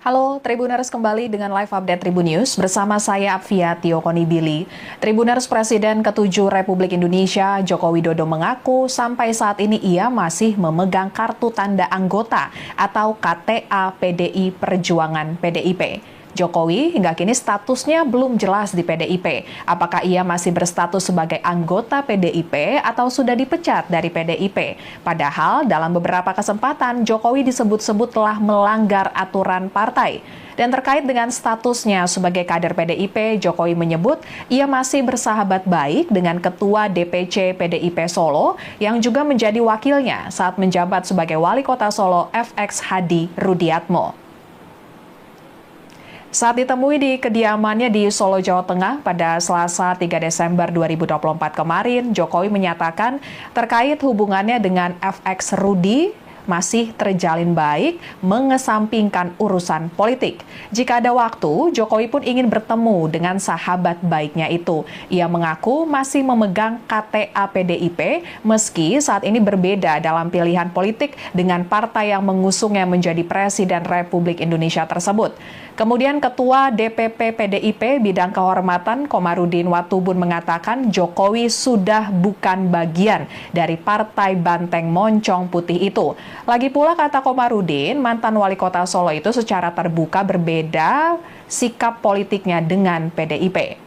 Halo Tribuners, kembali dengan live update Tribun News bersama saya Apvia Tiokonibili. Tribuners, Presiden ke-7 Republik Indonesia Joko Widodo mengaku sampai saat ini ia masih memegang kartu tanda anggota atau KTA PDI Perjuangan PDIP. Jokowi hingga kini statusnya belum jelas di PDIP. Apakah ia masih berstatus sebagai anggota PDIP atau sudah dipecat dari PDIP? Padahal dalam beberapa kesempatan Jokowi disebut-sebut telah melanggar aturan partai. Dan terkait dengan statusnya sebagai kader PDIP, Jokowi menyebut ia masih bersahabat baik dengan Ketua DPC PDIP Solo yang juga menjadi wakilnya saat menjabat sebagai Wali Kota Solo FX Hadi Rudiatmo. Saat ditemui di kediamannya di Solo, Jawa Tengah pada Selasa 3 Desember 2024 kemarin, Jokowi menyatakan terkait hubungannya dengan FX Rudi masih terjalin baik, mengesampingkan urusan politik. Jika ada waktu, Jokowi pun ingin bertemu dengan sahabat baiknya itu. Ia mengaku masih memegang KTA PDIP, meski saat ini berbeda dalam pilihan politik dengan partai yang mengusungnya menjadi Presiden Republik Indonesia tersebut. Kemudian Ketua DPP PDIP Bidang Kehormatan Komarudin Watubun mengatakan Jokowi sudah bukan bagian dari Partai Banteng Moncong Putih itu. Lagi pula kata Komarudin, mantan wali kota Solo itu secara terbuka berbeda sikap politiknya dengan PDIP.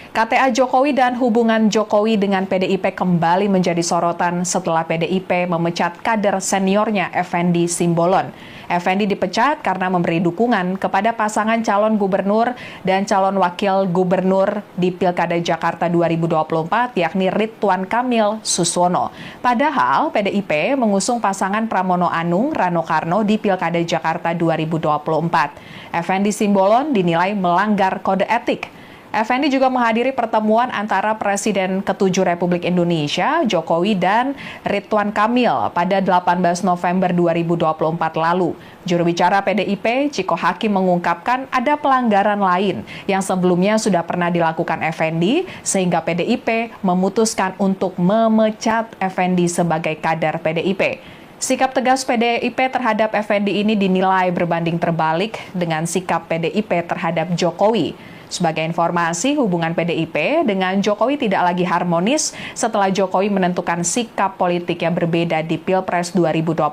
KTA Jokowi dan hubungan Jokowi dengan PDIP kembali menjadi sorotan setelah PDIP memecat kader seniornya Effendi Simbolon. Effendi dipecat karena memberi dukungan kepada pasangan calon gubernur dan calon wakil gubernur di Pilkada Jakarta 2024, yakni Ridwan Kamil Suswono. Padahal PDIP mengusung pasangan Pramono Anung Rano Karno di Pilkada Jakarta 2024. Effendi Simbolon dinilai melanggar kode etik. Effendi juga menghadiri pertemuan antara Presiden ke-7 Republik Indonesia, Jokowi, dan Ridwan Kamil pada 18 November 2024 lalu. Juru bicara PDIP, Ciko Hakim, mengungkapkan ada pelanggaran lain yang sebelumnya sudah pernah dilakukan Effendi, sehingga PDIP memutuskan untuk memecat Effendi sebagai kader PDIP. Sikap tegas PDIP terhadap Effendi ini dinilai berbanding terbalik dengan sikap PDIP terhadap Jokowi. Sebagai informasi, hubungan PDIP dengan Jokowi tidak lagi harmonis setelah Jokowi menentukan sikap politik yang berbeda di Pilpres 2024.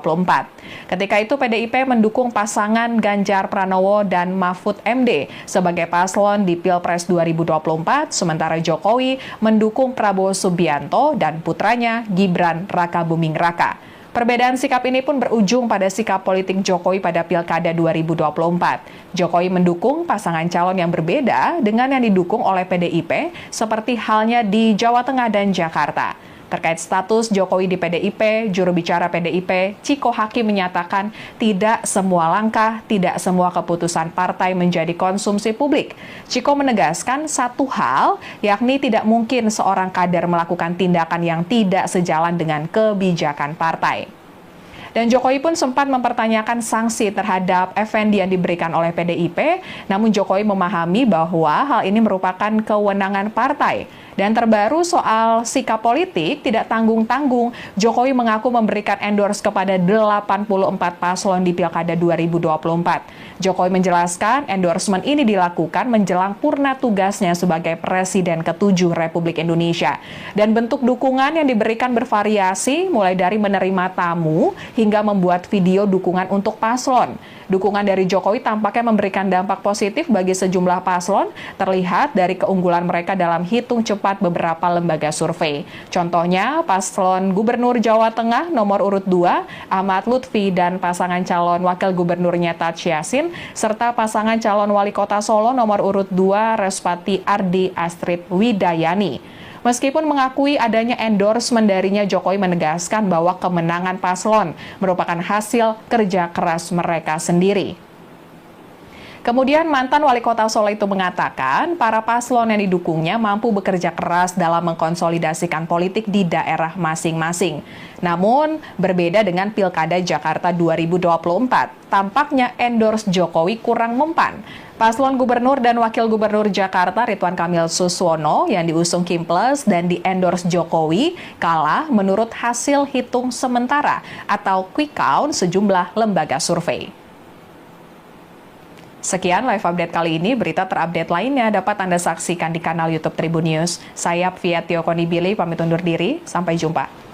Ketika itu PDIP mendukung pasangan Ganjar Pranowo dan Mahfud MD sebagai paslon di Pilpres 2024, sementara Jokowi mendukung Prabowo Subianto dan putranya Gibran Rakabuming Raka. Perbedaan sikap ini pun berujung pada sikap politik Jokowi pada Pilkada 2024. Jokowi mendukung pasangan calon yang berbeda dengan yang didukung oleh PDIP, seperti halnya di Jawa Tengah dan Jakarta. Terkait status Jokowi di PDIP, juru bicara PDIP, Ciko Hakim, menyatakan tidak semua langkah, tidak semua keputusan partai menjadi konsumsi publik. Ciko menegaskan satu hal, yakni tidak mungkin seorang kader melakukan tindakan yang tidak sejalan dengan kebijakan partai. Dan Jokowi pun sempat mempertanyakan sanksi terhadap Effendi yang diberikan oleh PDIP, namun Jokowi memahami bahwa hal ini merupakan kewenangan partai. Dan terbaru soal sikap politik tidak tanggung-tanggung, Jokowi mengaku memberikan endorse kepada 84 paslon di Pilkada 2024. Jokowi menjelaskan endorsement ini dilakukan menjelang purna tugasnya sebagai Presiden ke-7 Republik Indonesia. Dan bentuk dukungan yang diberikan bervariasi, mulai dari menerima tamu hingga membuat video dukungan untuk paslon. Dukungan dari Jokowi tampaknya memberikan dampak positif bagi sejumlah paslon, terlihat dari keunggulan mereka dalam hitung cepat beberapa lembaga survei. Contohnya, paslon Gubernur Jawa Tengah nomor urut 2, Ahmad Lutfi, dan pasangan calon wakil gubernurnya Taj Yassin, serta pasangan calon wali kota Solo nomor urut 2, Respati Ardi Astrid Widayani. Meskipun mengakui adanya endorsement darinya, Jokowi menegaskan bahwa kemenangan paslon merupakan hasil kerja keras mereka sendiri. Kemudian mantan wali kota Solo itu mengatakan para paslon yang didukungnya mampu bekerja keras dalam mengkonsolidasikan politik di daerah masing-masing. Namun berbeda dengan Pilkada Jakarta 2024, tampaknya endorse Jokowi kurang mempan. Paslon Gubernur dan Wakil Gubernur Jakarta Ridwan Kamil Suswono yang diusung Kimples dan di-endorse Jokowi kalah menurut hasil hitung sementara atau quick count sejumlah lembaga survei. Sekian live update kali ini, berita terupdate lainnya dapat Anda saksikan di kanal YouTube Tribun News. Saya Fiatio Konibili, pamit undur diri, sampai jumpa.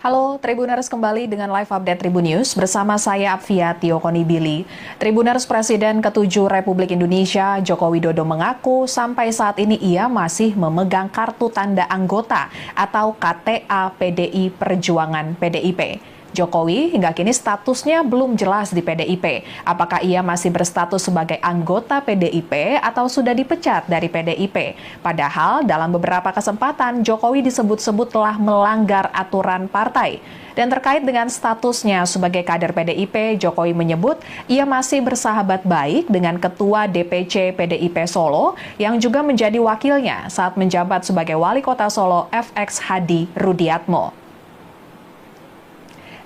Halo Tribuners, kembali dengan live update Tribun News bersama saya Fiatio Konibili. Tribuners, Presiden ke-7 Republik Indonesia Joko Widodo mengaku sampai saat ini ia masih memegang kartu tanda anggota atau KTA PDI Perjuangan PDIP. Jokowi hingga kini statusnya belum jelas di PDIP. Apakah ia masih berstatus sebagai anggota PDIP atau sudah dipecat dari PDIP? Padahal dalam beberapa kesempatan Jokowi disebut-sebut telah melanggar aturan partai. Dan terkait dengan statusnya sebagai kader PDIP, Jokowi menyebut ia masih bersahabat baik dengan Ketua DPC PDIP Solo yang juga menjadi wakilnya saat menjabat sebagai Wali Kota Solo FX Hadi Rudiatmo.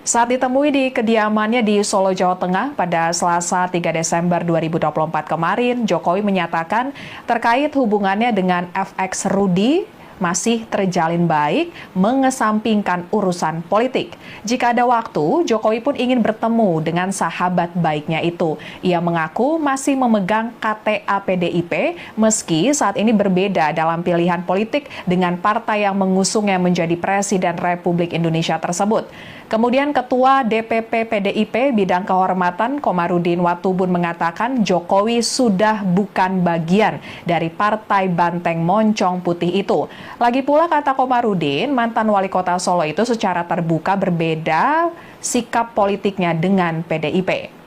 Saat ditemui di kediamannya di Solo, Jawa Tengah pada Selasa 3 Desember 2024 kemarin, Jokowi menyatakan terkait hubungannya dengan FX Rudi masih terjalin baik, mengesampingkan urusan politik. Jika ada waktu, Jokowi pun ingin bertemu dengan sahabat baiknya itu. Ia mengaku masih memegang KTA PDIP, meski saat ini berbeda dalam pilihan politik dengan partai yang mengusungnya menjadi Presiden Republik Indonesia tersebut. Kemudian Ketua DPP PDIP Bidang Kehormatan Komarudin Watubun mengatakan Jokowi sudah bukan bagian dari Partai Banteng Moncong Putih itu. Lagi pula kata Komarudin, mantan wali kota Solo itu secara terbuka berbeda sikap politiknya dengan PDIP.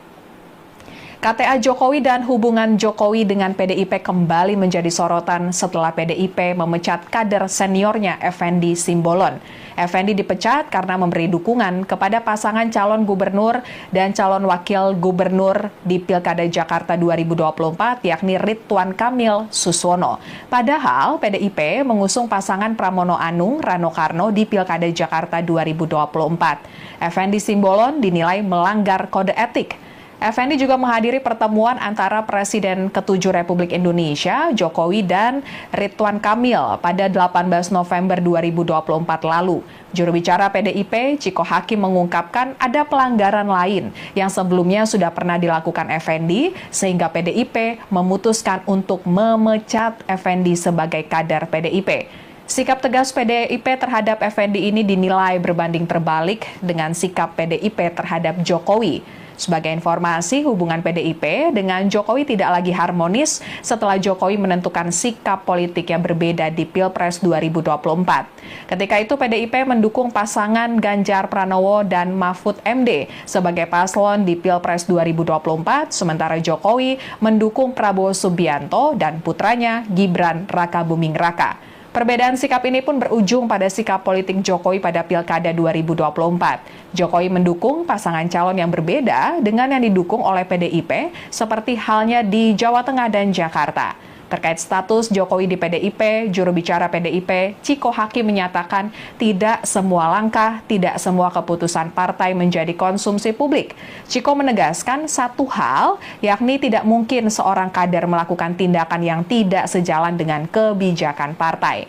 KTA Jokowi dan hubungan Jokowi dengan PDIP kembali menjadi sorotan setelah PDIP memecat kader seniornya Effendi Simbolon. Effendi dipecat karena memberi dukungan kepada pasangan calon gubernur dan calon wakil gubernur di Pilkada Jakarta 2024 yakni Ridwan Kamil Suswono. Padahal PDIP mengusung pasangan Pramono Anung Rano Karno di Pilkada Jakarta 2024. Effendi Simbolon dinilai melanggar kode etik. Effendi juga menghadiri pertemuan antara Presiden ke-7 Republik Indonesia, Jokowi dan Ridwan Kamil pada 18 November 2024 lalu. Juru bicara PDIP, Ciko Hakim mengungkapkan ada pelanggaran lain yang sebelumnya sudah pernah dilakukan Effendi, sehingga PDIP memutuskan untuk memecat Effendi sebagai kader PDIP. Sikap tegas PDIP terhadap Effendi ini dinilai berbanding terbalik dengan sikap PDIP terhadap Jokowi. Sebagai informasi, hubungan PDIP dengan Jokowi tidak lagi harmonis setelah Jokowi menentukan sikap politik yang berbeda di Pilpres 2024. Ketika itu PDIP mendukung pasangan Ganjar Pranowo dan Mahfud MD sebagai paslon di Pilpres 2024, sementara Jokowi mendukung Prabowo Subianto dan putranya Gibran Rakabuming Raka. Perbedaan sikap ini pun berujung pada sikap politik Jokowi pada Pilkada 2024. Jokowi mendukung pasangan calon yang berbeda dengan yang didukung oleh PDIP, seperti halnya di Jawa Tengah dan Jakarta. Terkait status Jokowi di PDIP, juru bicara PDIP, Ciko Hakim menyatakan tidak semua langkah, tidak semua keputusan partai menjadi konsumsi publik. Ciko menegaskan satu hal, yakni tidak mungkin seorang kader melakukan tindakan yang tidak sejalan dengan kebijakan partai.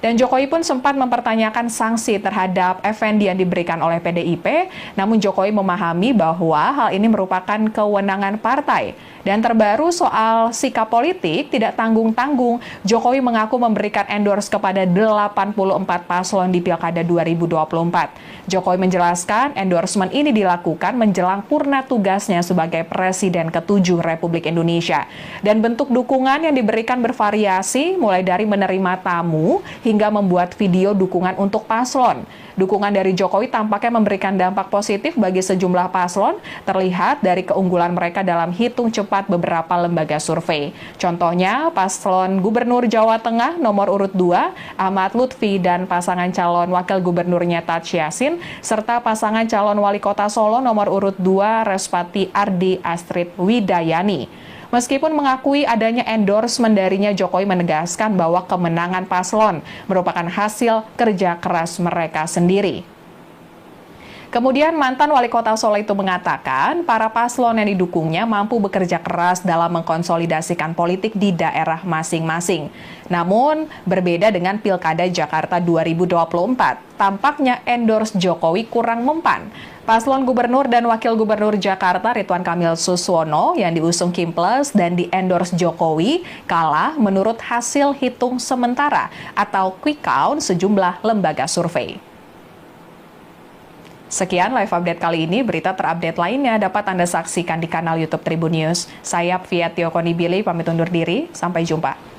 Dan Jokowi pun sempat mempertanyakan sanksi terhadap Effendi yang diberikan oleh PDIP, namun Jokowi memahami bahwa hal ini merupakan kewenangan partai. Dan terbaru soal sikap politik tidak tanggung-tanggung, Jokowi mengaku memberikan endorse kepada 84 paslon di Pilkada 2024. Jokowi menjelaskan endorsement ini dilakukan menjelang purna tugasnya sebagai Presiden ke-7 Republik Indonesia. Dan bentuk dukungan yang diberikan bervariasi, mulai dari menerima tamu hingga membuat video dukungan untuk paslon. Dukungan dari Jokowi tampaknya memberikan dampak positif bagi sejumlah paslon, terlihat dari keunggulan mereka dalam hitung cepat beberapa lembaga survei. Contohnya, paslon Gubernur Jawa Tengah nomor urut 2, Ahmad Lutfi, dan pasangan calon Wakil Gubernurnya Taj Yassin, serta pasangan calon Wali Kota Solo nomor urut 2, Respati Ardi Astrid Widayani. Meskipun mengakui adanya endorsement darinya, Jokowi menegaskan bahwa kemenangan paslon merupakan hasil kerja keras mereka sendiri. Kemudian mantan wali kota Solo itu mengatakan para paslon yang didukungnya mampu bekerja keras dalam mengkonsolidasikan politik di daerah masing-masing. Namun berbeda dengan Pilkada Jakarta 2024, tampaknya endorse Jokowi kurang mempan. Paslon Gubernur dan Wakil Gubernur Jakarta Ridwan Kamil Suswono yang diusung Kim Plus dan di-endorse Jokowi kalah menurut hasil hitung sementara atau quick count sejumlah lembaga survei. Sekian live update kali ini, berita terupdate lainnya dapat Anda saksikan di kanal YouTube Tribun News. Saya Fiatio Konibili, pamit undur diri, sampai jumpa.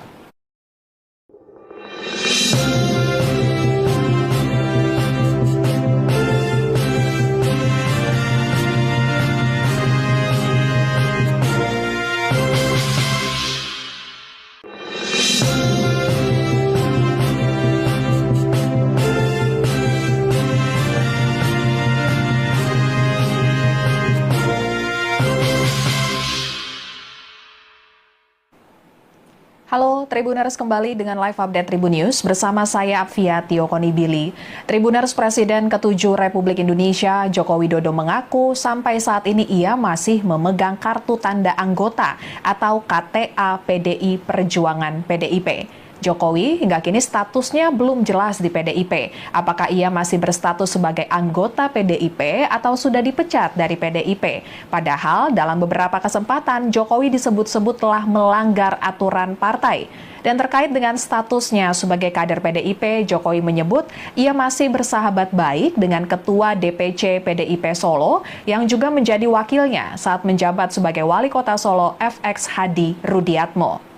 Halo Tribuners, kembali dengan live update Tribun News bersama saya Fiatio Konibili. Tribuners, Presiden ke-7 Republik Indonesia Joko Widodo mengaku sampai saat ini ia masih memegang kartu tanda anggota atau KTA PDI Perjuangan PDIP. Jokowi hingga kini statusnya belum jelas di PDIP. Apakah ia masih berstatus sebagai anggota PDIP atau sudah dipecat dari PDIP? Padahal dalam beberapa kesempatan Jokowi disebut-sebut telah melanggar aturan partai. Dan terkait dengan statusnya sebagai kader PDIP, Jokowi menyebut ia masih bersahabat baik dengan Ketua DPC PDIP Solo yang juga menjadi wakilnya saat menjabat sebagai Wali Kota Solo FX Hadi Rudiatmo.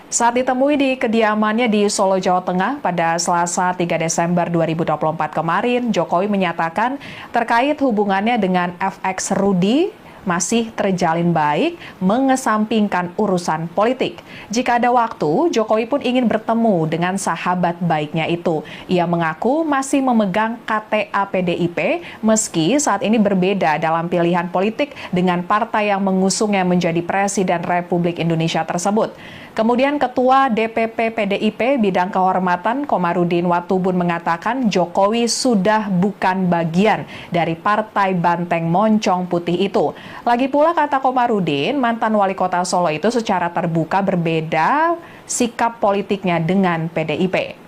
Saat ditemui di kediamannya di Solo, Jawa Tengah pada Selasa 3 Desember 2024 kemarin, Jokowi menyatakan terkait hubungannya dengan FX Rudi masih terjalin baik, mengesampingkan urusan politik. Jika ada waktu, Jokowi pun ingin bertemu dengan sahabat baiknya itu. Ia mengaku masih memegang KTA PDIP, meski saat ini berbeda dalam pilihan politik dengan partai yang mengusungnya menjadi Presiden Republik Indonesia tersebut. Kemudian Ketua DPP PDIP Bidang Kehormatan Komarudin Watubun mengatakan Jokowi sudah bukan bagian dari Partai Banteng Moncong Putih itu. Lagi pula kata Komarudin, mantan wali kota Solo itu secara terbuka berbeda sikap politiknya dengan PDIP.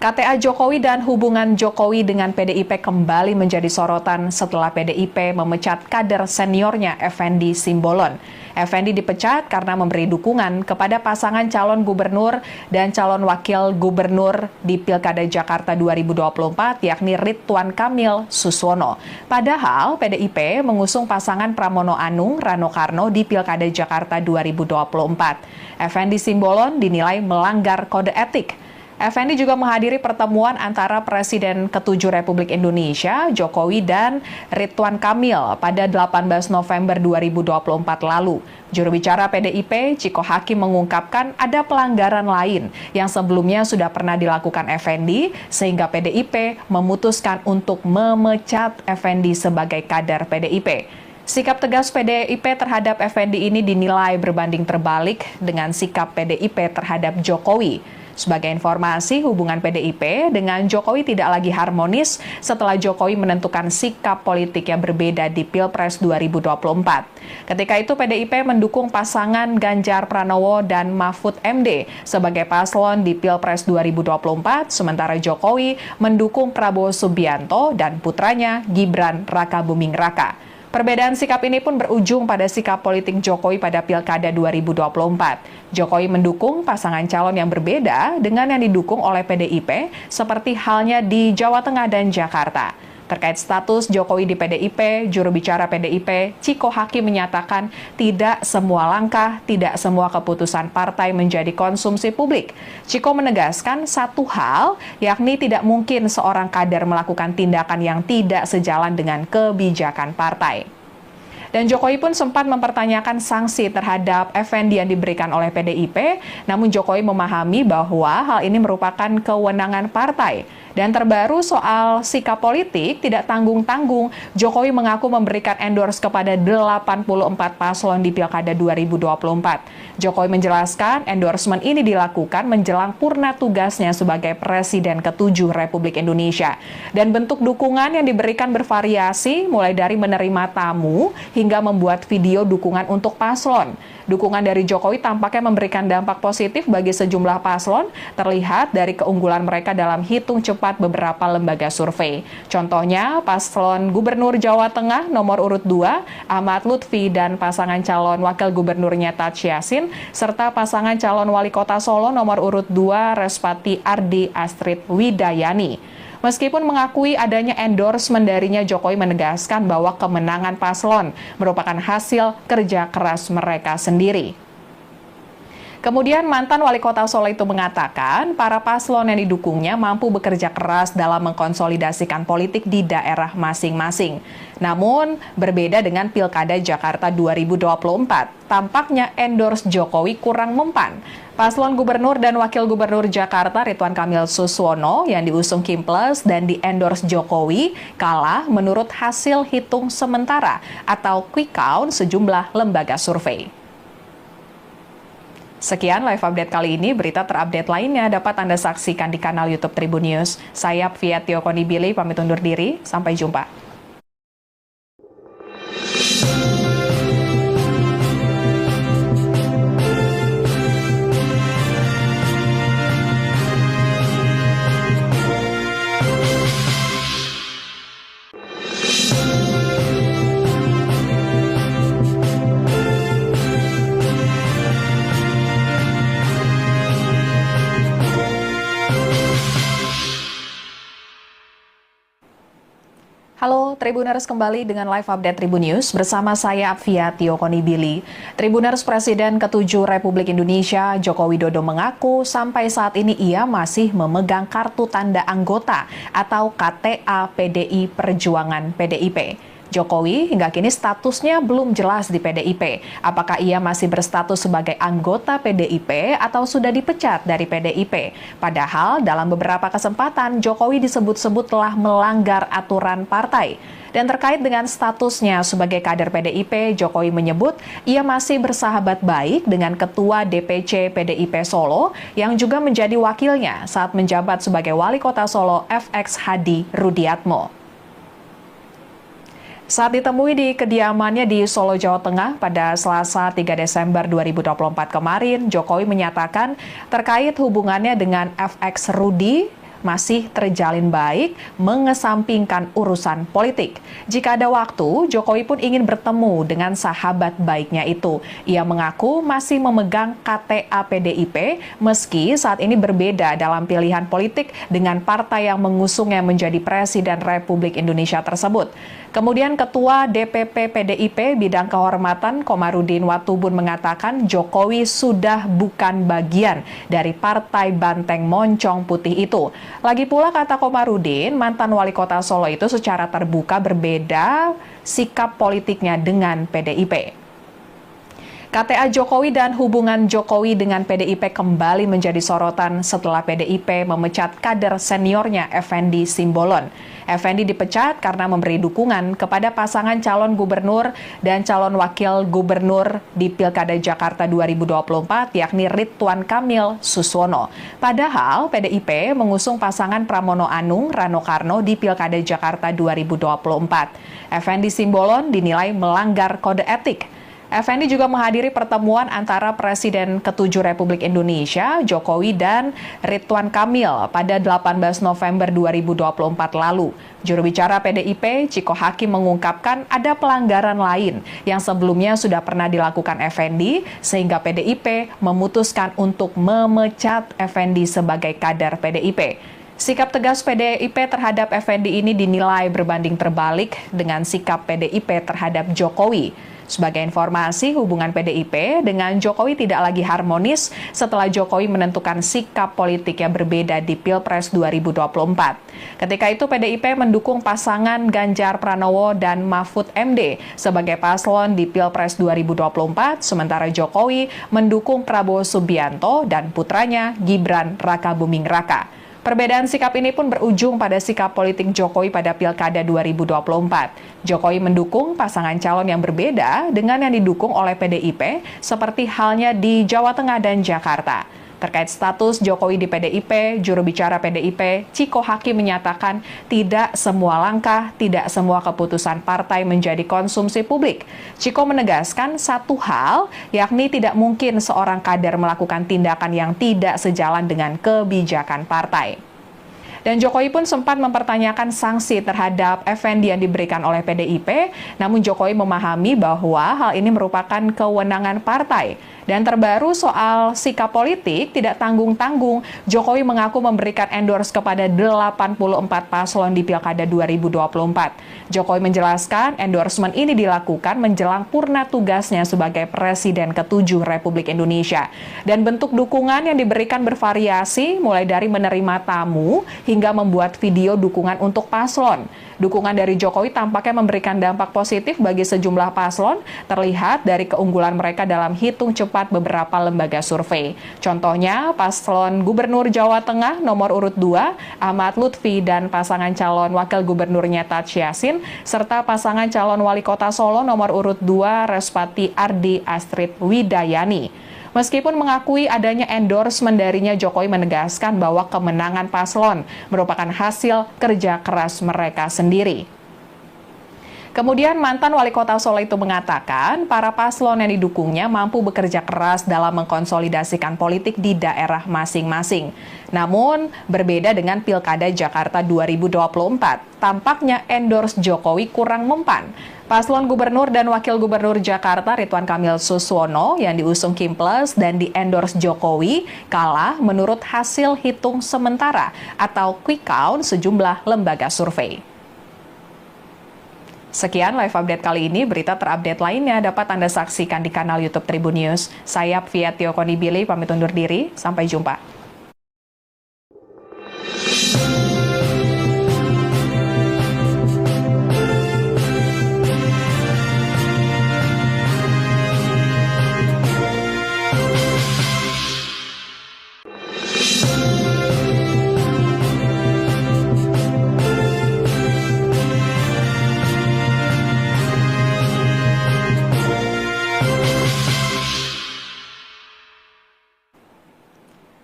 KTA Jokowi dan hubungan Jokowi dengan PDIP kembali menjadi sorotan setelah PDIP memecat kader seniornya Effendi Simbolon. Effendi dipecat karena memberi dukungan kepada pasangan calon gubernur dan calon wakil gubernur di Pilkada Jakarta 2024, yakni Ridwan Kamil Suswono. Padahal PDIP mengusung pasangan Pramono Anung Rano Karno di Pilkada Jakarta 2024. Effendi Simbolon dinilai melanggar kode etik. Effendi juga menghadiri pertemuan antara Presiden ke-7 Republik Indonesia, Jokowi, dan Ridwan Kamil pada 18 November 2024 lalu. Juru bicara PDIP, Ciko Hakim, mengungkapkan ada pelanggaran lain yang sebelumnya sudah pernah dilakukan Effendi, sehingga PDIP memutuskan untuk memecat Effendi sebagai kader PDIP. Sikap tegas PDIP terhadap Effendi ini dinilai berbanding terbalik dengan sikap PDIP terhadap Jokowi. Sebagai informasi, hubungan PDIP dengan Jokowi tidak lagi harmonis setelah Jokowi menentukan sikap politik yang berbeda di Pilpres 2024. Ketika itu PDIP mendukung pasangan Ganjar Pranowo dan Mahfud MD sebagai paslon di Pilpres 2024, sementara Jokowi mendukung Prabowo Subianto dan putranya Gibran Rakabuming Raka. Perbedaan sikap ini pun berujung pada sikap politik Jokowi pada Pilkada 2024. Jokowi mendukung pasangan calon yang berbeda dengan yang didukung oleh PDIP, seperti halnya di Jawa Tengah dan Jakarta. Terkait status Jokowi di PDIP, juru bicara PDIP, Ciko Hakim menyatakan tidak semua langkah, tidak semua keputusan partai menjadi konsumsi publik. Ciko menegaskan satu hal, yakni tidak mungkin seorang kader melakukan tindakan yang tidak sejalan dengan kebijakan partai. Dan Jokowi pun sempat mempertanyakan sanksi terhadap Effendi yang diberikan oleh PDIP, namun Jokowi memahami bahwa hal ini merupakan kewenangan partai. Dan terbaru soal sikap politik tidak tanggung-tanggung, Jokowi mengaku memberikan endorse kepada 84 paslon di Pilkada 2024. Jokowi menjelaskan endorsement ini dilakukan menjelang purna tugasnya sebagai Presiden ke-7 Republik Indonesia. Dan bentuk dukungan yang diberikan bervariasi, mulai dari menerima tamu hingga membuat video dukungan untuk paslon. Dukungan dari Jokowi tampaknya memberikan dampak positif bagi sejumlah paslon, terlihat dari keunggulan mereka dalam hitung cepat beberapa lembaga survei. Contohnya, paslon Gubernur Jawa Tengah nomor urut 2, Ahmad Lutfi dan pasangan calon Wakil Gubernurnya Taj Yassin, serta pasangan calon Wali Kota Solo nomor urut 2, Respati Ardi Astrid Widayani. Meskipun mengakui adanya endorsement darinya, Jokowi menegaskan bahwa kemenangan paslon merupakan hasil kerja keras mereka sendiri. Kemudian mantan wali kota Solo itu mengatakan para paslon yang didukungnya mampu bekerja keras dalam mengkonsolidasikan politik di daerah masing-masing. Namun berbeda dengan Pilkada Jakarta 2024, tampaknya endorse Jokowi kurang mempan. Paslon Gubernur dan Wakil Gubernur Jakarta Ridwan Kamil Suswono yang diusung Kim Plus dan di-endorse Jokowi kalah menurut hasil hitung sementara atau quick count sejumlah lembaga survei. Sekian live update kali ini, berita terupdate lainnya dapat Anda saksikan di kanal YouTube Tribun News. Saya Fiatio Konibili, pamit undur diri, sampai jumpa. Halo Tribuners, kembali dengan live update Tribun News bersama saya Fiatio Konibili. Tribuners, Presiden ke-7 Republik Indonesia Joko Widodo mengaku sampai saat ini ia masih memegang kartu tanda anggota atau KTA PDI Perjuangan PDIP. Jokowi hingga kini statusnya belum jelas di PDIP. Apakah ia masih berstatus sebagai anggota PDIP atau sudah dipecat dari PDIP? Padahal dalam beberapa kesempatan Jokowi disebut-sebut telah melanggar aturan partai. Dan terkait dengan statusnya sebagai kader PDIP, Jokowi menyebut ia masih bersahabat baik dengan Ketua DPC PDIP Solo yang juga menjadi wakilnya saat menjabat sebagai Wali Kota Solo FX Hadi Rudiatmo. Saat ditemui di kediamannya di Solo, Jawa Tengah pada Selasa 3 Desember 2024 kemarin, Jokowi menyatakan terkait hubungannya dengan FX Rudi masih terjalin baik, mengesampingkan urusan politik. Jika ada waktu, Jokowi pun ingin bertemu dengan sahabat baiknya itu. Ia mengaku masih memegang KTA PDIP, meski saat ini berbeda dalam pilihan politik dengan partai yang mengusungnya menjadi Presiden Republik Indonesia tersebut. Kemudian Ketua DPP PDIP Bidang Kehormatan Komarudin Watubun mengatakan Jokowi sudah bukan bagian dari Partai Banteng Moncong Putih itu. Lagi pula kata Komarudin, mantan wali kota Solo itu secara terbuka berbeda sikap politiknya dengan PDIP. KTA Jokowi dan hubungan Jokowi dengan PDIP kembali menjadi sorotan setelah PDIP memecat kader seniornya Effendi Simbolon. Effendi dipecat karena memberi dukungan kepada pasangan calon gubernur dan calon wakil gubernur di Pilkada Jakarta 2024, yakni Ridwan Kamil Suswono. Padahal PDIP mengusung pasangan Pramono Anung Rano Karno di Pilkada Jakarta 2024. Effendi Simbolon dinilai melanggar kode etik. Effendi juga menghadiri pertemuan antara Presiden ke-7 Republik Indonesia, Jokowi, dan Ridwan Kamil pada 18 November 2024 lalu. Juru bicara PDIP, Ciko Hakim, mengungkapkan ada pelanggaran lain yang sebelumnya sudah pernah dilakukan Effendi, sehingga PDIP memutuskan untuk memecat Effendi sebagai kader PDIP. Sikap tegas PDIP terhadap Effendi ini dinilai berbanding terbalik dengan sikap PDIP terhadap Jokowi. Sebagai informasi, hubungan PDIP dengan Jokowi tidak lagi harmonis setelah Jokowi menentukan sikap politik yang berbeda di Pilpres 2024. Ketika itu PDIP mendukung pasangan Ganjar Pranowo dan Mahfud MD sebagai paslon di Pilpres 2024, sementara Jokowi mendukung Prabowo Subianto dan putranya Gibran Rakabuming Raka. Perbedaan sikap ini pun berujung pada sikap politik Jokowi pada Pilkada 2024. Jokowi mendukung pasangan calon yang berbeda dengan yang didukung oleh PDIP, seperti halnya di Jawa Tengah dan Jakarta. Terkait status Jokowi di PDIP, juru bicara PDIP, Ciko Hakim, menyatakan tidak semua langkah, tidak semua keputusan partai menjadi konsumsi publik. Ciko menegaskan satu hal, yakni tidak mungkin seorang kader melakukan tindakan yang tidak sejalan dengan kebijakan partai. Dan Jokowi pun sempat mempertanyakan sanksi terhadap Effendi yang diberikan oleh PDIP, namun Jokowi memahami bahwa hal ini merupakan kewenangan partai. Dan terbaru soal sikap politik tidak tanggung-tanggung, Jokowi mengaku memberikan endorse kepada 84 paslon di Pilkada 2024. Jokowi menjelaskan endorsement ini dilakukan menjelang purna tugasnya sebagai Presiden ke-7 Republik Indonesia. Dan bentuk dukungan yang diberikan bervariasi, mulai dari menerima tamu hingga membuat video dukungan untuk paslon. Dukungan dari Jokowi tampaknya memberikan dampak positif bagi sejumlah paslon, terlihat dari keunggulan mereka dalam hitung cepat beberapa lembaga survei. Contohnya, paslon Gubernur Jawa Tengah nomor urut 2, Ahmad Lutfi, dan pasangan calon wakil gubernurnya Taj Yassin, serta pasangan calon wali kota Solo nomor urut 2, Respati Ardi Astrid Widayani. Meskipun mengakui adanya endorsement darinya, Jokowi menegaskan bahwa kemenangan paslon merupakan hasil kerja keras mereka sendiri. Kemudian mantan wali kota Solo itu mengatakan para paslon yang didukungnya mampu bekerja keras dalam mengkonsolidasikan politik di daerah masing-masing. Namun berbeda dengan Pilkada Jakarta 2024, tampaknya endorse Jokowi kurang mempan. Paslon Gubernur dan Wakil Gubernur Jakarta Ridwan Kamil Suswono yang diusung Kim Plus dan di-endorse Jokowi kalah menurut hasil hitung sementara atau quick count sejumlah lembaga survei. Sekian live update kali ini, berita terupdate lainnya dapat Anda saksikan di kanal YouTube Tribun News. Saya Fiatio Konibili, pamit undur diri, sampai jumpa.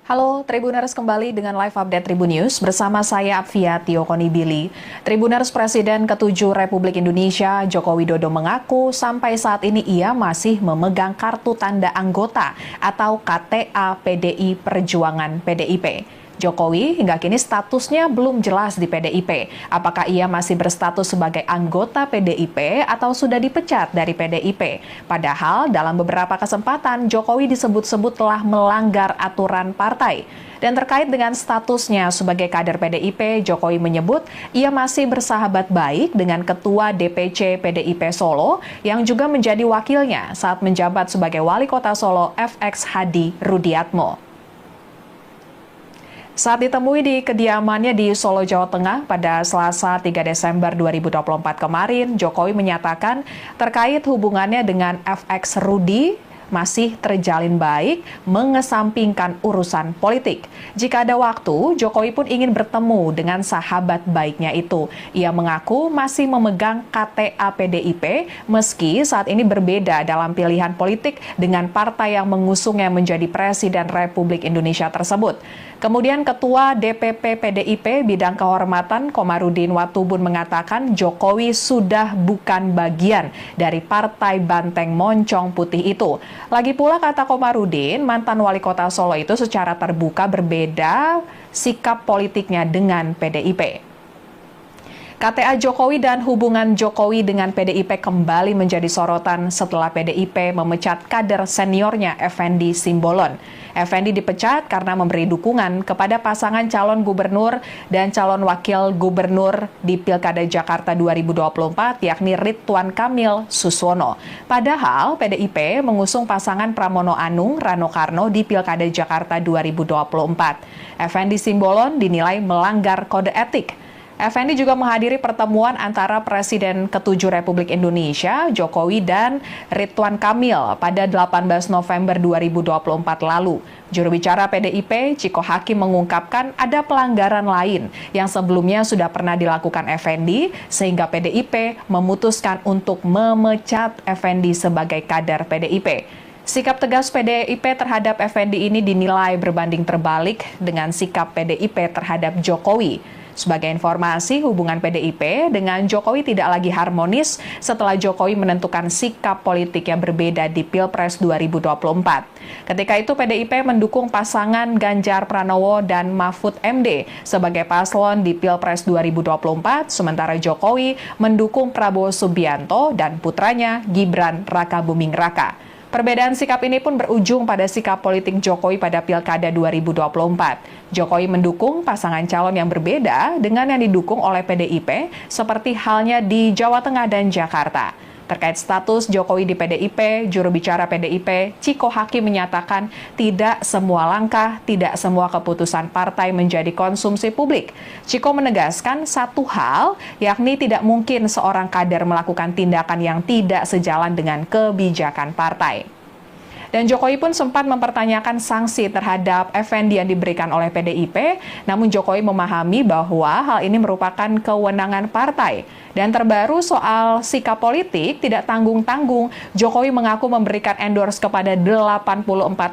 Halo Tribuners, kembali dengan live update Tribun News bersama saya Fiatio Konibili. Tribuners, Presiden ke-7 Republik Indonesia Joko Widodo mengaku sampai saat ini ia masih memegang kartu tanda anggota atau KTA PDI Perjuangan PDIP. Jokowi hingga kini statusnya belum jelas di PDIP. Apakah ia masih berstatus sebagai anggota PDIP atau sudah dipecat dari PDIP? Padahal dalam beberapa kesempatan Jokowi disebut-sebut telah melanggar aturan partai. Dan terkait dengan statusnya sebagai kader PDIP, Jokowi menyebut ia masih bersahabat baik dengan Ketua DPC PDIP Solo yang juga menjadi wakilnya saat menjabat sebagai Wali Kota Solo FX Hadi Rudiatmo. Saat ditemui di kediamannya di Solo, Jawa Tengah pada Selasa 3 Desember 2024 kemarin, Jokowi menyatakan terkait hubungannya dengan FX Rudi masih terjalin baik, mengesampingkan urusan politik. Jika ada waktu, Jokowi pun ingin bertemu dengan sahabat baiknya itu. Ia mengaku masih memegang KTA PDIP, meski saat ini berbeda dalam pilihan politik dengan partai yang mengusungnya menjadi Presiden Republik Indonesia tersebut. Kemudian Ketua DPP PDIP Bidang Kehormatan Komarudin Watubun mengatakan Jokowi sudah bukan bagian dari Partai Banteng Moncong Putih itu. Lagi pula kata Komarudin, mantan wali kota Solo itu secara terbuka berbeda sikap politiknya dengan PDIP. KTA Jokowi dan hubungan Jokowi dengan PDIP kembali menjadi sorotan setelah PDIP memecat kader seniornya Effendi Simbolon. Effendi dipecat karena memberi dukungan kepada pasangan calon gubernur dan calon wakil gubernur di Pilkada Jakarta 2024, yakni Ridwan Kamil Suswono. Padahal PDIP mengusung pasangan Pramono Anung Rano Karno di Pilkada Jakarta 2024. Effendi Simbolon dinilai melanggar kode etik. Effendi juga menghadiri pertemuan antara Presiden ke-7 Republik Indonesia, Jokowi, dan Ridwan Kamil pada 18 November 2024 lalu. Juru bicara PDIP, Ciko Hakim, mengungkapkan ada pelanggaran lain yang sebelumnya sudah pernah dilakukan Effendi, sehingga PDIP memutuskan untuk memecat Effendi sebagai kader PDIP. Sikap tegas PDIP terhadap Effendi ini dinilai berbanding terbalik dengan sikap PDIP terhadap Jokowi. Sebagai informasi, hubungan PDIP dengan Jokowi tidak lagi harmonis setelah Jokowi menentukan sikap politik yang berbeda di Pilpres 2024. Ketika itu PDIP mendukung pasangan Ganjar Pranowo dan Mahfud MD sebagai paslon di Pilpres 2024, sementara Jokowi mendukung Prabowo Subianto dan putranya Gibran Rakabuming Raka. Perbedaan sikap ini pun berujung pada sikap politik Jokowi pada Pilkada 2024. Jokowi mendukung pasangan calon yang berbeda dengan yang didukung oleh PDIP, seperti halnya di Jawa Tengah dan Jakarta. Terkait status Jokowi di PDIP, juru bicara PDIP, Ciko Hakim, menyatakan tidak semua langkah, tidak semua keputusan partai menjadi konsumsi publik. Ciko menegaskan satu hal, yakni tidak mungkin seorang kader melakukan tindakan yang tidak sejalan dengan kebijakan partai. Dan Jokowi pun sempat mempertanyakan sanksi terhadap Effendi yang diberikan oleh PDIP, namun Jokowi memahami bahwa hal ini merupakan kewenangan partai. Dan terbaru soal sikap politik tidak tanggung-tanggung, Jokowi mengaku memberikan endorse kepada 84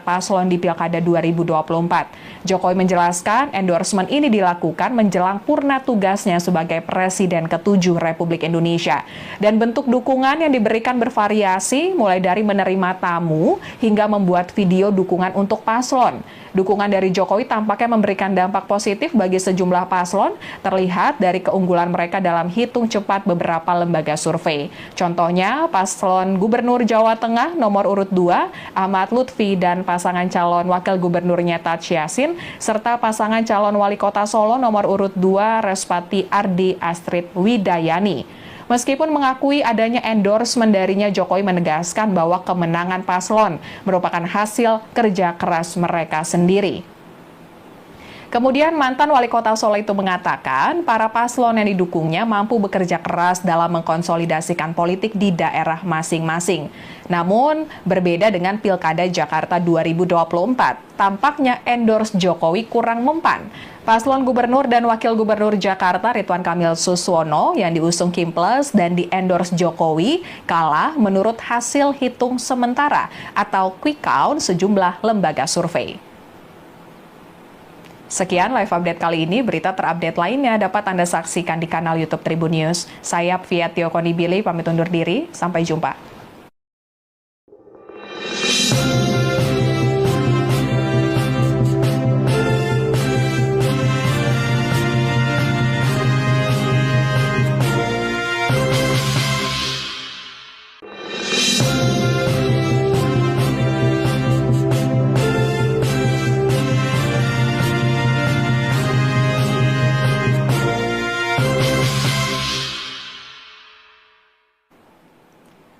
paslon di Pilkada 2024. Jokowi menjelaskan endorsement ini dilakukan menjelang purna tugasnya sebagai Presiden ke-7 Republik Indonesia. Dan bentuk dukungan yang diberikan bervariasi, mulai dari menerima tamu hingga membuat video dukungan untuk paslon. Dukungan dari Jokowi tampaknya memberikan dampak positif bagi sejumlah paslon, terlihat dari keunggulan mereka dalam hitung cepat beberapa lembaga survei. Contohnya, paslon Gubernur Jawa Tengah nomor urut 2, Ahmad Lutfi, dan pasangan calon wakil gubernurnya Taj Yassin, serta pasangan calon wali kota Solo nomor urut 2, Respati Ardi Astrid Widayani. Meskipun mengakui adanya endorsement darinya, Jokowi menegaskan bahwa kemenangan paslon merupakan hasil kerja keras mereka sendiri. Kemudian mantan wali kota Solo itu mengatakan para paslon yang didukungnya mampu bekerja keras dalam mengkonsolidasikan politik di daerah masing-masing. Namun berbeda dengan Pilkada Jakarta 2024, tampaknya endorse Jokowi kurang mempan. Paslon Gubernur dan Wakil Gubernur Jakarta Ridwan Kamil Suswono yang diusung Kimples dan di-endorse Jokowi kalah menurut hasil hitung sementara atau quick count sejumlah lembaga survei. Sekian live update kali ini, berita terupdate lainnya dapat Anda saksikan di kanal YouTube Tribun News. Saya Fiatio Konibili, pamit undur diri, sampai jumpa.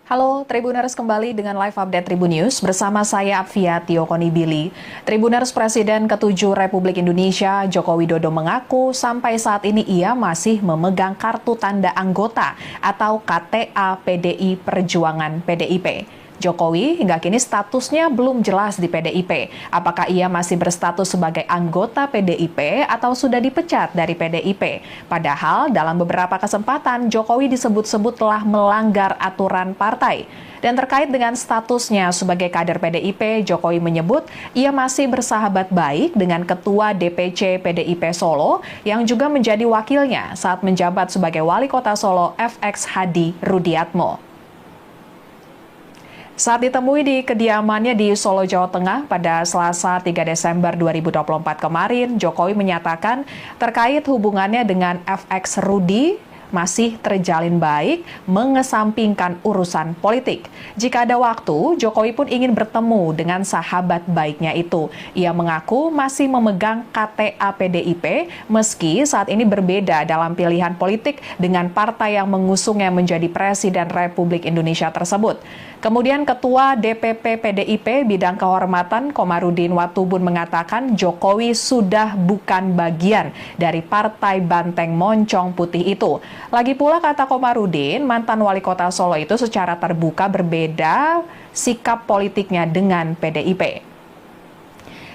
Halo Tribuners, kembali dengan live update Tribun News bersama saya Fiatio Konibili. Tribuners, Presiden ke-7 Republik Indonesia Joko Widodo mengaku sampai saat ini ia masih memegang kartu tanda anggota atau KTA PDI Perjuangan PDIP. Jokowi hingga kini statusnya belum jelas di PDIP. Apakah ia masih berstatus sebagai anggota PDIP atau sudah dipecat dari PDIP? Padahal dalam beberapa kesempatan Jokowi disebut-sebut telah melanggar aturan partai. Dan terkait dengan statusnya sebagai kader PDIP, Jokowi menyebut ia masih bersahabat baik dengan Ketua DPC PDIP Solo yang juga menjadi wakilnya saat menjabat sebagai Wali Kota Solo FX Hadi Rudiatmo. Saat ditemui di kediamannya di Solo, Jawa Tengah pada Selasa 3 Desember 2024 kemarin, Jokowi menyatakan terkait hubungannya dengan FX Rudi masih terjalin baik, mengesampingkan urusan politik. Jika ada waktu, Jokowi pun ingin bertemu dengan sahabat baiknya itu. Ia mengaku masih memegang KTA PDIP, meski saat ini berbeda dalam pilihan politik dengan partai yang mengusungnya menjadi Presiden Republik Indonesia tersebut. Kemudian Ketua DPP PDIP Bidang Kehormatan Komarudin Watubun mengatakan Jokowi sudah bukan bagian dari Partai Banteng Moncong Putih itu. Lagi pula kata Komarudin, mantan wali kota Solo itu secara terbuka berbeda sikap politiknya dengan PDIP.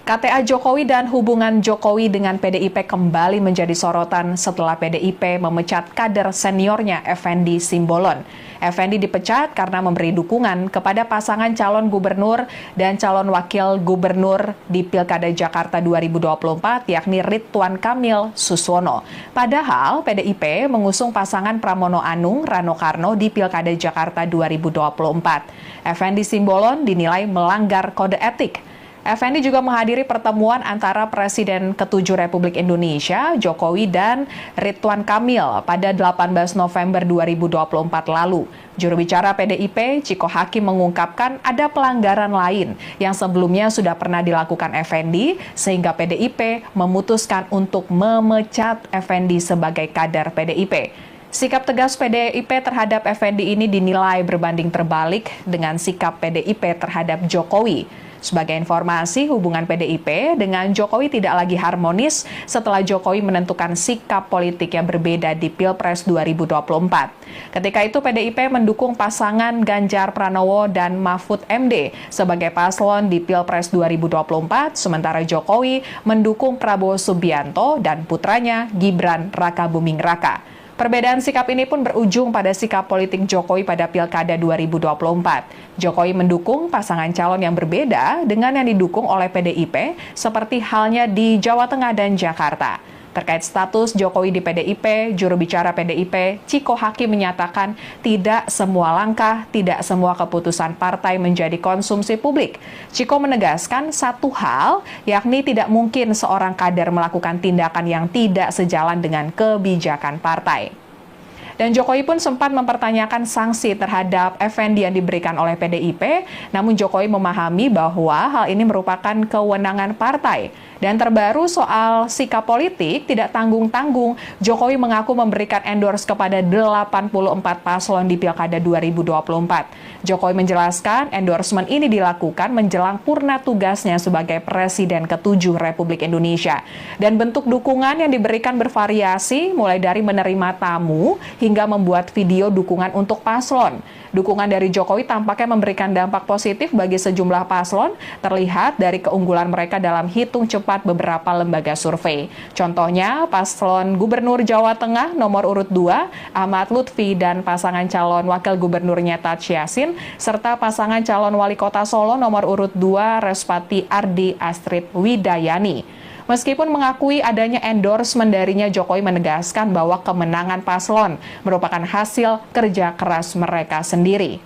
KTA Jokowi dan hubungan Jokowi dengan PDIP kembali menjadi sorotan setelah PDIP memecat kader seniornya Effendi Simbolon. Effendi dipecat karena memberi dukungan kepada pasangan calon gubernur dan calon wakil gubernur di Pilkada Jakarta 2024 yakni Ridwan Kamil Suswono. Padahal PDIP mengusung pasangan Pramono Anung Rano Karno di Pilkada Jakarta 2024. Effendi Simbolon dinilai melanggar kode etik. Effendi juga menghadiri pertemuan antara Presiden ke-7 Republik Indonesia, Jokowi dan Ridwan Kamil pada 18 November 2024 lalu. Juru bicara PDIP, Ciko Hakim mengungkapkan ada pelanggaran lain yang sebelumnya sudah pernah dilakukan Effendi, sehingga PDIP memutuskan untuk memecat Effendi sebagai kader PDIP. Sikap tegas PDIP terhadap Effendi ini dinilai berbanding terbalik dengan sikap PDIP terhadap Jokowi. Sebagai informasi, hubungan PDIP dengan Jokowi tidak lagi harmonis setelah Jokowi menentukan sikap politik yang berbeda di Pilpres 2024. Ketika itu PDIP mendukung pasangan Ganjar Pranowo dan Mahfud MD sebagai paslon di Pilpres 2024, sementara Jokowi mendukung Prabowo Subianto dan putranya Gibran Rakabuming Raka. Perbedaan sikap ini pun berujung pada sikap politik Jokowi pada Pilkada 2024. Jokowi mendukung pasangan calon yang berbeda dengan yang didukung oleh PDIP, seperti halnya di Jawa Tengah dan Jakarta. Terkait status Jokowi di PDIP, juru bicara PDIP, Ciko Hakim menyatakan tidak semua langkah, tidak semua keputusan partai menjadi konsumsi publik. Ciko menegaskan satu hal, yakni tidak mungkin seorang kader melakukan tindakan yang tidak sejalan dengan kebijakan partai. Dan Jokowi pun sempat mempertanyakan sanksi terhadap Effendi yang diberikan oleh PDIP, namun Jokowi memahami bahwa hal ini merupakan kewenangan partai. Dan terbaru soal sikap politik tidak tanggung-tanggung, Jokowi mengaku memberikan endorse kepada 84 paslon di Pilkada 2024. Jokowi menjelaskan endorsement ini dilakukan menjelang purna tugasnya sebagai Presiden ke-7 Republik Indonesia. Dan bentuk dukungan yang diberikan bervariasi, mulai dari menerima tamu hingga membuat video dukungan untuk paslon. Dukungan dari Jokowi tampaknya memberikan dampak positif bagi sejumlah paslon, terlihat dari keunggulan mereka dalam hitung cepat beberapa lembaga survei. Contohnya, paslon Gubernur Jawa Tengah nomor urut 2, Ahmad Lutfi dan pasangan calon wakil gubernurnya Taj Yassin, serta pasangan calon wali kota Solo nomor urut 2, Respati Ardi Astrid Widayani. Meskipun mengakui adanya endorsement darinya, Jokowi menegaskan bahwa kemenangan paslon merupakan hasil kerja keras mereka sendiri.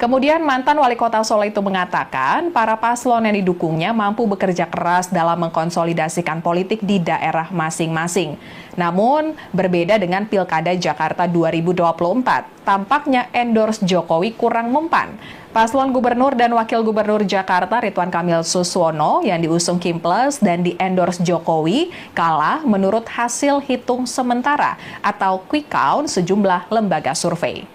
Kemudian mantan wali kota Solo itu mengatakan para paslon yang didukungnya mampu bekerja keras dalam mengkonsolidasikan politik di daerah masing-masing. Namun berbeda dengan Pilkada Jakarta 2024, tampaknya endorse Jokowi kurang mempan. Paslon Gubernur dan Wakil Gubernur Jakarta Ridwan Kamil Suswono yang diusung Kim Plus dan di-endorse Jokowi kalah menurut hasil hitung sementara atau quick count sejumlah lembaga survei.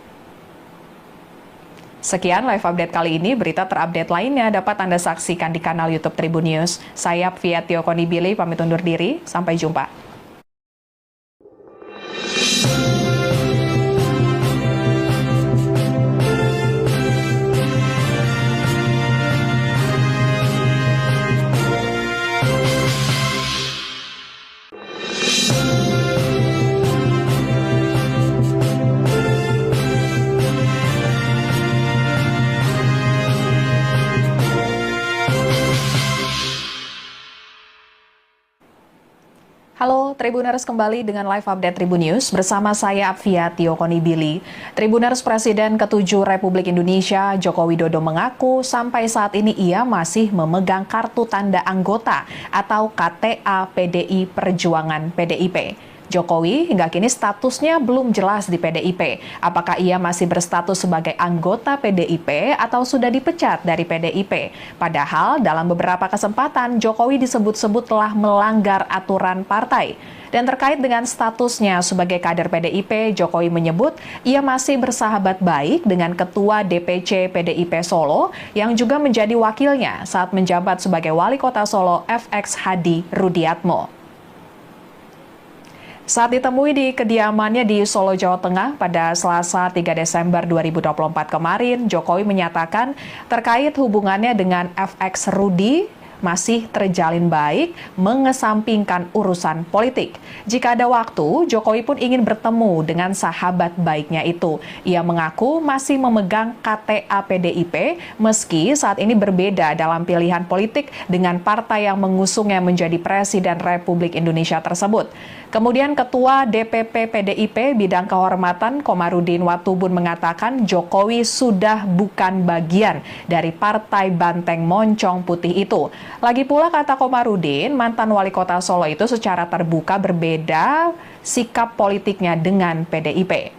Sekian live update kali ini, berita terupdate lainnya dapat Anda saksikan di kanal YouTube Tribun News. Saya Fiatio Konibili, pamit undur diri, sampai jumpa. Tribuners kembali dengan live update Tribun News bersama saya Apvia Tiokonibili. Tribuners Presiden ke-7 Republik Indonesia Joko Widodo mengaku sampai saat ini ia masih memegang kartu tanda anggota atau KTA PDI Perjuangan PDIP. Jokowi hingga kini statusnya belum jelas di PDIP. Apakah ia masih berstatus sebagai anggota PDIP atau sudah dipecat dari PDIP? Padahal dalam beberapa kesempatan Jokowi disebut-sebut telah melanggar aturan partai. Dan terkait dengan statusnya sebagai kader PDIP, Jokowi menyebut ia masih bersahabat baik dengan Ketua DPC PDIP Solo yang juga menjadi wakilnya saat menjabat sebagai Wali Kota Solo FX Hadi Rudiatmo. Saat ditemui di kediamannya di Solo, Jawa Tengah pada Selasa 3 Desember 2024 kemarin, Jokowi menyatakan terkait hubungannya dengan FX Rudi masih terjalin baik, mengesampingkan urusan politik. Jika ada waktu, Jokowi pun ingin bertemu dengan sahabat baiknya itu. Ia mengaku masih memegang KTA PDIP, meski saat ini berbeda dalam pilihan politik dengan partai yang mengusungnya menjadi Presiden Republik Indonesia tersebut. Kemudian Ketua DPP PDIP Bidang Kehormatan Komarudin Watubun mengatakan Jokowi sudah bukan bagian dari Partai Banteng Moncong Putih itu. Lagi pula kata Komarudin, mantan wali kota Solo itu secara terbuka berbeda sikap politiknya dengan PDIP.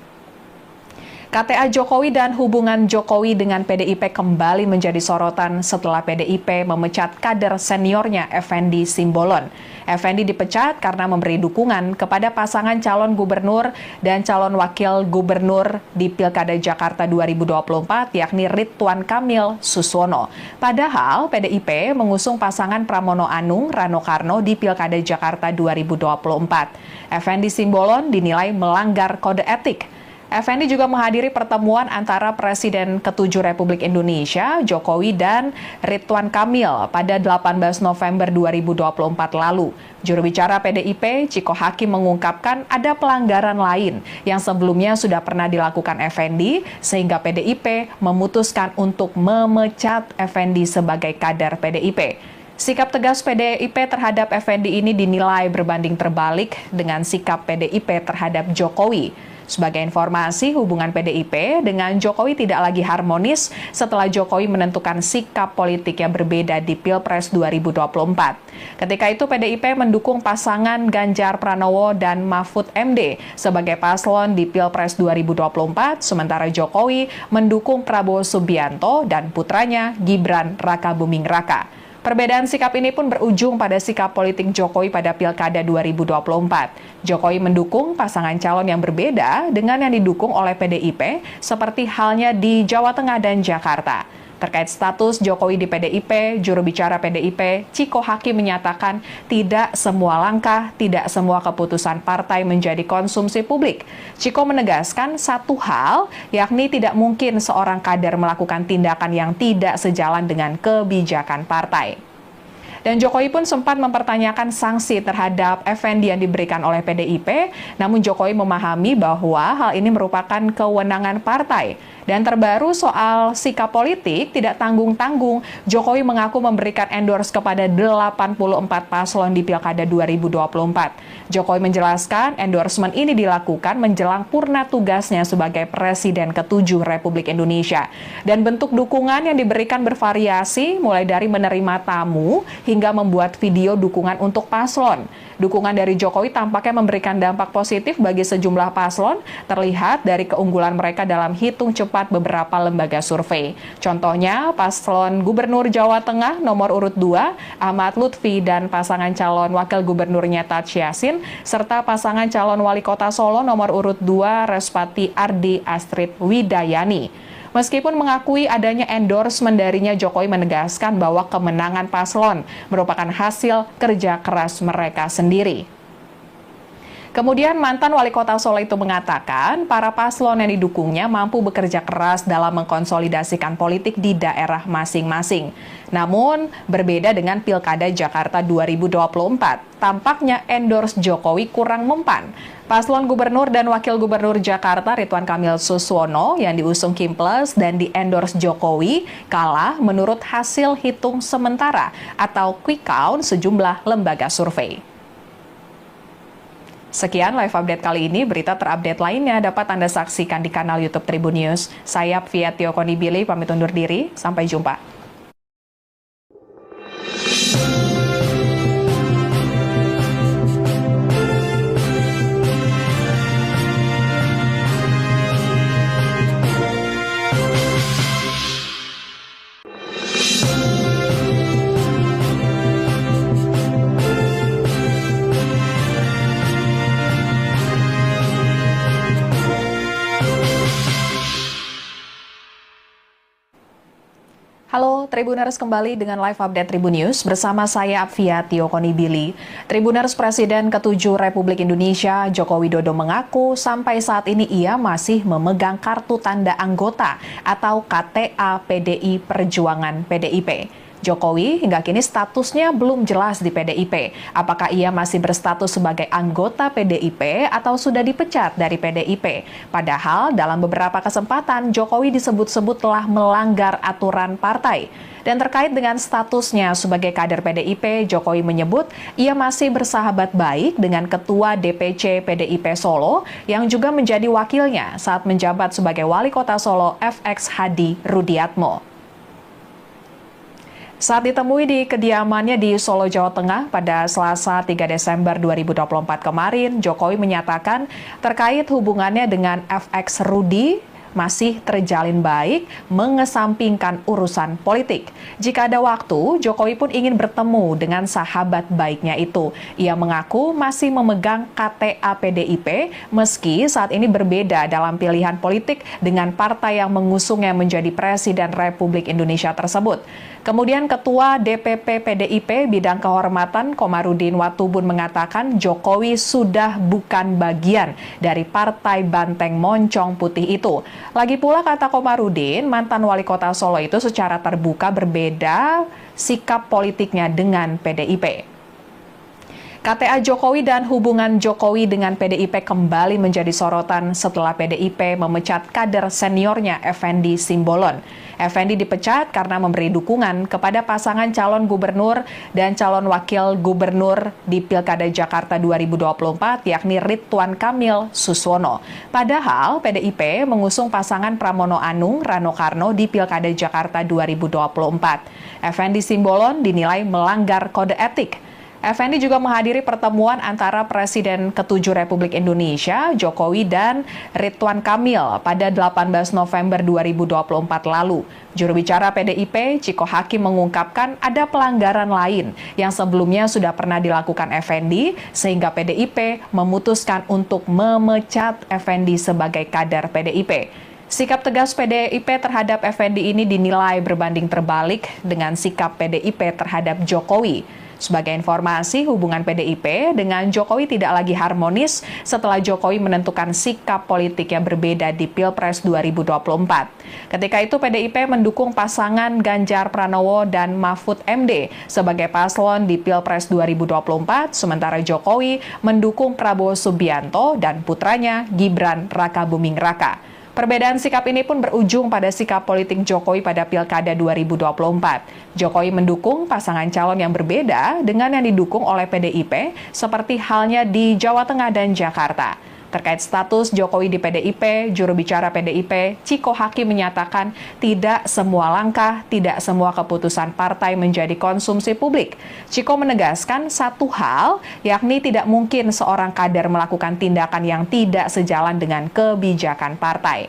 KTA Jokowi dan hubungan Jokowi dengan PDIP kembali menjadi sorotan setelah PDIP memecat kader seniornya Effendi Simbolon. Effendi dipecat karena memberi dukungan kepada pasangan calon gubernur dan calon wakil gubernur di Pilkada Jakarta 2024 yakni Ridwan Kamil Suswono. Padahal PDIP mengusung pasangan Pramono Anung Rano Karno di Pilkada Jakarta 2024. Effendi Simbolon dinilai melanggar kode etik. Effendi juga menghadiri pertemuan antara Presiden ke-7 Republik Indonesia, Jokowi dan Ridwan Kamil pada 18 November 2024 lalu. Juru bicara PDIP, Ciko Hakim mengungkapkan ada pelanggaran lain yang sebelumnya sudah pernah dilakukan Effendi, sehingga PDIP memutuskan untuk memecat Effendi sebagai kader PDIP. Sikap tegas PDIP terhadap Effendi ini dinilai berbanding terbalik dengan sikap PDIP terhadap Jokowi. Sebagai informasi, hubungan PDIP dengan Jokowi tidak lagi harmonis setelah Jokowi menentukan sikap politik yang berbeda di Pilpres 2024. Ketika itu PDIP mendukung pasangan Ganjar Pranowo dan Mahfud MD sebagai paslon di Pilpres 2024, sementara Jokowi mendukung Prabowo Subianto dan putranya Gibran Rakabuming Raka. Perbedaan sikap ini pun berujung pada sikap politik Jokowi pada Pilkada 2024. Jokowi mendukung pasangan calon yang berbeda dengan yang didukung oleh PDIP, seperti halnya di Jawa Tengah dan Jakarta. Terkait status Jokowi di PDIP, juru bicara PDIP, Ciko Hakim menyatakan tidak semua langkah, tidak semua keputusan partai menjadi konsumsi publik. Ciko menegaskan satu hal, yakni tidak mungkin seorang kader melakukan tindakan yang tidak sejalan dengan kebijakan partai. Dan Jokowi pun sempat mempertanyakan sanksi terhadap Effendi yang diberikan oleh PDIP, namun Jokowi memahami bahwa hal ini merupakan kewenangan partai. Dan terbaru soal sikap politik tidak tanggung-tanggung, Jokowi mengaku memberikan endorse kepada 84 paslon di Pilkada 2024. Jokowi menjelaskan endorsement ini dilakukan menjelang purna tugasnya sebagai Presiden ke-7 Republik Indonesia. Dan bentuk dukungan yang diberikan bervariasi, mulai dari menerima tamu hingga membuat video dukungan untuk paslon. Dukungan dari Jokowi tampaknya memberikan dampak positif bagi sejumlah paslon, terlihat dari keunggulan mereka dalam hitung cepat beberapa lembaga survei. Contohnya, paslon Gubernur Jawa Tengah nomor urut 2, Ahmad Lutfi dan pasangan calon wakil gubernurnya Taj Yassin, serta pasangan calon wali kota Solo nomor urut 2, Respati Ardi Astrid Widayani. Meskipun mengakui adanya endorsement darinya, Jokowi menegaskan bahwa kemenangan paslon merupakan hasil kerja keras mereka sendiri. Kemudian mantan wali kota Solo itu mengatakan para paslon yang didukungnya mampu bekerja keras dalam mengkonsolidasikan politik di daerah masing-masing. Namun berbeda dengan Pilkada Jakarta 2024, tampaknya endorse Jokowi kurang mempan. Paslon Gubernur dan Wakil Gubernur Jakarta Ridwan Kamil Suswono yang diusung Kim Plus dan di-endorse Jokowi kalah menurut hasil hitung sementara atau quick count sejumlah lembaga survei. Sekian live update kali ini. Berita terupdate lainnya dapat Anda saksikan di kanal YouTube Tribun News. Saya Fiatio Konibili pamit undur diri. Sampai jumpa. Halo Tribuners, kembali dengan live update Tribun News bersama saya Fiatio Konibili. Tribuners, Presiden ke-7 Republik Indonesia Joko Widodo mengaku sampai saat ini ia masih memegang kartu tanda anggota atau KTA PDI Perjuangan PDIP. Jokowi hingga kini statusnya belum jelas di PDIP. Apakah ia masih berstatus sebagai anggota PDIP atau sudah dipecat dari PDIP? Padahal dalam beberapa kesempatan Jokowi disebut-sebut telah melanggar aturan partai. Dan terkait dengan statusnya sebagai kader PDIP, Jokowi menyebut ia masih bersahabat baik dengan Ketua DPC PDIP Solo yang juga menjadi wakilnya saat menjabat sebagai Wali Kota Solo FX Hadi Rudiatmo. Saat ditemui di kediamannya di Solo, Jawa Tengah pada Selasa 3 Desember 2024 kemarin, Jokowi menyatakan terkait hubungannya dengan FX Rudi masih terjalin baik, mengesampingkan urusan politik. Jika ada waktu, Jokowi pun ingin bertemu dengan sahabat baiknya itu. Ia mengaku masih memegang KTA PDIP, meski saat ini berbeda dalam pilihan politik dengan partai yang mengusungnya menjadi Presiden Republik Indonesia tersebut. Kemudian Ketua DPP PDIP Bidang Kehormatan Komarudin Watubun mengatakan Jokowi sudah bukan bagian dari Partai Banteng Moncong Putih itu. Lagi pula kata Komarudin, mantan wali kota Solo itu secara terbuka berbeda sikap politiknya dengan PDIP. KTA Jokowi dan hubungan Jokowi dengan PDIP kembali menjadi sorotan setelah PDIP memecat kader seniornya Effendi Simbolon. Effendi dipecat karena memberi dukungan kepada pasangan calon gubernur dan calon wakil gubernur di Pilkada Jakarta 2024 yakni Ridwan Kamil Suswono. Padahal PDIP mengusung pasangan Pramono Anung Rano Karno di Pilkada Jakarta 2024. Effendi Simbolon dinilai melanggar kode etik. Effendi juga menghadiri pertemuan antara Presiden ke-7 Republik Indonesia, Jokowi dan Ridwan Kamil pada 18 November 2024 lalu. Juru bicara PDIP, Ciko Hakim mengungkapkan ada pelanggaran lain yang sebelumnya sudah pernah dilakukan Effendi, sehingga PDIP memutuskan untuk memecat Effendi sebagai kader PDIP. Sikap tegas PDIP terhadap Effendi ini dinilai berbanding terbalik dengan sikap PDIP terhadap Jokowi. Sebagai informasi, hubungan PDIP dengan Jokowi tidak lagi harmonis setelah Jokowi menentukan sikap politik yang berbeda di Pilpres 2024. Ketika itu PDIP mendukung pasangan Ganjar Pranowo dan Mahfud MD sebagai paslon di Pilpres 2024, sementara Jokowi mendukung Prabowo Subianto dan putranya Gibran Rakabuming Raka. Perbedaan sikap ini pun berujung pada sikap politik Jokowi pada Pilkada 2024. Jokowi mendukung pasangan calon yang berbeda dengan yang didukung oleh PDIP, seperti halnya di Jawa Tengah dan Jakarta. Terkait status Jokowi di PDIP, juru bicara PDIP, Ciko Hakim menyatakan tidak semua langkah, tidak semua keputusan partai menjadi konsumsi publik. Ciko menegaskan satu hal, yakni tidak mungkin seorang kader melakukan tindakan yang tidak sejalan dengan kebijakan partai.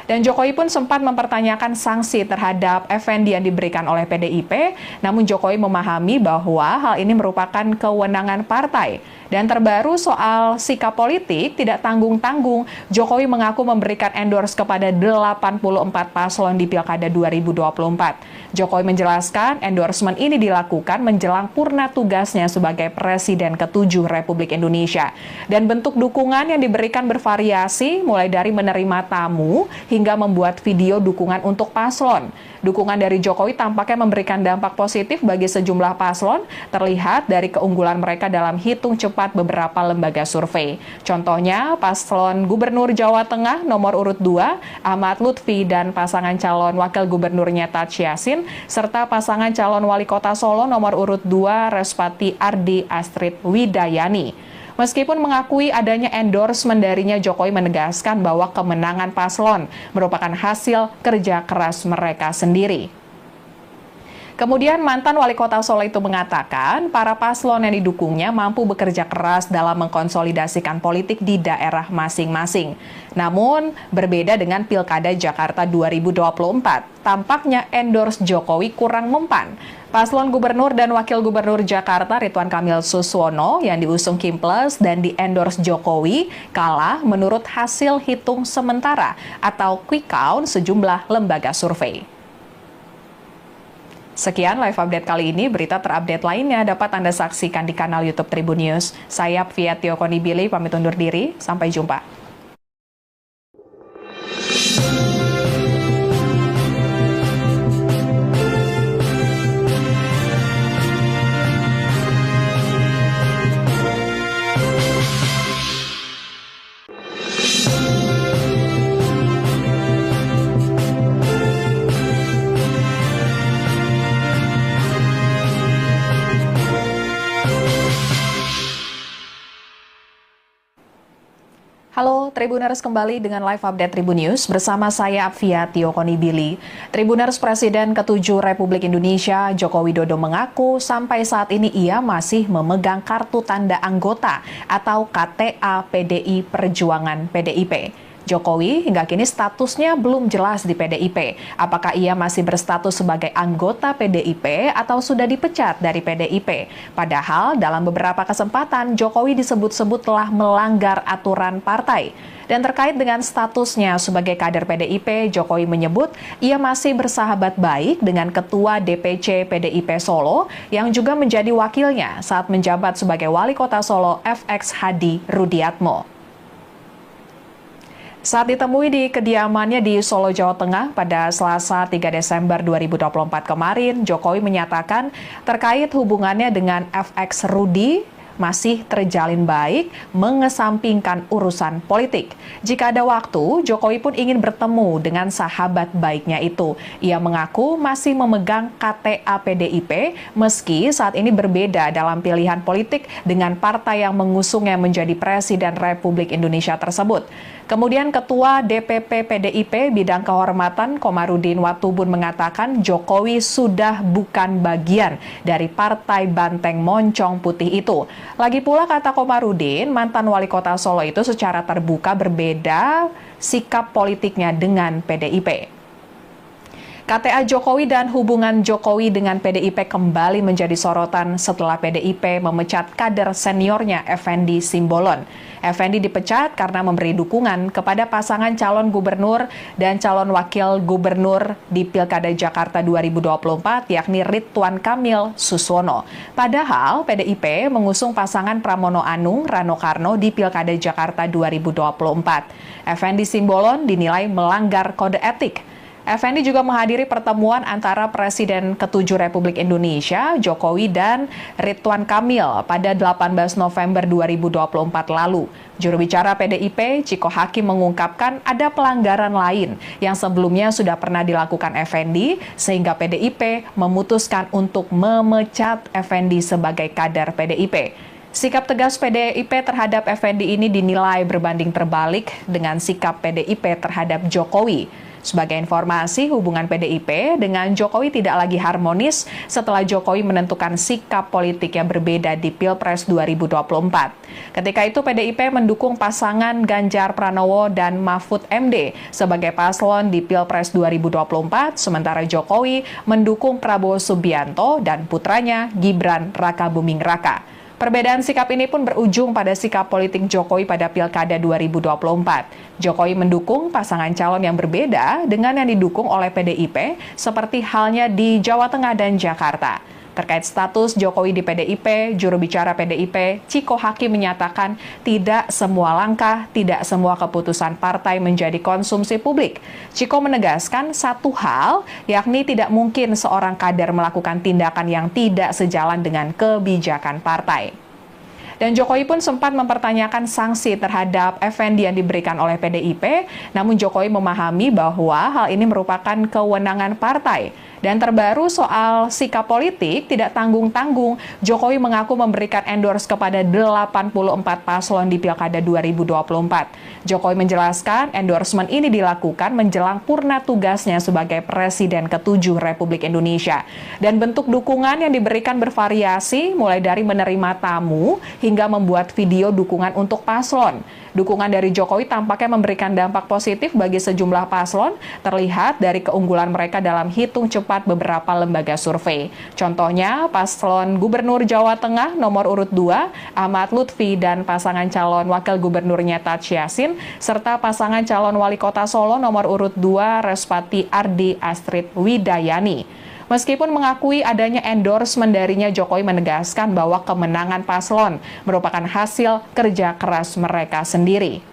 Dan Jokowi pun sempat mempertanyakan sanksi terhadap Effendi yang diberikan oleh PDIP, namun Jokowi memahami bahwa hal ini merupakan kewenangan partai. Dan terbaru soal sikap politik tidak tanggung-tanggung, Jokowi mengaku memberikan endorse kepada 84 paslon di Pilkada 2024. Jokowi menjelaskan endorsement ini dilakukan menjelang purna tugasnya sebagai Presiden ke-7 Republik Indonesia. Dan bentuk dukungan yang diberikan bervariasi, mulai dari menerima tamu hingga membuat video dukungan untuk paslon. Dukungan dari Jokowi tampaknya memberikan dampak positif bagi sejumlah paslon, terlihat dari keunggulan mereka dalam hitung cepat beberapa lembaga survei. Contohnya, paslon Gubernur Jawa Tengah nomor urut 2, Ahmad Lutfi dan pasangan calon wakil gubernurnya Taj Yassin, serta pasangan calon wali kota Solo nomor urut 2, Respati Ardi Astrid Widayani. Meskipun mengakui adanya endorsement darinya, Jokowi menegaskan bahwa kemenangan paslon merupakan hasil kerja keras mereka sendiri. Kemudian mantan wali kota Solo itu mengatakan para paslon yang didukungnya mampu bekerja keras dalam mengkonsolidasikan politik di daerah masing-masing. Namun berbeda dengan Pilkada Jakarta 2024, tampaknya endorse Jokowi kurang mempan. Paslon Gubernur dan Wakil Gubernur Jakarta Ridwan Kamil Suswono yang diusung Kim Plus dan di-endorse Jokowi kalah menurut hasil hitung sementara atau quick count sejumlah lembaga survei. Sekian live update kali ini, berita terupdate lainnya dapat Anda saksikan di kanal YouTube Tribun News. Saya Fiatio Konibili, pamit undur diri, sampai jumpa. Halo Tribuners, kembali dengan live update Tribun News bersama saya Fiatio Konibili. Tribuners, Presiden ke-7 Republik Indonesia Joko Widodo mengaku sampai saat ini ia masih memegang kartu tanda anggota atau KTA PDI Perjuangan PDIP. Jokowi hingga kini statusnya belum jelas di PDIP. Apakah ia masih berstatus sebagai anggota PDIP atau sudah dipecat dari PDIP? Padahal dalam beberapa kesempatan Jokowi disebut-sebut telah melanggar aturan partai. Dan terkait dengan statusnya sebagai kader PDIP, Jokowi menyebut ia masih bersahabat baik dengan Ketua DPC PDIP Solo yang juga menjadi wakilnya saat menjabat sebagai Wali Kota Solo FX Hadi Rudiatmo. Saat ditemui di kediamannya di Solo, Jawa Tengah pada Selasa 3 Desember 2024 kemarin, Jokowi menyatakan terkait hubungannya dengan FX Rudi masih terjalin baik, mengesampingkan urusan politik. Jika ada waktu, Jokowi pun ingin bertemu dengan sahabat baiknya itu. Ia mengaku masih memegang KTA PDIP, meski saat ini berbeda dalam pilihan politik dengan partai yang mengusungnya menjadi Presiden Republik Indonesia tersebut. Kemudian Ketua DPP PDIP Bidang Kehormatan Komarudin Watubun mengatakan Jokowi sudah bukan bagian dari Partai Banteng Moncong Putih itu. Lagi pula kata Komarudin, mantan wali kota Solo itu secara terbuka berbeda sikap politiknya dengan PDIP. KTA Jokowi dan hubungan Jokowi dengan PDIP kembali menjadi sorotan setelah PDIP memecat kader seniornya Effendi Simbolon. Effendi dipecat karena memberi dukungan kepada pasangan calon gubernur dan calon wakil gubernur di Pilkada Jakarta 2024, yakni Ridwan Kamil Suswono. Padahal PDIP mengusung pasangan Pramono Anung Rano Karno di Pilkada Jakarta 2024. Effendi Simbolon dinilai melanggar kode etik. Effendi juga menghadiri pertemuan antara Presiden ke-7 Republik Indonesia, Jokowi dan Ridwan Kamil pada 18 November 2024 lalu. Juru bicara PDIP, Ciko Hakim mengungkapkan ada pelanggaran lain yang sebelumnya sudah pernah dilakukan Effendi, sehingga PDIP memutuskan untuk memecat Effendi sebagai kader PDIP. Sikap tegas PDIP terhadap Effendi ini dinilai berbanding terbalik dengan sikap PDIP terhadap Jokowi. Sebagai informasi, hubungan PDIP dengan Jokowi tidak lagi harmonis setelah Jokowi menentukan sikap politik yang berbeda di Pilpres 2024. Ketika itu PDIP mendukung pasangan Ganjar Pranowo dan Mahfud MD sebagai paslon di Pilpres 2024, sementara Jokowi mendukung Prabowo Subianto dan putranya Gibran Rakabuming Raka. Perbedaan sikap ini pun berujung pada sikap politik Jokowi pada Pilkada 2024. Jokowi mendukung pasangan calon yang berbeda dengan yang didukung oleh PDIP, seperti halnya di Jawa Tengah dan Jakarta. Terkait status Jokowi di PDIP, juru bicara PDIP, Ciko Hakim menyatakan tidak semua langkah, tidak semua keputusan partai menjadi konsumsi publik. Ciko menegaskan satu hal, yakni tidak mungkin seorang kader melakukan tindakan yang tidak sejalan dengan kebijakan partai. Dan Jokowi pun sempat mempertanyakan sanksi terhadap Effendi yang diberikan oleh PDIP, namun Jokowi memahami bahwa hal ini merupakan kewenangan partai. Dan terbaru soal sikap politik, tidak tanggung-tanggung, Jokowi mengaku memberikan endorse kepada 84 paslon di Pilkada 2024. Jokowi menjelaskan endorsement ini dilakukan menjelang purna tugasnya sebagai Presiden ke-7 Republik Indonesia. Dan bentuk dukungan yang diberikan bervariasi, mulai dari menerima tamu hingga membuat video dukungan untuk paslon. Dukungan dari Jokowi tampaknya memberikan dampak positif bagi sejumlah paslon, terlihat dari keunggulan mereka dalam hitung cepat beberapa lembaga survei. Contohnya, paslon Gubernur Jawa Tengah nomor urut 2, Ahmad Lutfi, dan pasangan calon Wakil Gubernurnya Taj Yassin, serta pasangan calon Wali Kota Solo nomor urut 2, Respati Ardi Astrid Widayani. Meskipun mengakui adanya endorsement darinya, Jokowi menegaskan bahwa kemenangan paslon merupakan hasil kerja keras mereka sendiri.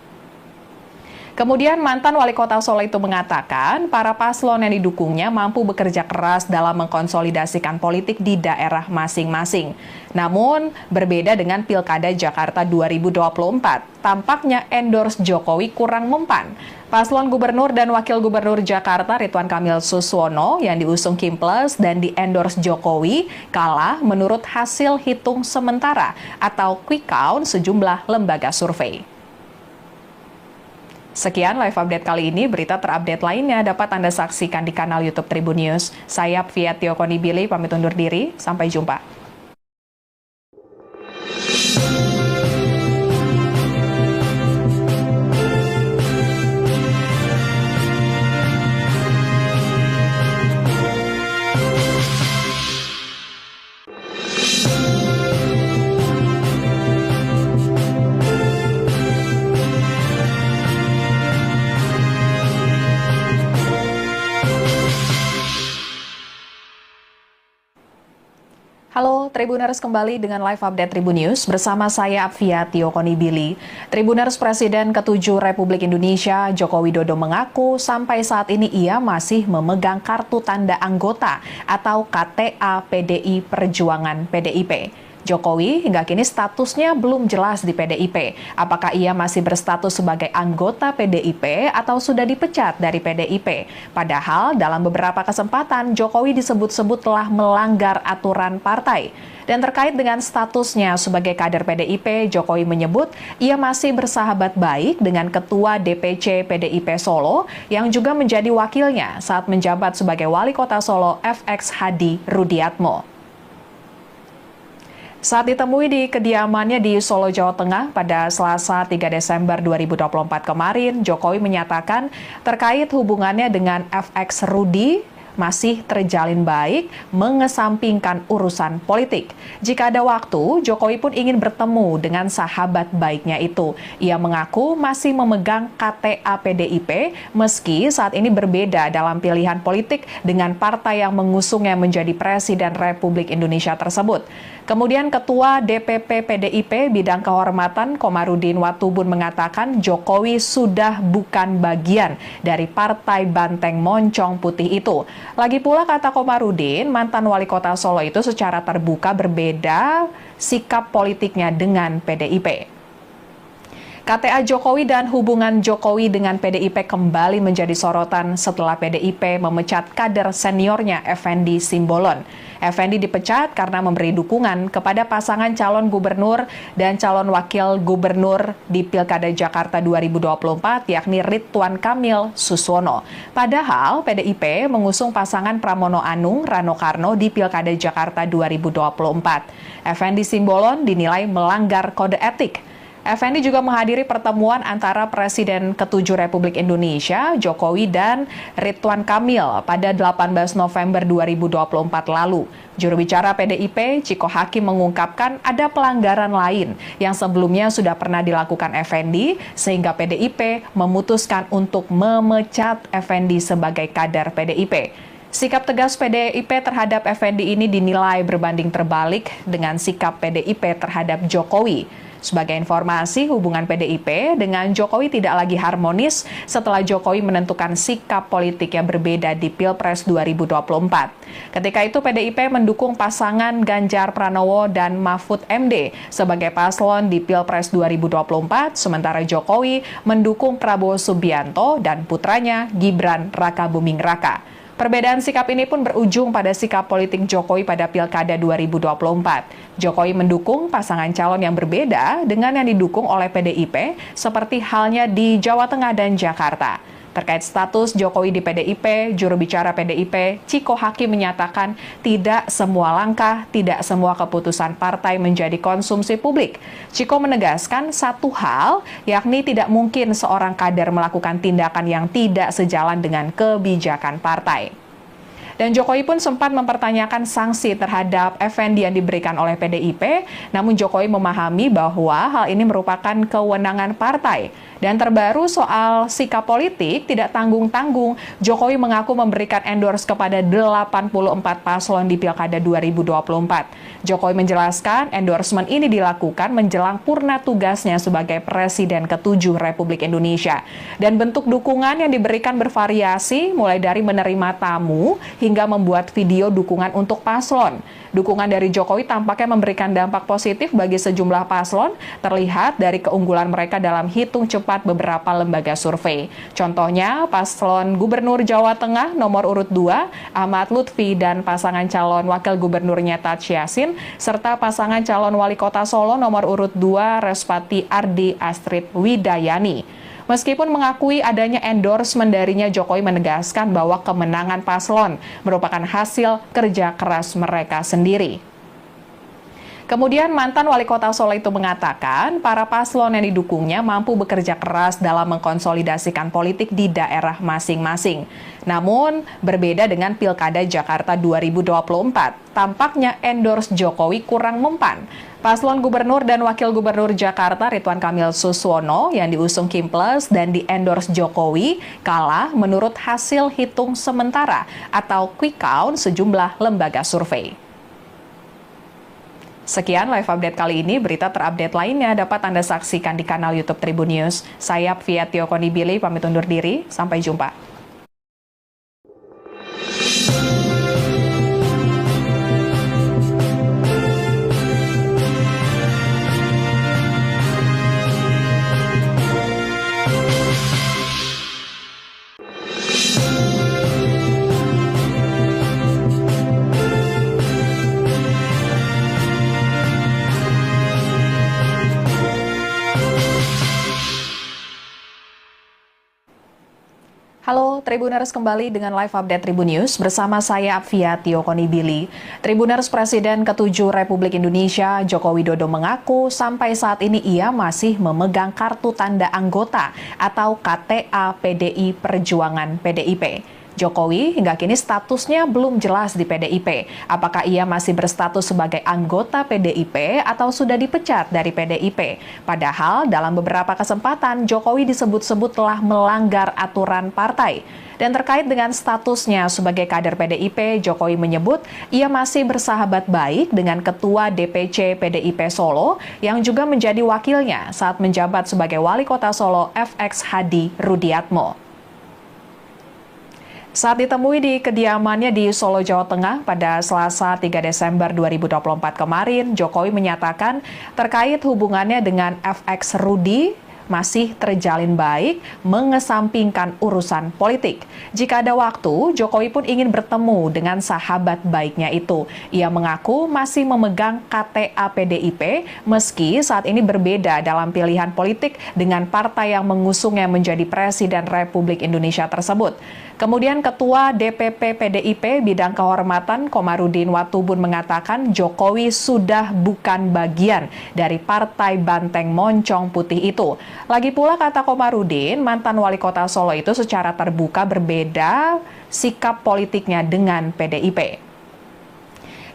Kemudian mantan wali kota Solo itu mengatakan para paslon yang didukungnya mampu bekerja keras dalam mengkonsolidasikan politik di daerah masing-masing. Namun berbeda dengan Pilkada Jakarta 2024, tampaknya endorse Jokowi kurang mempan. Paslon Gubernur dan Wakil Gubernur Jakarta Ridwan Kamil Suswono yang diusung Kim Plus dan di-endorse Jokowi kalah menurut hasil hitung sementara atau quick count sejumlah lembaga survei. Sekian live update kali ini, berita terupdate lainnya dapat Anda saksikan di kanal YouTube Tribun News. Saya Fiatio Konibili, pamit undur diri, sampai jumpa. Halo Tribuners, kembali dengan live update Tribun News bersama saya Fiatio Konibili. Tribuners, Presiden ke-7 Republik Indonesia Joko Widodo mengaku sampai saat ini ia masih memegang kartu tanda anggota atau KTA PDI Perjuangan PDIP. Jokowi hingga kini statusnya belum jelas di PDIP. Apakah ia masih berstatus sebagai anggota PDIP atau sudah dipecat dari PDIP? Padahal dalam beberapa kesempatan Jokowi disebut-sebut telah melanggar aturan partai. Dan terkait dengan statusnya sebagai kader PDIP, Jokowi menyebut ia masih bersahabat baik dengan Ketua DPC PDIP Solo yang juga menjadi wakilnya saat menjabat sebagai Wali Kota Solo FX Hadi Rudiatmo. Saat ditemui di kediamannya di Solo, Jawa Tengah pada Selasa 3 Desember 2024 kemarin, Jokowi menyatakan terkait hubungannya dengan FX Rudi masih terjalin baik, mengesampingkan urusan politik. Jika ada waktu, Jokowi pun ingin bertemu dengan sahabat baiknya itu. Ia mengaku masih memegang KTA PDIP, meski saat ini berbeda dalam pilihan politik dengan partai yang mengusungnya menjadi Presiden Republik Indonesia tersebut. Kemudian Ketua DPP PDIP Bidang Kehormatan Komarudin Watubun mengatakan Jokowi sudah bukan bagian dari Partai Banteng Moncong Putih itu. Lagi pula, kata Komarudin, mantan wali kota Solo itu secara terbuka berbeda sikap politiknya dengan PDIP. KTA Jokowi dan hubungan Jokowi dengan PDIP kembali menjadi sorotan setelah PDIP memecat kader seniornya Effendi Simbolon. Effendi dipecat karena memberi dukungan kepada pasangan calon gubernur dan calon wakil gubernur di Pilkada Jakarta 2024, yakni Ridwan Kamil Suswono. Padahal PDIP mengusung pasangan Pramono Anung Rano Karno di Pilkada Jakarta 2024. Effendi Simbolon dinilai melanggar kode etik. Effendi juga menghadiri pertemuan antara Presiden ke-7 Republik Indonesia, Jokowi, dan Ridwan Kamil pada 18 November 2024 lalu. Juru bicara PDIP, Ciko Hakim, mengungkapkan ada pelanggaran lain yang sebelumnya sudah pernah dilakukan Effendi, sehingga PDIP memutuskan untuk memecat Effendi sebagai kader PDIP. Sikap tegas PDIP terhadap Effendi ini dinilai berbanding terbalik dengan sikap PDIP terhadap Jokowi. Sebagai informasi, hubungan PDIP dengan Jokowi tidak lagi harmonis setelah Jokowi menentukan sikap politik yang berbeda di Pilpres 2024. Ketika itu PDIP mendukung pasangan Ganjar Pranowo dan Mahfud MD sebagai paslon di Pilpres 2024, sementara Jokowi mendukung Prabowo Subianto dan putranya Gibran Rakabuming Raka. Perbedaan sikap ini pun berujung pada sikap politik Jokowi pada Pilkada 2024. Jokowi mendukung pasangan calon yang berbeda dengan yang didukung oleh PDIP, seperti halnya di Jawa Tengah dan Jakarta. Terkait status Jokowi di PDIP, juru bicara PDIP, Ciko Hakim menyatakan tidak semua langkah, tidak semua keputusan partai menjadi konsumsi publik. Ciko menegaskan satu hal, yakni tidak mungkin seorang kader melakukan tindakan yang tidak sejalan dengan kebijakan partai. Dan Jokowi pun sempat mempertanyakan sanksi terhadap Effendi yang diberikan oleh PDIP, namun Jokowi memahami bahwa hal ini merupakan kewenangan partai. Dan terbaru soal sikap politik tidak tanggung-tanggung, Jokowi mengaku memberikan endorse kepada 84 paslon di Pilkada 2024. Jokowi menjelaskan endorsement ini dilakukan menjelang purna tugasnya sebagai Presiden ke-7 Republik Indonesia. Dan bentuk dukungan yang diberikan bervariasi, mulai dari menerima tamu hingga membuat video dukungan untuk paslon. Dukungan dari Jokowi tampaknya memberikan dampak positif bagi sejumlah paslon, terlihat dari keunggulan mereka dalam hitung cepat beberapa lembaga survei. Contohnya, paslon Gubernur Jawa Tengah nomor urut 2, Ahmad Lutfi, dan pasangan calon Wakil Gubernurnya Taj Yassin, serta pasangan calon Wali Kota Solo nomor urut 2, Respati Ardi Astrid Widayani. Meskipun mengakui adanya endorsement darinya, Jokowi menegaskan bahwa kemenangan paslon merupakan hasil kerja keras mereka sendiri. Kemudian mantan wali kota Solo itu mengatakan para paslon yang didukungnya mampu bekerja keras dalam mengkonsolidasikan politik di daerah masing-masing. Namun berbeda dengan Pilkada Jakarta 2024, tampaknya endorse Jokowi kurang mempan. Paslon Gubernur dan Wakil Gubernur Jakarta Ridwan Kamil Suswono yang diusung Kim Plus dan di-endorse Jokowi kalah menurut hasil hitung sementara atau quick count sejumlah lembaga survei. Sekian live update kali ini, berita terupdate lainnya dapat Anda saksikan di kanal YouTube Tribun News. Saya Fiatio Konibili, pamit undur diri, sampai jumpa. Halo Tribuners, kembali dengan live update Tribun News bersama saya Fiatio Konibili. Tribuners, Presiden ke-7 Republik Indonesia Joko Widodo mengaku sampai saat ini ia masih memegang kartu tanda anggota atau KTA PDI Perjuangan PDIP. Jokowi hingga kini statusnya belum jelas di PDIP. Apakah ia masih berstatus sebagai anggota PDIP atau sudah dipecat dari PDIP? Padahal dalam beberapa kesempatan Jokowi disebut-sebut telah melanggar aturan partai. Dan terkait dengan statusnya sebagai kader PDIP, Jokowi menyebut ia masih bersahabat baik dengan Ketua DPC PDIP Solo yang juga menjadi wakilnya saat menjabat sebagai Wali Kota Solo FX Hadi Rudiatmo. Saat ditemui di kediamannya di Solo, Jawa Tengah pada Selasa 3 Desember 2024 kemarin, Jokowi menyatakan terkait hubungannya dengan FX Rudi masih terjalin baik, mengesampingkan urusan politik. Jika ada waktu, Jokowi pun ingin bertemu dengan sahabat baiknya itu. Ia mengaku masih memegang KTA PDIP, meski saat ini berbeda dalam pilihan politik dengan partai yang mengusungnya menjadi Presiden Republik Indonesia tersebut. Kemudian Ketua DPP PDIP Bidang Kehormatan Komarudin Watubun mengatakan Jokowi sudah bukan bagian dari Partai Banteng Moncong Putih itu. Lagi pula kata Komarudin, mantan wali kota Solo itu secara terbuka berbeda sikap politiknya dengan PDIP.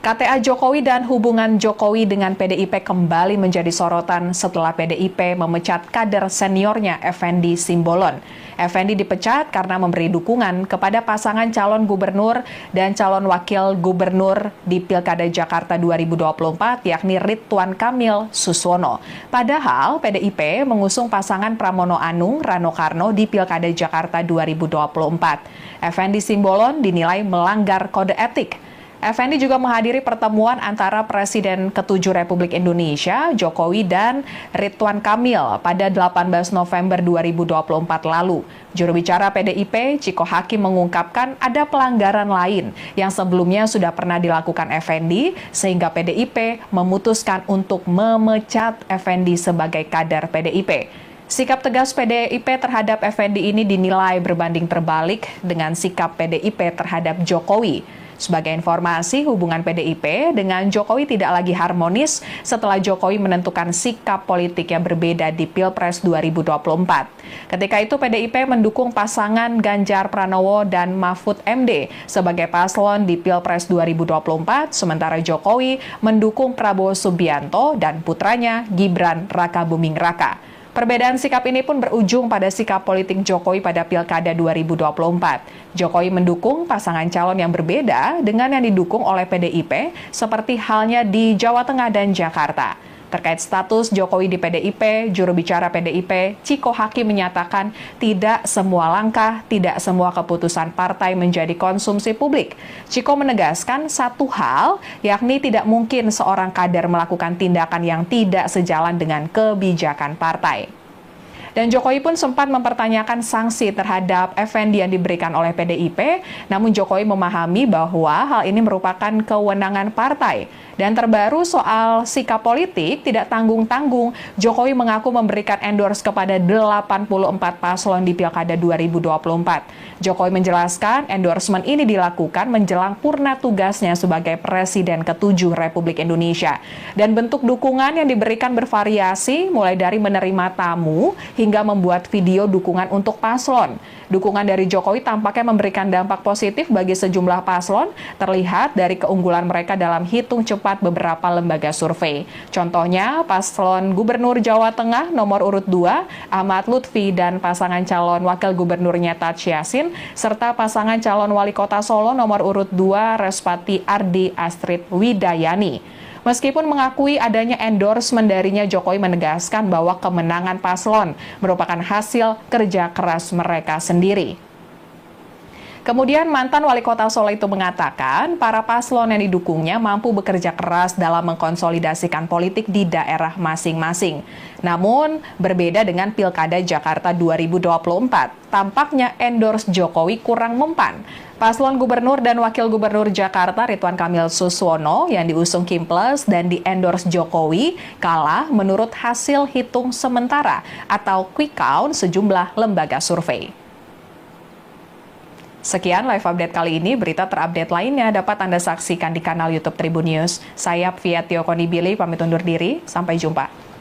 KTA Jokowi dan hubungan Jokowi dengan PDIP kembali menjadi sorotan setelah PDIP memecat kader seniornya Effendi Simbolon. Effendi dipecat karena memberi dukungan kepada pasangan calon gubernur dan calon wakil gubernur di Pilkada Jakarta 2024, yakni Ridwan Kamil Suswono. Padahal PDIP mengusung pasangan Pramono Anung Rano Karno di Pilkada Jakarta 2024. Effendi Simbolon dinilai melanggar kode etik. Effendi juga menghadiri pertemuan antara Presiden ke-7 Republik Indonesia, Jokowi, dan Ridwan Kamil pada 18 November 2024 lalu. Juru bicara PDIP, Ciko Hakim, mengungkapkan ada pelanggaran lain yang sebelumnya sudah pernah dilakukan Effendi, sehingga PDIP memutuskan untuk memecat Effendi sebagai kader PDIP. Sikap tegas PDIP terhadap Effendi ini dinilai berbanding terbalik dengan sikap PDIP terhadap Jokowi. Sebagai informasi, hubungan PDIP dengan Jokowi tidak lagi harmonis setelah Jokowi menentukan sikap politik yang berbeda di Pilpres 2024. Ketika itu PDIP mendukung pasangan Ganjar Pranowo dan Mahfud MD sebagai paslon di Pilpres 2024, sementara Jokowi mendukung Prabowo Subianto dan putranya Gibran Rakabuming Raka. Perbedaan sikap ini pun berujung pada sikap politik Jokowi pada Pilkada 2024. Jokowi mendukung pasangan calon yang berbeda dengan yang didukung oleh PDIP, seperti halnya di Jawa Tengah dan Jakarta. Terkait status Jokowi di PDIP, juru bicara PDIP, Ciko Hakim, menyatakan tidak semua langkah, tidak semua keputusan partai menjadi konsumsi publik. Ciko menegaskan satu hal, yakni tidak mungkin seorang kader melakukan tindakan yang tidak sejalan dengan kebijakan partai. Dan Jokowi pun sempat mempertanyakan sanksi terhadap Effendi yang diberikan oleh PDIP, namun Jokowi memahami bahwa hal ini merupakan kewenangan partai. Dan terbaru soal sikap politik tidak tanggung-tanggung, Jokowi mengaku memberikan endorse kepada 84 paslon di Pilkada 2024. Jokowi menjelaskan endorsement ini dilakukan menjelang purna tugasnya sebagai Presiden ke-7 Republik Indonesia. Dan bentuk dukungan yang diberikan bervariasi, mulai dari menerima tamu hingga membuat video dukungan untuk paslon. Dukungan dari Jokowi tampaknya memberikan dampak positif bagi sejumlah paslon, terlihat dari keunggulan mereka dalam hitung cepat beberapa lembaga survei. Contohnya, paslon Gubernur Jawa Tengah nomor urut 2, Ahmad Lutfi, dan pasangan calon Wakil Gubernurnya Taj Yassin, serta pasangan calon Wali Kota Solo nomor urut 2, Respati Ardi Astrid Widayani. Meskipun mengakui adanya endorsement darinya, Jokowi menegaskan bahwa kemenangan paslon merupakan hasil kerja keras mereka sendiri. Kemudian mantan wali kota Solo itu mengatakan para paslon yang didukungnya mampu bekerja keras dalam mengkonsolidasikan politik di daerah masing-masing. Namun berbeda dengan Pilkada Jakarta 2024, tampaknya endorse Jokowi kurang mempan. Paslon Gubernur dan Wakil Gubernur Jakarta Ridwan Kamil Suswono yang diusung Kimples dan di-endorse Jokowi kalah menurut hasil hitung sementara atau quick count sejumlah lembaga survei. Sekian live update kali ini, berita terupdate lainnya dapat Anda saksikan di kanal YouTube Tribun News. Saya Fiatio Konibili, pamit undur diri, sampai jumpa.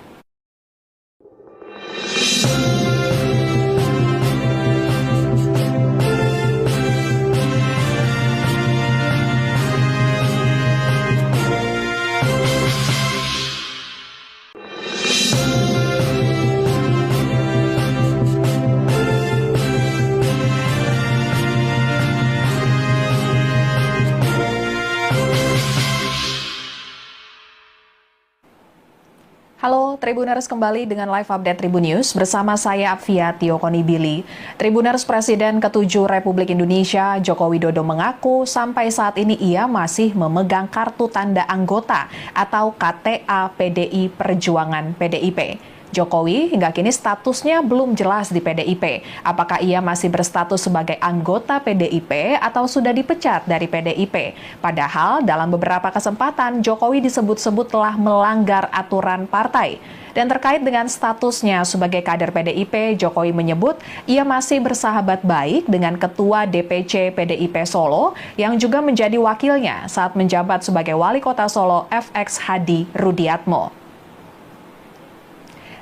Halo Tribuners, kembali dengan live update Tribun News bersama saya Fiatio Konibili. Tribuners, Presiden ke-7 Republik Indonesia Joko Widodo mengaku sampai saat ini ia masih memegang kartu tanda anggota atau KTA PDI Perjuangan PDIP. Jokowi hingga kini statusnya belum jelas di PDIP. Apakah ia masih berstatus sebagai anggota PDIP atau sudah dipecat dari PDIP? Padahal dalam beberapa kesempatan Jokowi disebut-sebut telah melanggar aturan partai. Dan terkait dengan statusnya sebagai kader PDIP, Jokowi menyebut ia masih bersahabat baik dengan Ketua DPC PDIP Solo yang juga menjadi wakilnya saat menjabat sebagai Wali Kota Solo FX Hadi Rudiatmo.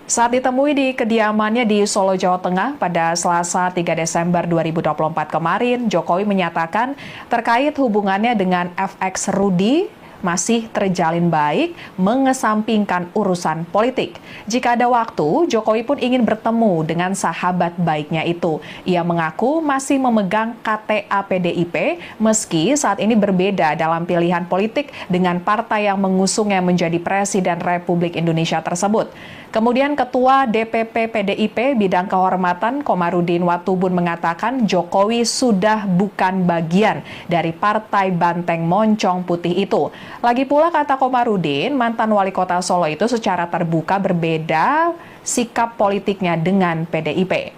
Saat ditemui di kediamannya di Solo, Jawa Tengah pada Selasa 3 Desember 2024 kemarin, Jokowi menyatakan terkait hubungannya dengan FX Rudi masih terjalin baik, mengesampingkan urusan politik. Jika ada waktu, Jokowi pun ingin bertemu dengan sahabat baiknya itu. Ia mengaku masih memegang KTA PDIP, meski saat ini berbeda dalam pilihan politik dengan partai yang mengusungnya menjadi Presiden Republik Indonesia tersebut. Kemudian Ketua DPP PDIP Bidang Kehormatan Komarudin Watubun mengatakan Jokowi sudah bukan bagian dari Partai Banteng Moncong Putih itu. Lagi pula kata Komarudin, mantan wali kota Solo itu secara terbuka berbeda sikap politiknya dengan PDIP.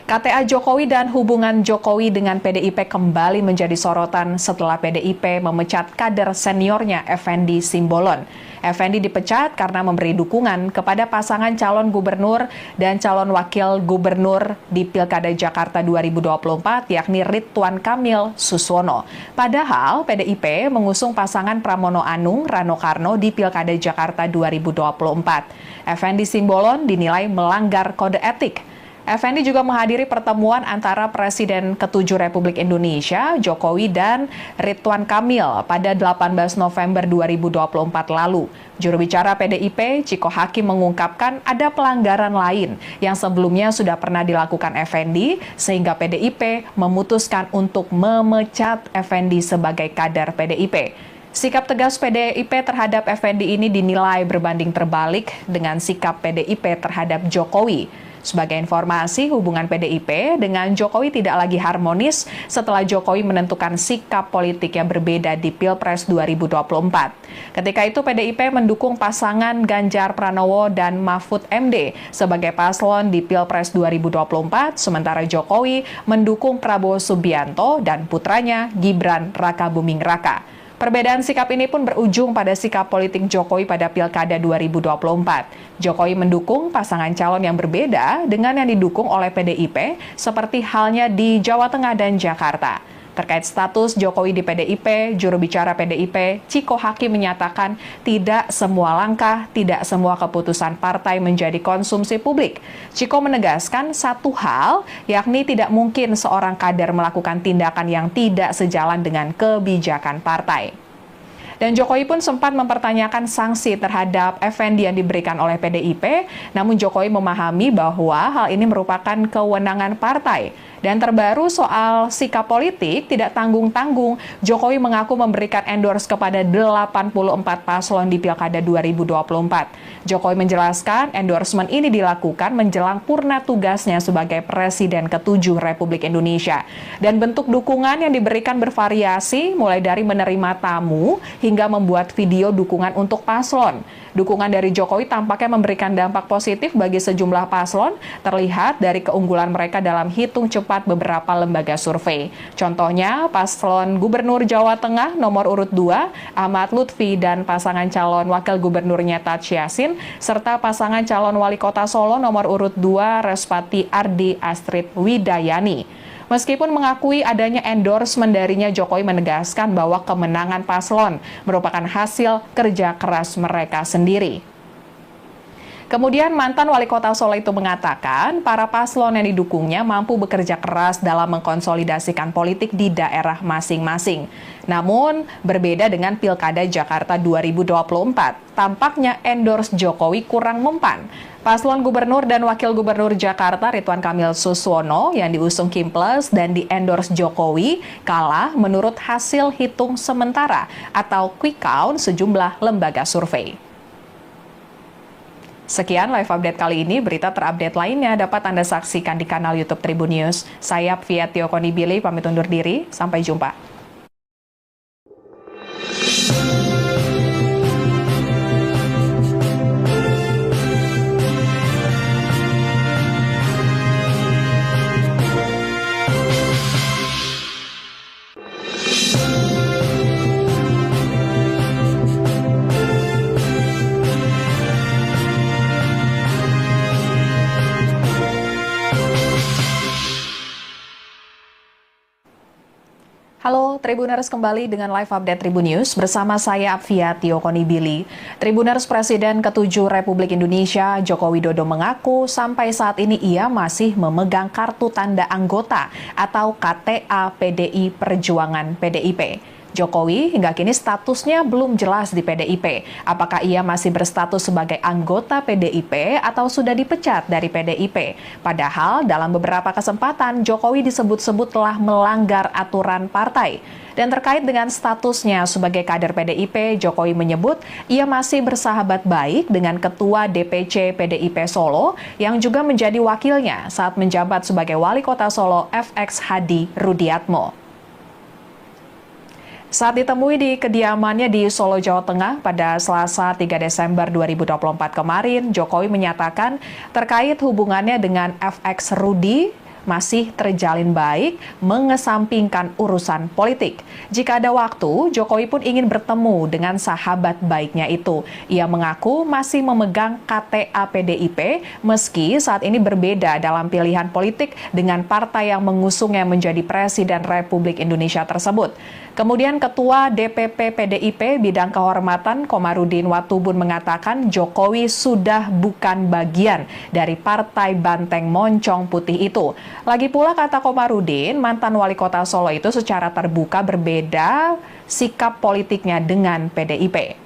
KTA Jokowi dan hubungan Jokowi dengan PDIP kembali menjadi sorotan setelah PDIP memecat kader seniornya Effendi Simbolon. Effendi dipecat karena memberi dukungan kepada pasangan calon gubernur dan calon wakil gubernur di Pilkada Jakarta 2024, yakni Ridwan Kamil Suswono. Padahal PDIP mengusung pasangan Pramono Anung Rano Karno di Pilkada Jakarta 2024. Effendi Simbolon dinilai melanggar kode etik. Effendi juga menghadiri pertemuan antara Presiden ke-7 Republik Indonesia, Jokowi, dan Ridwan Kamil pada 18 November 2024 lalu. Juru bicara PDIP, Ciko Hakim, mengungkapkan ada pelanggaran lain yang sebelumnya sudah pernah dilakukan Effendi, sehingga PDIP memutuskan untuk memecat Effendi sebagai kader PDIP. Sikap tegas PDIP terhadap Effendi ini dinilai berbanding terbalik dengan sikap PDIP terhadap Jokowi. Sebagai informasi, hubungan PDIP dengan Jokowi tidak lagi harmonis setelah Jokowi menentukan sikap politik yang berbeda di Pilpres 2024. Ketika itu PDIP mendukung pasangan Ganjar Pranowo dan Mahfud MD sebagai paslon di Pilpres 2024, sementara Jokowi mendukung Prabowo Subianto dan putranya Gibran Rakabuming Raka. Perbedaan sikap ini pun berujung pada sikap politik Jokowi pada Pilkada 2024. Jokowi mendukung pasangan calon yang berbeda dengan yang didukung oleh PDIP, seperti halnya di Jawa Tengah dan Jakarta. Terkait status Jokowi di PDIP, juru bicara PDIP, Ciko Hakim, menyatakan tidak semua langkah, tidak semua keputusan partai menjadi konsumsi publik. Ciko menegaskan satu hal, yakni tidak mungkin seorang kader melakukan tindakan yang tidak sejalan dengan kebijakan partai. Dan Jokowi pun sempat mempertanyakan sanksi terhadap Effendi yang diberikan oleh PDIP, namun Jokowi memahami bahwa hal ini merupakan kewenangan partai. Dan terbaru soal sikap politik tidak tanggung-tanggung, Jokowi mengaku memberikan endorse kepada 84 paslon di Pilkada 2024. Jokowi menjelaskan endorsement ini dilakukan menjelang purna tugasnya sebagai Presiden ke-7 Republik Indonesia. Dan bentuk dukungan yang diberikan bervariasi, mulai dari menerima tamu hingga membuat video dukungan untuk paslon. Dukungan dari Jokowi tampaknya memberikan dampak positif bagi sejumlah paslon, terlihat dari keunggulan mereka dalam hitung cepat beberapa lembaga survei. Contohnya, paslon Gubernur Jawa Tengah nomor urut 2, Ahmad Lutfi, dan pasangan calon wakil gubernurnya Taj Yassin, serta pasangan calon wali kota Solo nomor urut 2, Respati Ardi Astrid Widayani. Meskipun mengakui adanya endorsement darinya, Jokowi menegaskan bahwa kemenangan paslon merupakan hasil kerja keras mereka sendiri. Kemudian mantan wali kota Solo itu mengatakan para paslon yang didukungnya mampu bekerja keras dalam mengkonsolidasikan politik di daerah masing-masing. Namun berbeda dengan Pilkada Jakarta 2024, tampaknya endorse Jokowi kurang mempan. Paslon Gubernur dan Wakil Gubernur Jakarta Ridwan Kamil Suswono yang diusung Kim Plus dan di-endorse Jokowi kalah menurut hasil hitung sementara atau quick count sejumlah lembaga survei. Sekian live update kali ini, berita terupdate lainnya dapat Anda saksikan di kanal YouTube Tribun News. Saya Fiatio Konibili, pamit undur diri, sampai jumpa. Halo Tribuners, kembali dengan live update Tribun News bersama saya Fiatio Konibili. Tribuners, Presiden ke-7 Republik Indonesia Joko Widodo mengaku sampai saat ini ia masih memegang kartu tanda anggota atau KTA PDI Perjuangan PDIP. Jokowi hingga kini statusnya belum jelas di PDIP. Apakah ia masih berstatus sebagai anggota PDIP atau sudah dipecat dari PDIP? Padahal dalam beberapa kesempatan Jokowi disebut-sebut telah melanggar aturan partai. Dan terkait dengan statusnya sebagai kader PDIP, Jokowi menyebut ia masih bersahabat baik dengan Ketua DPC PDIP Solo yang juga menjadi wakilnya saat menjabat sebagai Wali Kota Solo FX Hadi Rudiatmo. Saat ditemui di kediamannya di Solo, Jawa Tengah pada Selasa 3 Desember 2024 kemarin, Jokowi menyatakan terkait hubungannya dengan FX Rudi masih terjalin baik, mengesampingkan urusan politik. Jika ada waktu, Jokowi pun ingin bertemu dengan sahabat baiknya itu. Ia mengaku masih memegang KTA PDIP, meski saat ini berbeda dalam pilihan politik dengan partai yang mengusungnya menjadi Presiden Republik Indonesia tersebut. Kemudian Ketua DPP PDIP Bidang Kehormatan Komarudin Watubun mengatakan Jokowi sudah bukan bagian dari Partai Banteng Moncong Putih itu. Lagi pula kata Komarudin, mantan wali kota Solo itu secara terbuka berbeda sikap politiknya dengan PDIP.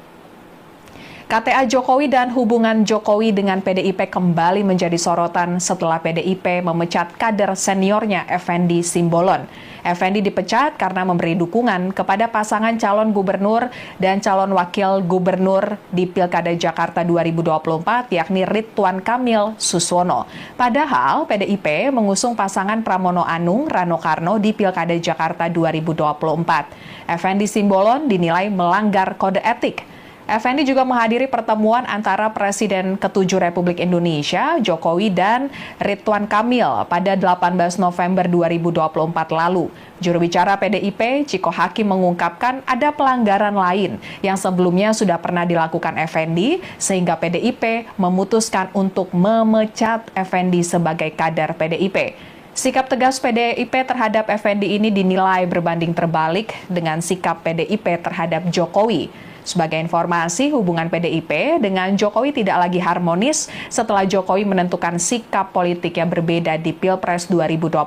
KTA Jokowi dan hubungan Jokowi dengan PDIP kembali menjadi sorotan setelah PDIP memecat kader seniornya Effendi Simbolon. Effendi dipecat karena memberi dukungan kepada pasangan calon gubernur dan calon wakil gubernur di Pilkada Jakarta 2024 yakni Ridwan Kamil Suswono. Padahal PDIP mengusung pasangan Pramono Anung Rano Karno di Pilkada Jakarta 2024. Effendi Simbolon dinilai melanggar kode etik. Effendi juga menghadiri pertemuan antara Presiden ke-7 Republik Indonesia, Jokowi, dan Ridwan Kamil pada 18 November 2024 lalu. Juru bicara PDIP, Ciko Hakim mengungkapkan ada pelanggaran lain yang sebelumnya sudah pernah dilakukan Effendi, sehingga PDIP memutuskan untuk memecat Effendi sebagai kader PDIP. Sikap tegas PDIP terhadap Effendi ini dinilai berbanding terbalik dengan sikap PDIP terhadap Jokowi. Sebagai informasi, hubungan PDIP dengan Jokowi tidak lagi harmonis setelah Jokowi menentukan sikap politik yang berbeda di Pilpres 2024.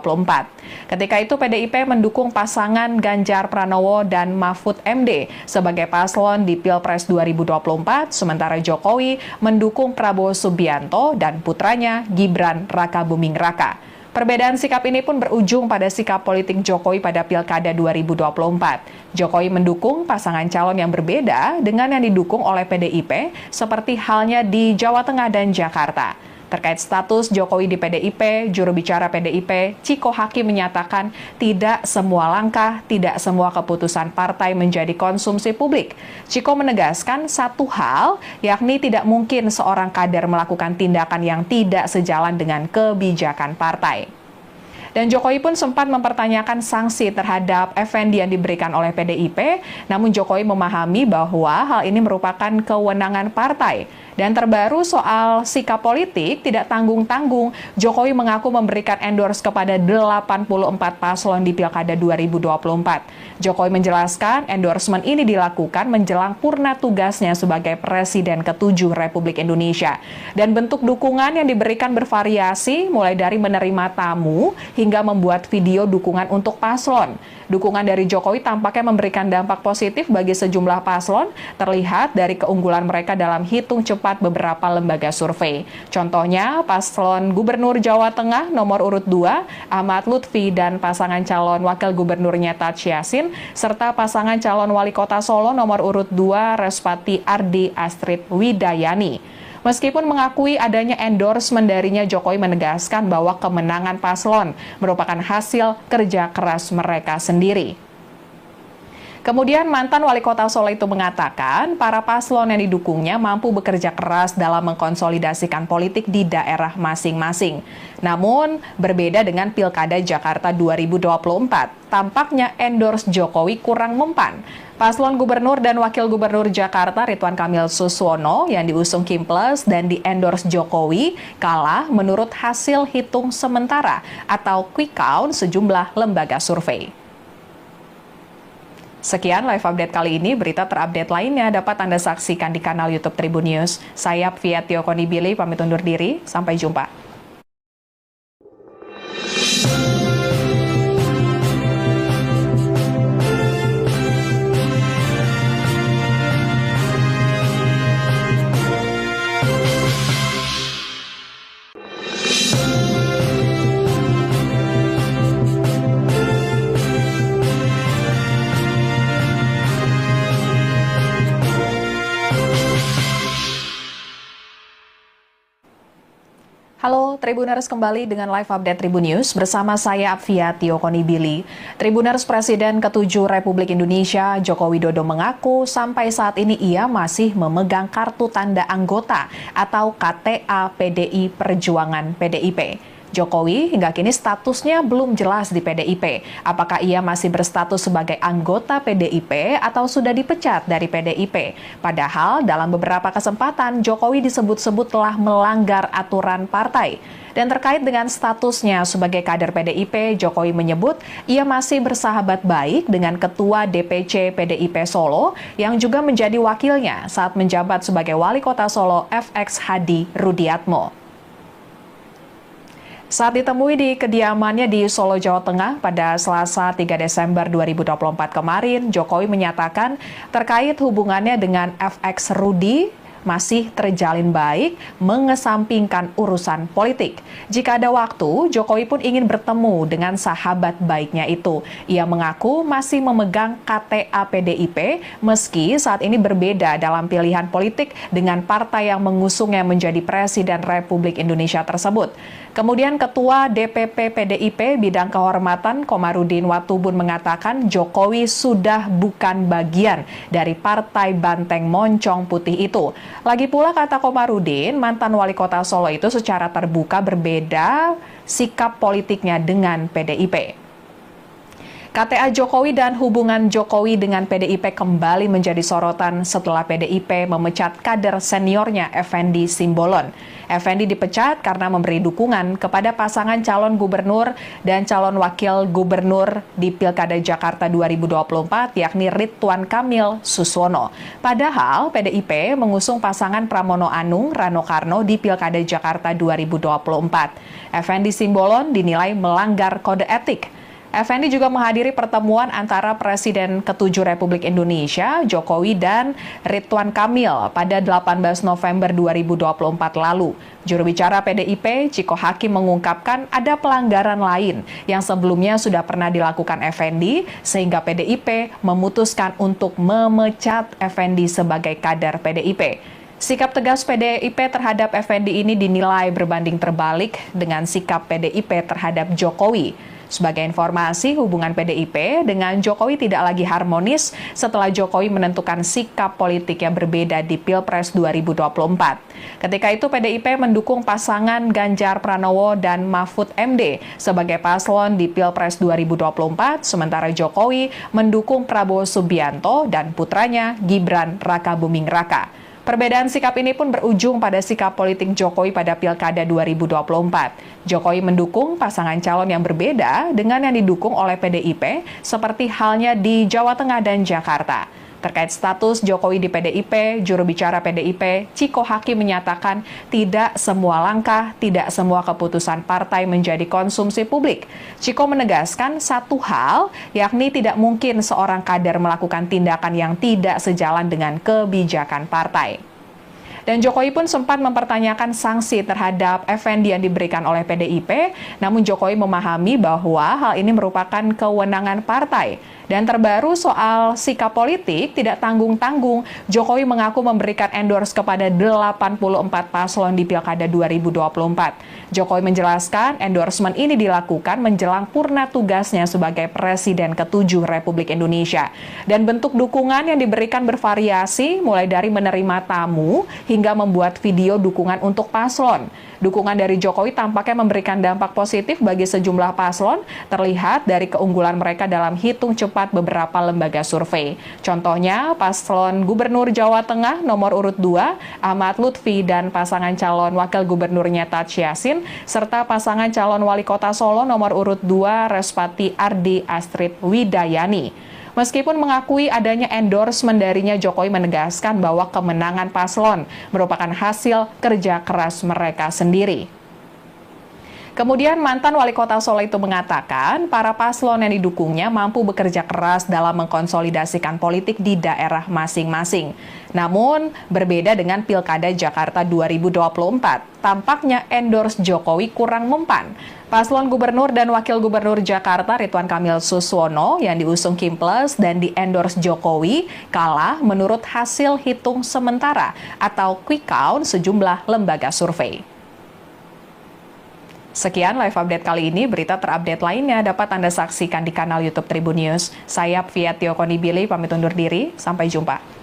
Ketika itu PDIP mendukung pasangan Ganjar Pranowo dan Mahfud MD sebagai paslon di Pilpres 2024, sementara Jokowi mendukung Prabowo Subianto dan putranya Gibran Rakabuming Raka. Perbedaan sikap ini pun berujung pada sikap politik Jokowi pada Pilkada 2024. Jokowi mendukung pasangan calon yang berbeda dengan yang didukung oleh PDIP, seperti halnya di Jawa Tengah dan Jakarta. Terkait status Jokowi di PDIP, juru bicara PDIP, Ciko Hakim menyatakan tidak semua langkah, tidak semua keputusan partai menjadi konsumsi publik. Ciko menegaskan satu hal, yakni tidak mungkin seorang kader melakukan tindakan yang tidak sejalan dengan kebijakan partai. Dan Jokowi pun sempat mempertanyakan sanksi terhadap Effendi yang diberikan oleh PDIP, namun Jokowi memahami bahwa hal ini merupakan kewenangan partai. Dan terbaru soal sikap politik tidak tanggung-tanggung, Jokowi mengaku memberikan endorse kepada 84 paslon di Pilkada 2024. Jokowi menjelaskan endorsement ini dilakukan menjelang purna tugasnya sebagai Presiden ke-7 Republik Indonesia. Dan bentuk dukungan yang diberikan bervariasi, mulai dari menerima tamu hingga membuat video dukungan untuk paslon. Dukungan dari Jokowi tampaknya memberikan dampak positif bagi sejumlah paslon, terlihat dari keunggulan mereka dalam hitung cepat beberapa lembaga survei. Contohnya, paslon Gubernur Jawa Tengah nomor urut 2, Ahmad Lutfi dan pasangan calon wakil gubernurnya Taj Yassin, serta pasangan calon wali kota Solo nomor urut 2, Respati Ardi Astrid Widayani. Meskipun mengakui adanya endorsement darinya, Jokowi menegaskan bahwa kemenangan paslon merupakan hasil kerja keras mereka sendiri. Kemudian mantan wali kota Solo itu mengatakan para paslon yang didukungnya mampu bekerja keras dalam mengkonsolidasikan politik di daerah masing-masing. Namun berbeda dengan Pilkada Jakarta 2024, tampaknya endorse Jokowi kurang mempan. Paslon Gubernur dan Wakil Gubernur Jakarta Ridwan Kamil Suswono yang diusung Kim Plus dan di-endorse Jokowi kalah menurut hasil hitung sementara atau quick count sejumlah lembaga survei. Sekian live update kali ini, berita terupdate lainnya dapat Anda saksikan di kanal YouTube Tribun News. Saya Fiatio Konibili, pamit undur diri, sampai jumpa. Tribuners kembali dengan live update Tribun News bersama saya Apvia Tiokonibili. Tribuners Presiden ke-7 Republik Indonesia Joko Widodo mengaku sampai saat ini ia masih memegang kartu tanda anggota atau KTA PDI Perjuangan PDIP. Jokowi hingga kini statusnya belum jelas di PDIP. Apakah ia masih berstatus sebagai anggota PDIP atau sudah dipecat dari PDIP? Padahal dalam beberapa kesempatan Jokowi disebut-sebut telah melanggar aturan partai. Dan terkait dengan statusnya sebagai kader PDIP, Jokowi menyebut ia masih bersahabat baik dengan Ketua DPC PDIP Solo yang juga menjadi wakilnya saat menjabat sebagai Wali Kota Solo FX Hadi Rudiatmo. Saat ditemui di kediamannya di Solo, Jawa Tengah pada Selasa 3 Desember 2024 kemarin, Jokowi menyatakan terkait hubungannya dengan FX Rudi masih terjalin baik, mengesampingkan urusan politik. Jika ada waktu, Jokowi pun ingin bertemu dengan sahabat baiknya itu. Ia mengaku masih memegang KTA PDIP, meski saat ini berbeda dalam pilihan politik dengan partai yang mengusungnya menjadi Presiden Republik Indonesia tersebut. Kemudian Ketua DPP PDIP Bidang Kehormatan Komarudin Watubun mengatakan Jokowi sudah bukan bagian dari Partai Banteng Moncong Putih itu. Lagi pula kata Komarudin, mantan wali kota Solo itu secara terbuka berbeda sikap politiknya dengan PDIP. KTA Jokowi dan hubungan Jokowi dengan PDIP kembali menjadi sorotan setelah PDIP memecat kader seniornya Effendi Simbolon. Effendi dipecat karena memberi dukungan kepada pasangan calon gubernur dan calon wakil gubernur di Pilkada Jakarta 2024 yakni Ridwan Kamil Suswono. Padahal PDIP mengusung pasangan Pramono Anung Rano Karno di Pilkada Jakarta 2024. Effendi Simbolon dinilai melanggar kode etik. Effendi juga menghadiri pertemuan antara Presiden ke-7 Republik Indonesia, Jokowi dan Ridwan Kamil pada 18 November 2024 lalu. Juru bicara PDIP, Ciko Hakim mengungkapkan ada pelanggaran lain yang sebelumnya sudah pernah dilakukan Effendi, sehingga PDIP memutuskan untuk memecat Effendi sebagai kader PDIP. Sikap tegas PDIP terhadap Effendi ini dinilai berbanding terbalik dengan sikap PDIP terhadap Jokowi. Sebagai informasi, hubungan PDIP dengan Jokowi tidak lagi harmonis setelah Jokowi menentukan sikap politik yang berbeda di Pilpres 2024. Ketika itu PDIP mendukung pasangan Ganjar Pranowo dan Mahfud MD sebagai paslon di Pilpres 2024, sementara Jokowi mendukung Prabowo Subianto dan putranya Gibran Rakabuming Raka. Perbedaan sikap ini pun berujung pada sikap politik Jokowi pada Pilkada 2024. Jokowi mendukung pasangan calon yang berbeda dengan yang didukung oleh PDIP, seperti halnya di Jawa Tengah dan Jakarta. Terkait status Jokowi di PDIP, juru bicara PDIP, Ciko Hakim menyatakan tidak semua langkah, tidak semua keputusan partai menjadi konsumsi publik. Ciko menegaskan satu hal, yakni tidak mungkin seorang kader melakukan tindakan yang tidak sejalan dengan kebijakan partai. Dan Jokowi pun sempat mempertanyakan sanksi terhadap Effendi yang diberikan oleh PDIP, namun Jokowi memahami bahwa hal ini merupakan kewenangan partai. Dan terbaru soal sikap politik tidak tanggung-tanggung, Jokowi mengaku memberikan endorse kepada 84 paslon di Pilkada 2024. Jokowi menjelaskan endorsement ini dilakukan menjelang purna tugasnya sebagai Presiden ke-7 Republik Indonesia. Dan bentuk dukungan yang diberikan bervariasi, mulai dari menerima tamu hingga membuat video dukungan untuk paslon. Dukungan dari Jokowi tampaknya memberikan dampak positif bagi sejumlah paslon, terlihat dari keunggulan mereka dalam hitung cepat beberapa lembaga survei. Contohnya, paslon Gubernur Jawa Tengah nomor urut 2, Ahmad Lutfi dan pasangan calon wakil gubernurnya Taj Yassin, serta pasangan calon wali kota Solo nomor urut 2, Respati Ardi Astrid Widayani. Meskipun mengakui adanya endorsement darinya, Jokowi menegaskan bahwa kemenangan paslon merupakan hasil kerja keras mereka sendiri. Kemudian mantan wali kota Solo itu mengatakan para paslon yang didukungnya mampu bekerja keras dalam mengkonsolidasikan politik di daerah masing-masing. Namun berbeda dengan Pilkada Jakarta 2024, tampaknya endorse Jokowi kurang mempan. Paslon Gubernur dan Wakil Gubernur Jakarta Ridwan Kamil Suswono yang diusung Kim Plus dan di-endorse Jokowi kalah menurut hasil hitung sementara atau quick count sejumlah lembaga survei. Sekian live update kali ini, berita terupdate lainnya dapat Anda saksikan di kanal YouTube Tribun News. Saya Fiatio Konibili, pamit undur diri, sampai jumpa.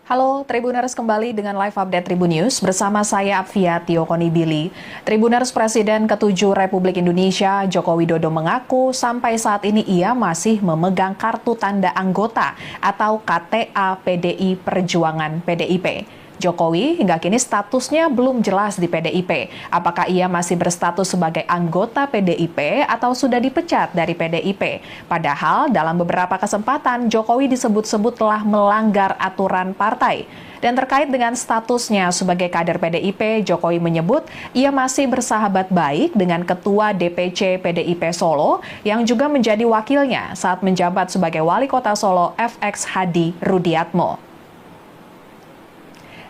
Halo Tribuners, kembali dengan live update Tribun News bersama saya Fiatio Konibili. Tribuners, Presiden ke-7 Republik Indonesia Joko Widodo mengaku sampai saat ini ia masih memegang kartu tanda anggota atau KTA PDI Perjuangan PDIP. Jokowi hingga kini statusnya belum jelas di PDIP. Apakah ia masih berstatus sebagai anggota PDIP atau sudah dipecat dari PDIP? Padahal dalam beberapa kesempatan Jokowi disebut-sebut telah melanggar aturan partai. Dan terkait dengan statusnya sebagai kader PDIP, Jokowi menyebut ia masih bersahabat baik dengan Ketua DPC PDIP Solo yang juga menjadi wakilnya saat menjabat sebagai Wali Kota Solo FX Hadi Rudiatmo.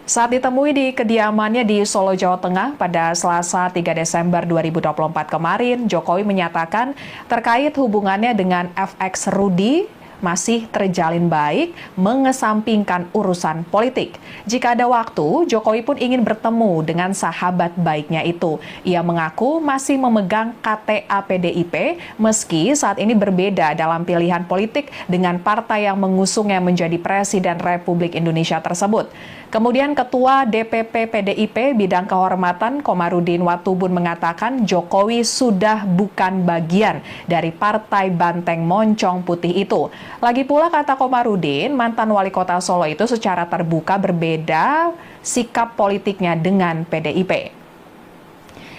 Saat ditemui di kediamannya di Solo, Jawa Tengah pada Selasa 3 Desember 2024 kemarin, Jokowi menyatakan terkait hubungannya dengan FX Rudi masih terjalin baik, mengesampingkan urusan politik. Jika ada waktu, Jokowi pun ingin bertemu dengan sahabat baiknya itu. Ia mengaku masih memegang KTA PDIP, meski saat ini berbeda dalam pilihan politik dengan partai yang mengusungnya menjadi Presiden Republik Indonesia tersebut. Kemudian Ketua DPP PDIP Bidang Kehormatan Komarudin Watubun mengatakan Jokowi sudah bukan bagian dari Partai Banteng Moncong Putih itu. Lagi pula kata Komarudin, mantan wali kota Solo itu secara terbuka berbeda sikap politiknya dengan PDIP.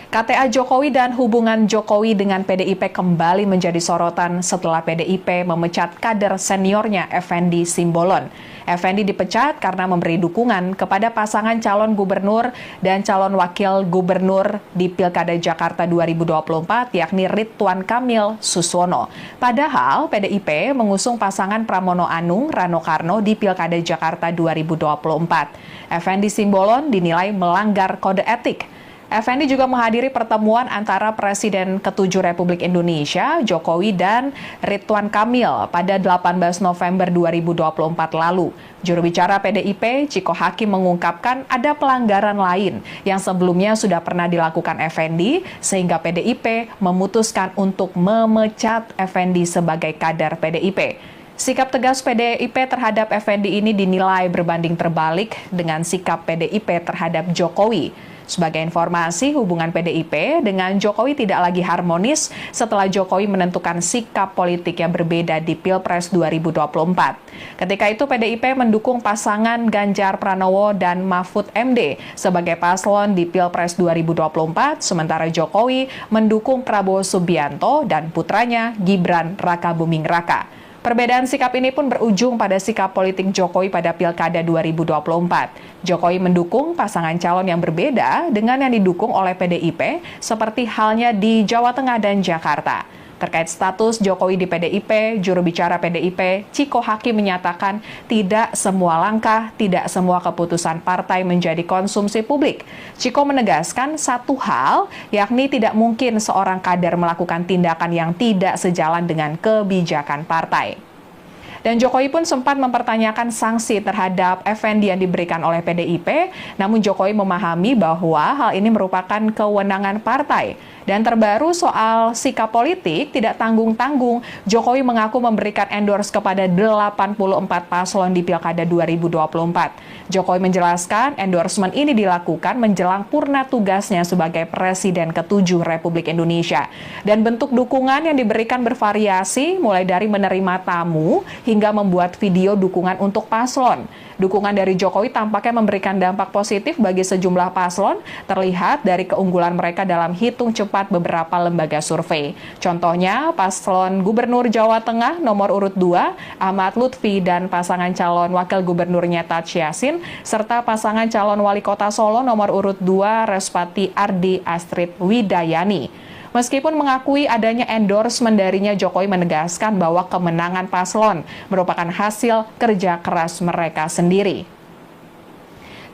KTA Jokowi dan hubungan Jokowi dengan PDIP kembali menjadi sorotan setelah PDIP memecat kader seniornya Effendi Simbolon. Effendi dipecat karena memberi dukungan kepada pasangan calon gubernur dan calon wakil gubernur di Pilkada Jakarta 2024 yakni Ridwan Kamil Suswono. Padahal PDIP mengusung pasangan Pramono Anung Rano Karno di Pilkada Jakarta 2024. Effendi Simbolon dinilai melanggar kode etik. Effendi juga menghadiri pertemuan antara Presiden ke-7 Republik Indonesia, Jokowi dan Ridwan Kamil pada 18 November 2024 lalu. Juru bicara PDIP, Ciko Hakim mengungkapkan ada pelanggaran lain yang sebelumnya sudah pernah dilakukan Effendi, sehingga PDIP memutuskan untuk memecat Effendi sebagai kader PDIP. Sikap tegas PDIP terhadap Effendi ini dinilai berbanding terbalik dengan sikap PDIP terhadap Jokowi. Sebagai informasi, hubungan PDIP dengan Jokowi tidak lagi harmonis setelah Jokowi menentukan sikap politik yang berbeda di Pilpres 2024. Ketika itu PDIP mendukung pasangan Ganjar Pranowo dan Mahfud MD sebagai paslon di Pilpres 2024, sementara Jokowi mendukung Prabowo Subianto dan putranya Gibran Rakabuming Raka. Perbedaan sikap ini pun berujung pada sikap politik Jokowi pada Pilkada 2024. Jokowi mendukung pasangan calon yang berbeda dengan yang didukung oleh PDIP, seperti halnya di Jawa Tengah dan Jakarta. Terkait status Jokowi di PDIP, juru bicara PDIP, Ciko Hakim menyatakan tidak semua langkah, tidak semua keputusan partai menjadi konsumsi publik. Ciko menegaskan satu hal, yakni tidak mungkin seorang kader melakukan tindakan yang tidak sejalan dengan kebijakan partai. Dan Jokowi pun sempat mempertanyakan sanksi terhadap Effendi yang diberikan oleh PDIP, namun Jokowi memahami bahwa hal ini merupakan kewenangan partai. Dan terbaru soal sikap politik tidak tanggung-tanggung, Jokowi mengaku memberikan endorse kepada 84 paslon di Pilkada 2024. Jokowi menjelaskan endorsement ini dilakukan menjelang purna tugasnya sebagai Presiden ke-7 Republik Indonesia. Dan bentuk dukungan yang diberikan bervariasi, mulai dari menerima tamu hingga membuat video dukungan untuk paslon. Dukungan dari Jokowi tampaknya memberikan dampak positif bagi sejumlah paslon, terlihat dari keunggulan mereka dalam hitung cepat beberapa lembaga survei. Contohnya, paslon Gubernur Jawa Tengah nomor urut 2, Ahmad Lutfi dan pasangan calon wakil gubernurnya Taj Yassin, serta pasangan calon wali kota Solo nomor urut 2, Respati Ardi Astrid Widayani. Meskipun mengakui adanya endorsement darinya, Jokowi menegaskan bahwa kemenangan paslon merupakan hasil kerja keras mereka sendiri.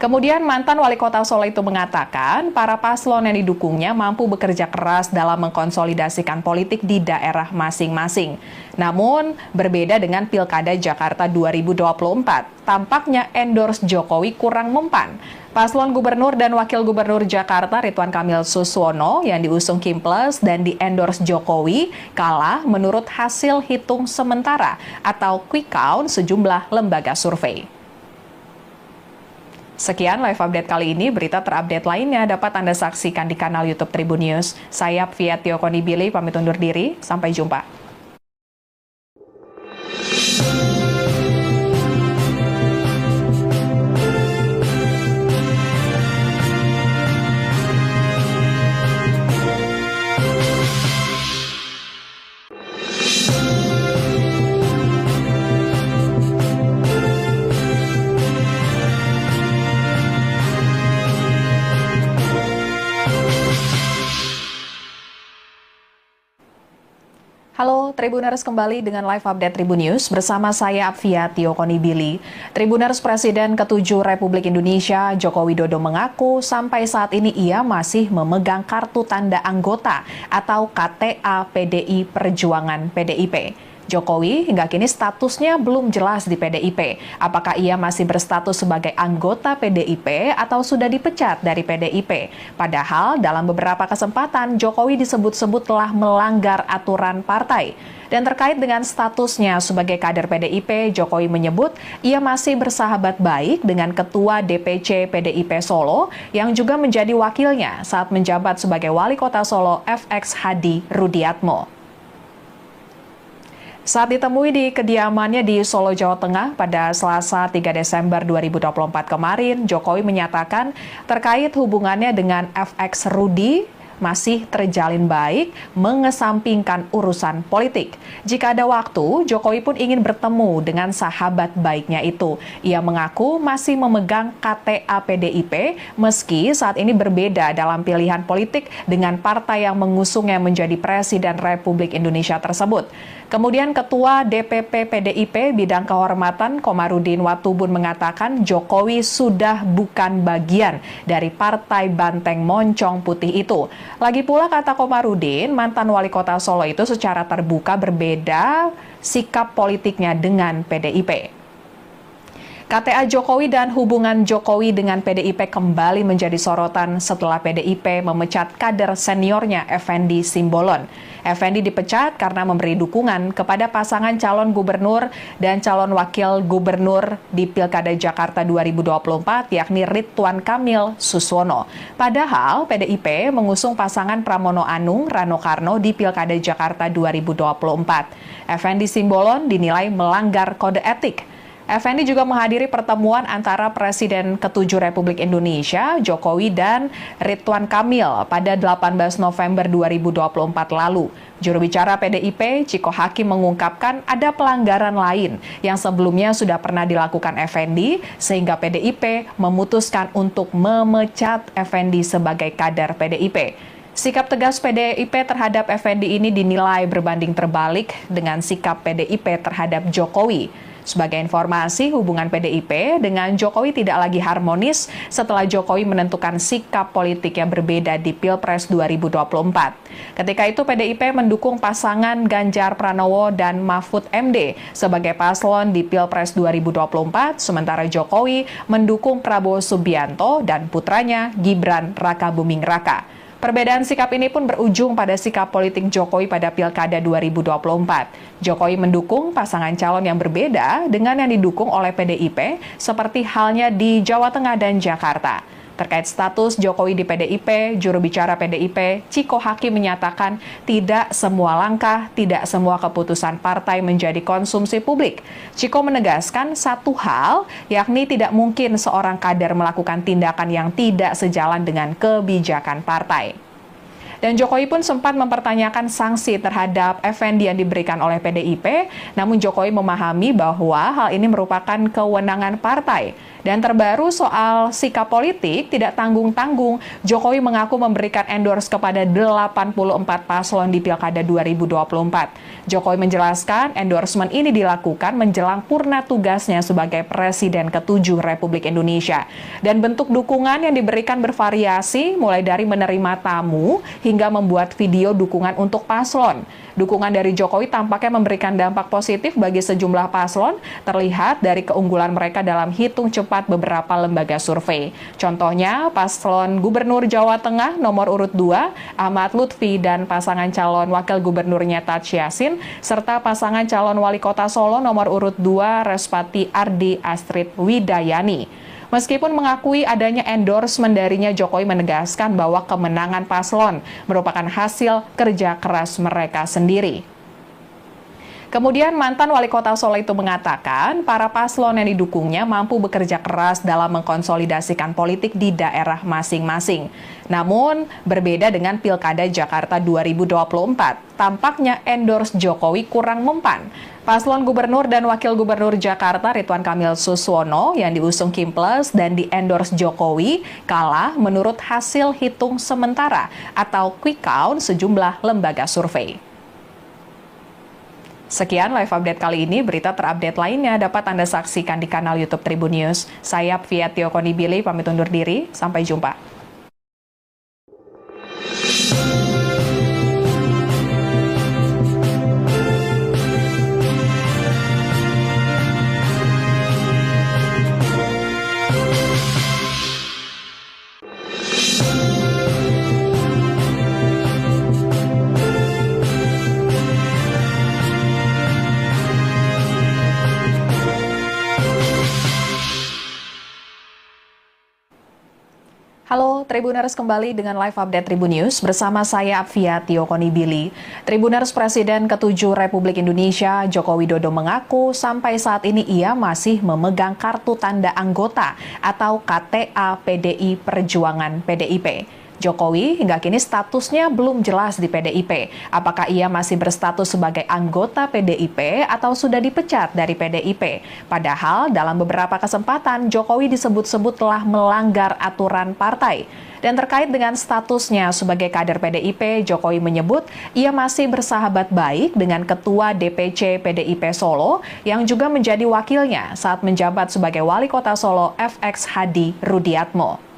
Kemudian mantan wali kota Solo itu mengatakan para paslon yang didukungnya mampu bekerja keras dalam mengkonsolidasikan politik di daerah masing-masing. Namun berbeda dengan Pilkada Jakarta 2024, tampaknya endorse Jokowi kurang mempan. Paslon Gubernur dan Wakil Gubernur Jakarta Ridwan Kamil Suswono yang diusung Kimples dan di-endorse Jokowi kalah menurut hasil hitung sementara atau quick count sejumlah lembaga survei. Sekian live update kali ini. Berita terupdate lainnya dapat Anda saksikan di kanal YouTube Tribun News. Saya Fiatio Konibili pamit undur diri. Sampai jumpa. Halo Tribuners, kembali dengan live update Tribun News bersama saya Fiatio Konibili. Tribuners, Presiden ke-7 Republik Indonesia Joko Widodo mengaku sampai saat ini ia masih memegang kartu tanda anggota atau KTA PDI Perjuangan PDIP. Jokowi hingga kini statusnya belum jelas di PDIP. Apakah ia masih berstatus sebagai anggota PDIP atau sudah dipecat dari PDIP? Padahal dalam beberapa kesempatan Jokowi disebut-sebut telah melanggar aturan partai. Dan terkait dengan statusnya sebagai kader PDIP, Jokowi menyebut ia masih bersahabat baik dengan Ketua DPC PDIP Solo yang juga menjadi wakilnya saat menjabat sebagai Wali Kota Solo FX Hadi Rudiatmo. Saat ditemui di kediamannya di Solo, Jawa Tengah pada Selasa 3 Desember 2024 kemarin, Jokowi menyatakan terkait hubungannya dengan FX Rudi masih terjalin baik, mengesampingkan urusan politik. Jika ada waktu, Jokowi pun ingin bertemu dengan sahabat baiknya itu. Ia mengaku masih memegang KTA PDIP, meski saat ini berbeda dalam pilihan politik dengan partai yang mengusungnya menjadi Presiden Republik Indonesia tersebut. Kemudian Ketua DPP PDIP Bidang Kehormatan Komarudin Watubun mengatakan Jokowi sudah bukan bagian dari Partai Banteng Moncong Putih itu. Lagi pula kata Komarudin, mantan wali kota Solo itu secara terbuka berbeda sikap politiknya dengan PDIP. KTA Jokowi dan hubungan Jokowi dengan PDIP kembali menjadi sorotan setelah PDIP memecat kader seniornya Effendi Simbolon. Effendi dipecat karena memberi dukungan kepada pasangan calon gubernur dan calon wakil gubernur di Pilkada Jakarta 2024 yakni Ridwan Kamil Suswono. Padahal PDIP mengusung pasangan Pramono Anung Rano Karno di Pilkada Jakarta 2024. Effendi Simbolon dinilai melanggar kode etik. Effendi juga menghadiri pertemuan antara Presiden ke-7 Republik Indonesia, Jokowi dan Ridwan Kamil pada 18 November 2024 lalu. Juru bicara PDIP, Ciko Hakim mengungkapkan ada pelanggaran lain yang sebelumnya sudah pernah dilakukan Effendi, sehingga PDIP memutuskan untuk memecat Effendi sebagai kader PDIP. Sikap tegas PDIP terhadap Effendi ini dinilai berbanding terbalik dengan sikap PDIP terhadap Jokowi. Sebagai informasi, hubungan PDIP dengan Jokowi tidak lagi harmonis setelah Jokowi menentukan sikap politik yang berbeda di Pilpres 2024. Ketika itu PDIP mendukung pasangan Ganjar Pranowo dan Mahfud MD sebagai paslon di Pilpres 2024, sementara Jokowi mendukung Prabowo Subianto dan putranya Gibran Rakabuming Raka. Perbedaan sikap ini pun berujung pada sikap politik Jokowi pada Pilkada 2024. Jokowi mendukung pasangan calon yang berbeda dengan yang didukung oleh PDIP, seperti halnya di Jawa Tengah dan Jakarta. Terkait status Jokowi di PDIP, juru bicara PDIP, Ciko Hakim menyatakan tidak semua langkah, tidak semua keputusan partai menjadi konsumsi publik. Ciko menegaskan satu hal, yakni tidak mungkin seorang kader melakukan tindakan yang tidak sejalan dengan kebijakan partai. Dan Jokowi pun sempat mempertanyakan sanksi terhadap Effendi yang diberikan oleh PDIP, namun Jokowi memahami bahwa hal ini merupakan kewenangan partai. Dan terbaru soal sikap politik tidak tanggung-tanggung, Jokowi mengaku memberikan endorse kepada 84 paslon di Pilkada 2024. Jokowi menjelaskan endorsement ini dilakukan menjelang purna tugasnya sebagai Presiden ke-7 Republik Indonesia. Dan bentuk dukungan yang diberikan bervariasi, mulai dari menerima tamu hingga membuat video dukungan untuk paslon. Dukungan dari Jokowi tampaknya memberikan dampak positif bagi sejumlah paslon, terlihat dari keunggulan mereka dalam hitung cepat beberapa lembaga survei. Contohnya, paslon Gubernur Jawa Tengah nomor urut 2, Ahmad Lutfi dan pasangan calon Wakil Gubernurnya Taj Yassin, serta pasangan calon Wali Kota Solo nomor urut 2, Respati Ardi Astrid Widayani. Meskipun mengakui adanya endorsement darinya, Jokowi menegaskan bahwa kemenangan paslon merupakan hasil kerja keras mereka sendiri. Kemudian mantan wali kota Solo itu mengatakan para paslon yang didukungnya mampu bekerja keras dalam mengkonsolidasikan politik di daerah masing-masing. Namun berbeda dengan Pilkada Jakarta 2024, tampaknya endorse Jokowi kurang mempan. Paslon Gubernur dan Wakil Gubernur Jakarta Ridwan Kamil Suswono yang diusung Kim Plus dan di-endorse Jokowi kalah menurut hasil hitung sementara atau quick count sejumlah lembaga survei. Sekian live update kali ini, berita terupdate lainnya dapat Anda saksikan di kanal YouTube Tribun News. Saya Fiatio Konibili, pamit undur diri, sampai jumpa. Halo Tribuners, kembali dengan live update Tribun News bersama saya Fiatio Konibili. Tribuners, Presiden ke-7 Republik Indonesia Joko Widodo mengaku sampai saat ini ia masih memegang kartu tanda anggota atau KTA PDI Perjuangan PDIP. Jokowi hingga kini statusnya belum jelas di PDIP. Apakah ia masih berstatus sebagai anggota PDIP atau sudah dipecat dari PDIP? Padahal dalam beberapa kesempatan Jokowi disebut-sebut telah melanggar aturan partai. Dan terkait dengan statusnya sebagai kader PDIP, Jokowi menyebut ia masih bersahabat baik dengan Ketua DPC PDIP Solo yang juga menjadi wakilnya saat menjabat sebagai Wali Kota Solo FX Hadi Rudiatmo.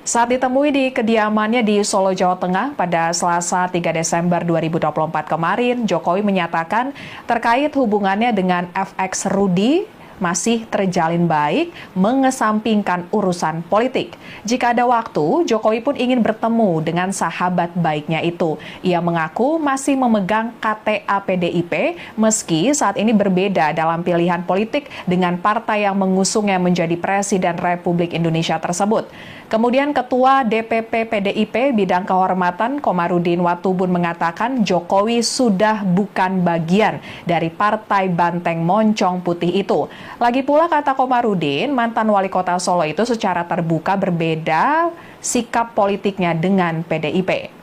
Saat ditemui di kediamannya di Solo, Jawa Tengah pada Selasa 3 Desember 2024 kemarin, Jokowi menyatakan terkait hubungannya dengan FX Rudi masih terjalin baik, mengesampingkan urusan politik. Jika ada waktu, Jokowi pun ingin bertemu dengan sahabat baiknya itu. Ia mengaku masih memegang KTA PDIP, meski saat ini berbeda dalam pilihan politik dengan partai yang mengusungnya menjadi Presiden Republik Indonesia tersebut. Kemudian Ketua DPP PDIP Bidang Kehormatan Komarudin Watubun mengatakan Jokowi sudah bukan bagian dari Partai Banteng Moncong Putih itu. Lagi pula kata Komarudin, mantan wali kota Solo itu secara terbuka berbeda sikap politiknya dengan PDIP.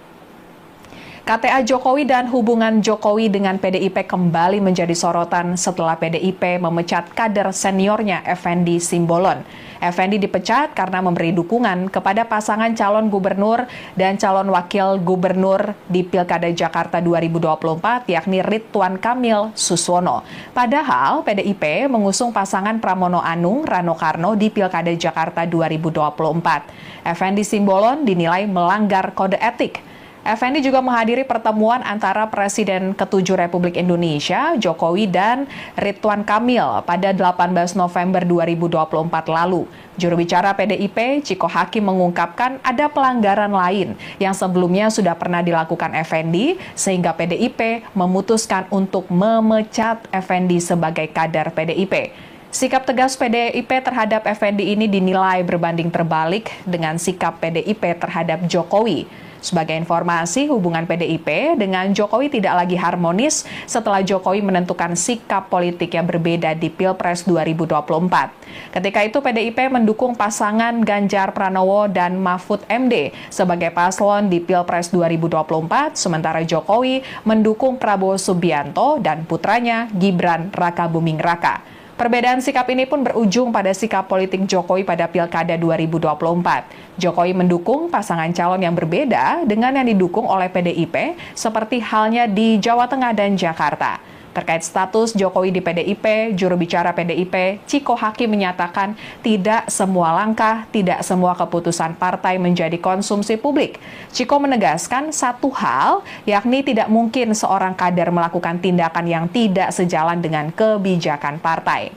KTA Jokowi dan hubungan Jokowi dengan PDIP kembali menjadi sorotan setelah PDIP memecat kader seniornya Effendi Simbolon. Effendi dipecat karena memberi dukungan kepada pasangan calon gubernur dan calon wakil gubernur di Pilkada Jakarta 2024, yakni Ridwan Kamil Suswono. Padahal PDIP mengusung pasangan Pramono Anung Rano Karno di Pilkada Jakarta 2024. Effendi Simbolon dinilai melanggar kode etik. Effendi juga menghadiri pertemuan antara Presiden ke-7 Republik Indonesia, Jokowi dan Ridwan Kamil pada 18 November 2024 lalu. Juru bicara PDIP, Ciko Hakim mengungkapkan ada pelanggaran lain yang sebelumnya sudah pernah dilakukan Effendi, sehingga PDIP memutuskan untuk memecat Effendi sebagai kader PDIP. Sikap tegas PDIP terhadap Effendi ini dinilai berbanding terbalik dengan sikap PDIP terhadap Jokowi. Sebagai informasi, hubungan PDIP dengan Jokowi tidak lagi harmonis setelah Jokowi menentukan sikap politik yang berbeda di Pilpres 2024. Ketika itu PDIP mendukung pasangan Ganjar Pranowo dan Mahfud MD sebagai paslon di Pilpres 2024, sementara Jokowi mendukung Prabowo Subianto dan putranya Gibran Rakabuming Raka. Perbedaan sikap ini pun berujung pada sikap politik Jokowi pada Pilkada 2024. Jokowi mendukung pasangan calon yang berbeda dengan yang didukung oleh PDIP, seperti halnya di Jawa Tengah dan Jakarta. Terkait status Jokowi di PDIP, juru bicara PDIP, Ciko Hakim menyatakan tidak semua langkah, tidak semua keputusan partai menjadi konsumsi publik. Ciko menegaskan satu hal, yakni tidak mungkin seorang kader melakukan tindakan yang tidak sejalan dengan kebijakan partai.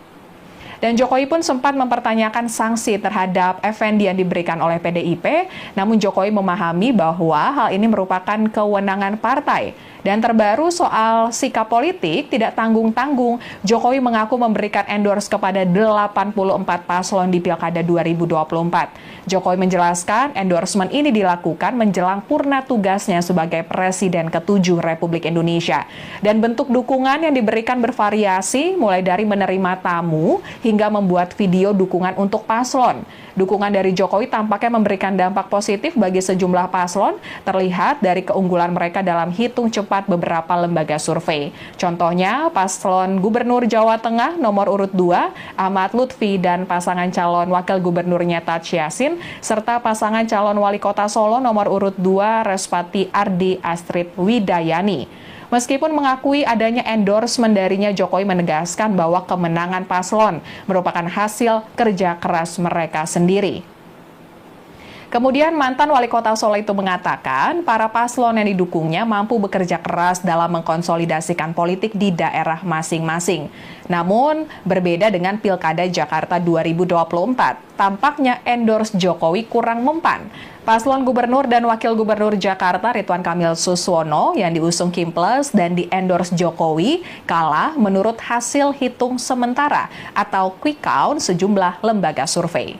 Dan Jokowi pun sempat mempertanyakan sanksi terhadap Effendi yang diberikan oleh PDIP, namun Jokowi memahami bahwa hal ini merupakan kewenangan partai. Dan terbaru soal sikap politik tidak tanggung-tanggung, Jokowi mengaku memberikan endorse kepada 84 paslon di Pilkada 2024. Jokowi menjelaskan endorsement ini dilakukan menjelang purna tugasnya sebagai Presiden ke-7 Republik Indonesia. Dan bentuk dukungan yang diberikan bervariasi, mulai dari menerima tamu hingga membuat video dukungan untuk paslon. Dukungan dari Jokowi tampaknya memberikan dampak positif bagi sejumlah paslon, terlihat dari keunggulan mereka dalam hitung cepat beberapa lembaga survei. Contohnya, paslon Gubernur Jawa Tengah nomor urut 2, Ahmad Lutfi, dan pasangan calon Wakil Gubernurnya Taj Yassin, serta pasangan calon Wali Kota Solo nomor urut 2, Respati Ardi Astrid Widayani. Meskipun mengakui adanya endorsement darinya, Jokowi menegaskan bahwa kemenangan paslon merupakan hasil kerja keras mereka sendiri. Kemudian mantan wali kota Solo itu mengatakan para paslon yang didukungnya mampu bekerja keras dalam mengkonsolidasikan politik di daerah masing-masing. Namun berbeda dengan Pilkada Jakarta 2024, tampaknya endorse Jokowi kurang mempan. Paslon Gubernur dan Wakil Gubernur Jakarta Ridwan Kamil Suswono yang diusung Kim Plus dan di-endorse Jokowi kalah menurut hasil hitung sementara atau quick count sejumlah lembaga survei.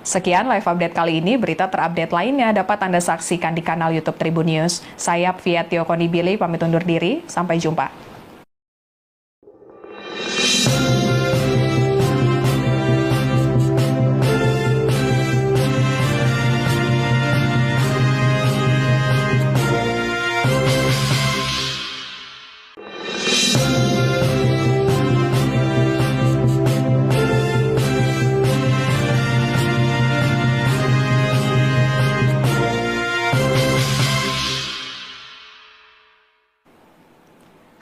Sekian live update kali ini, berita terupdate lainnya dapat Anda saksikan di kanal YouTube Tribun News. Saya Fiatio Konibili, pamit undur diri, sampai jumpa.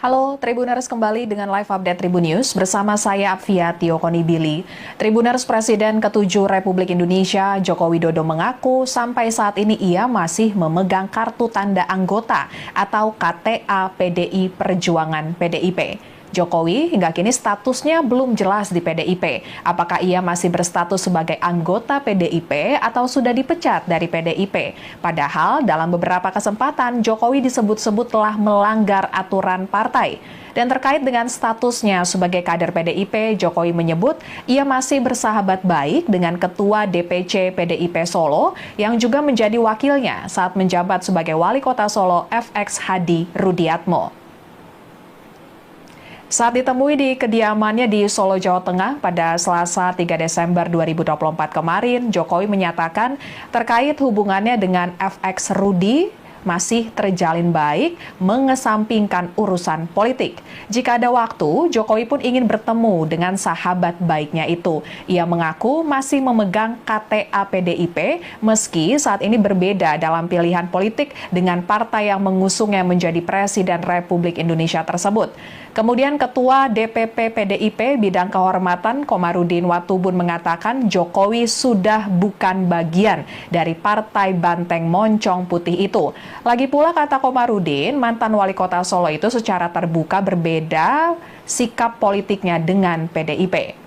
Halo Tribuners, kembali dengan live update Tribun News bersama saya Fiatio Konibili. Tribuners, Presiden ke-7 Republik Indonesia Joko Widodo mengaku sampai saat ini ia masih memegang kartu tanda anggota atau KTA PDI Perjuangan PDIP. Jokowi hingga kini statusnya belum jelas di PDIP. Apakah ia masih berstatus sebagai anggota PDIP atau sudah dipecat dari PDIP? Padahal dalam beberapa kesempatan Jokowi disebut-sebut telah melanggar aturan partai. Dan terkait dengan statusnya sebagai kader PDIP, Jokowi menyebut ia masih bersahabat baik dengan Ketua DPC PDIP Solo yang juga menjadi wakilnya saat menjabat sebagai Wali Kota Solo FX Hadi Rudiatmo. Saat ditemui di kediamannya di Solo, Jawa Tengah pada Selasa 3 Desember 2024 kemarin, Jokowi menyatakan terkait hubungannya dengan FX Rudi masih terjalin baik, mengesampingkan urusan politik. Jika ada waktu, Jokowi pun ingin bertemu dengan sahabat baiknya itu. Ia mengaku masih memegang KTA PDIP, meski saat ini berbeda dalam pilihan politik dengan partai yang mengusungnya menjadi Presiden Republik Indonesia tersebut. Kemudian Ketua DPP PDIP Bidang Kehormatan Komarudin Watubun mengatakan Jokowi sudah bukan bagian dari Partai Banteng Moncong Putih itu. Lagi pula kata Komarudin, mantan wali kota Solo itu secara terbuka berbeda sikap politiknya dengan PDIP.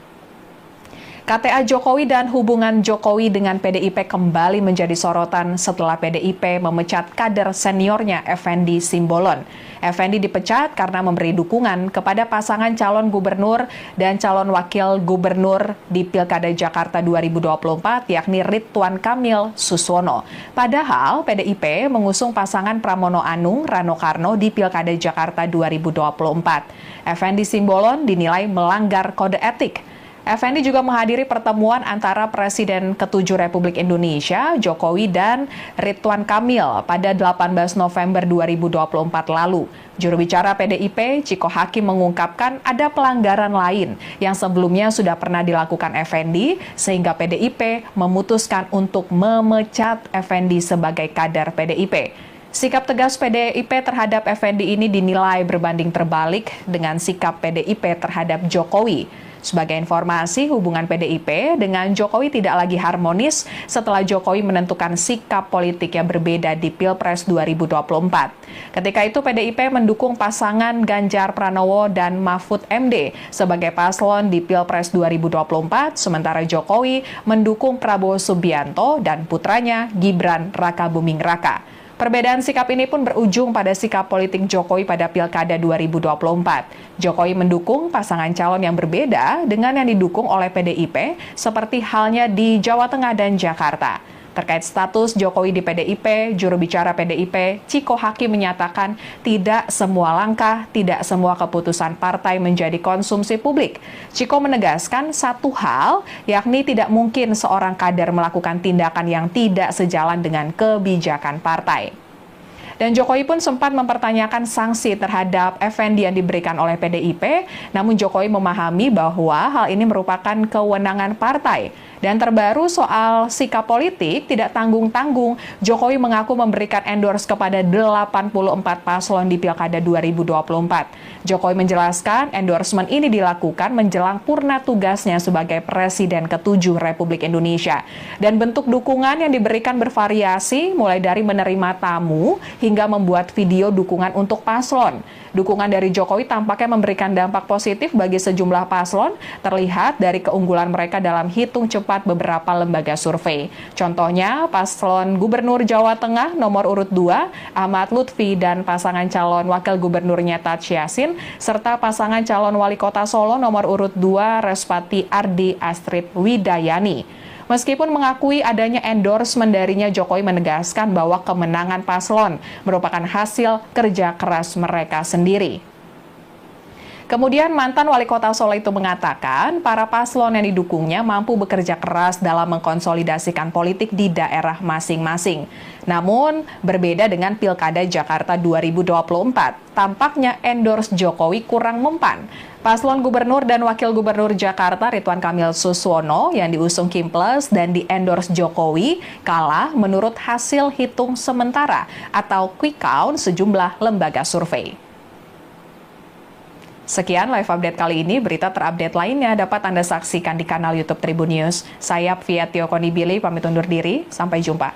KTA Jokowi dan hubungan Jokowi dengan PDIP kembali menjadi sorotan setelah PDIP memecat kader seniornya Effendi Simbolon. Effendi dipecat karena memberi dukungan kepada pasangan calon gubernur dan calon wakil gubernur di Pilkada Jakarta 2024, yakni Ridwan Kamil Suswono. Padahal PDIP mengusung pasangan Pramono Anung Rano Karno di Pilkada Jakarta 2024. Effendi Simbolon dinilai melanggar kode etik. Effendi juga menghadiri pertemuan antara Presiden ke-7 Republik Indonesia, Jokowi dan Ridwan Kamil pada 18 November 2024 lalu. Juru bicara PDIP, Ciko Hakim mengungkapkan ada pelanggaran lain yang sebelumnya sudah pernah dilakukan Effendi, sehingga PDIP memutuskan untuk memecat Effendi sebagai kader PDIP. Sikap tegas PDIP terhadap Effendi ini dinilai berbanding terbalik dengan sikap PDIP terhadap Jokowi. Sebagai informasi, hubungan PDIP dengan Jokowi tidak lagi harmonis setelah Jokowi menentukan sikap politik yang berbeda di Pilpres 2024. Ketika itu PDIP mendukung pasangan Ganjar Pranowo dan Mahfud MD sebagai paslon di Pilpres 2024, sementara Jokowi mendukung Prabowo Subianto dan putranya Gibran Rakabuming Raka. Perbedaan sikap ini pun berujung pada sikap politik Jokowi pada Pilkada 2024. Jokowi mendukung pasangan calon yang berbeda dengan yang didukung oleh PDIP, seperti halnya di Jawa Tengah dan Jakarta. Terkait status Jokowi di PDIP, juru bicara PDIP, Ciko Hakim menyatakan tidak semua langkah, tidak semua keputusan partai menjadi konsumsi publik. Ciko menegaskan satu hal, yakni tidak mungkin seorang kader melakukan tindakan yang tidak sejalan dengan kebijakan partai. Dan Jokowi pun sempat mempertanyakan sanksi terhadap Effendi yang diberikan oleh PDIP, namun Jokowi memahami bahwa hal ini merupakan kewenangan partai. Dan terbaru soal sikap politik tidak tanggung-tanggung, Jokowi mengaku memberikan endorse kepada 84 paslon di Pilkada 2024. Jokowi menjelaskan endorsement ini dilakukan menjelang purna tugasnya sebagai Presiden ke-7 Republik Indonesia. Dan bentuk dukungan yang diberikan bervariasi, mulai dari menerima tamu hingga membuat video dukungan untuk paslon. Dukungan dari Jokowi tampaknya memberikan dampak positif bagi sejumlah paslon, terlihat dari keunggulan mereka dalam hitung cepat beberapa lembaga survei. Contohnya, paslon Gubernur Jawa Tengah nomor urut 2, Ahmad Lutfi, dan pasangan calon Wakil Gubernurnya Taj Yassin, serta pasangan calon Wali Kota Solo nomor urut 2, Respati Ardi Astrid Widayani. Meskipun mengakui adanya endorsement darinya, Jokowi menegaskan bahwa kemenangan paslon merupakan hasil kerja keras mereka sendiri. Kemudian mantan wali kota Solo itu mengatakan para paslon yang didukungnya mampu bekerja keras dalam mengkonsolidasikan politik di daerah masing-masing. Namun berbeda dengan Pilkada Jakarta 2024, tampaknya endorse Jokowi kurang mempan. Paslon Gubernur dan Wakil Gubernur Jakarta Ridwan Kamil Suswono yang diusung Kim Plus dan di-endorse Jokowi kalah menurut hasil hitung sementara atau quick count sejumlah lembaga survei. Sekian live update kali ini, berita terupdate lainnya dapat Anda saksikan di kanal YouTube Tribun News. Saya Apviatio Konibili, pamit undur diri, sampai jumpa.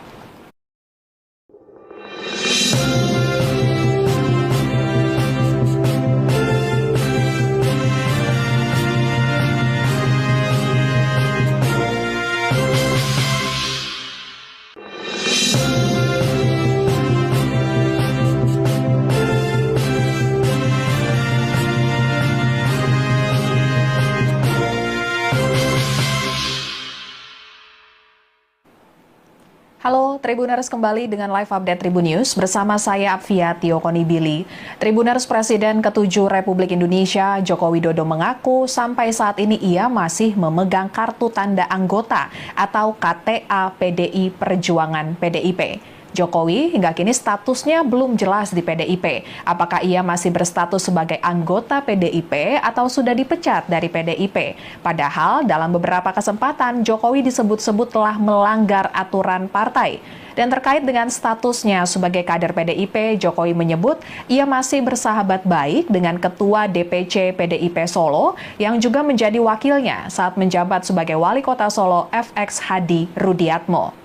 Halo Tribuners, kembali dengan live update Tribun News bersama saya Apviatio Konibili. Tribuners, Presiden ke-7 Republik Indonesia Joko Widodo mengaku sampai saat ini ia masih memegang kartu tanda anggota atau KTA PDI Perjuangan PDIP. Jokowi hingga kini statusnya belum jelas di PDIP. Apakah ia masih berstatus sebagai anggota PDIP atau sudah dipecat dari PDIP? Padahal dalam beberapa kesempatan Jokowi disebut-sebut telah melanggar aturan partai. Dan terkait dengan statusnya sebagai kader PDIP, Jokowi menyebut ia masih bersahabat baik dengan Ketua DPC PDIP Solo yang juga menjadi wakilnya saat menjabat sebagai Wali Kota Solo FX Hadi Rudiatmo.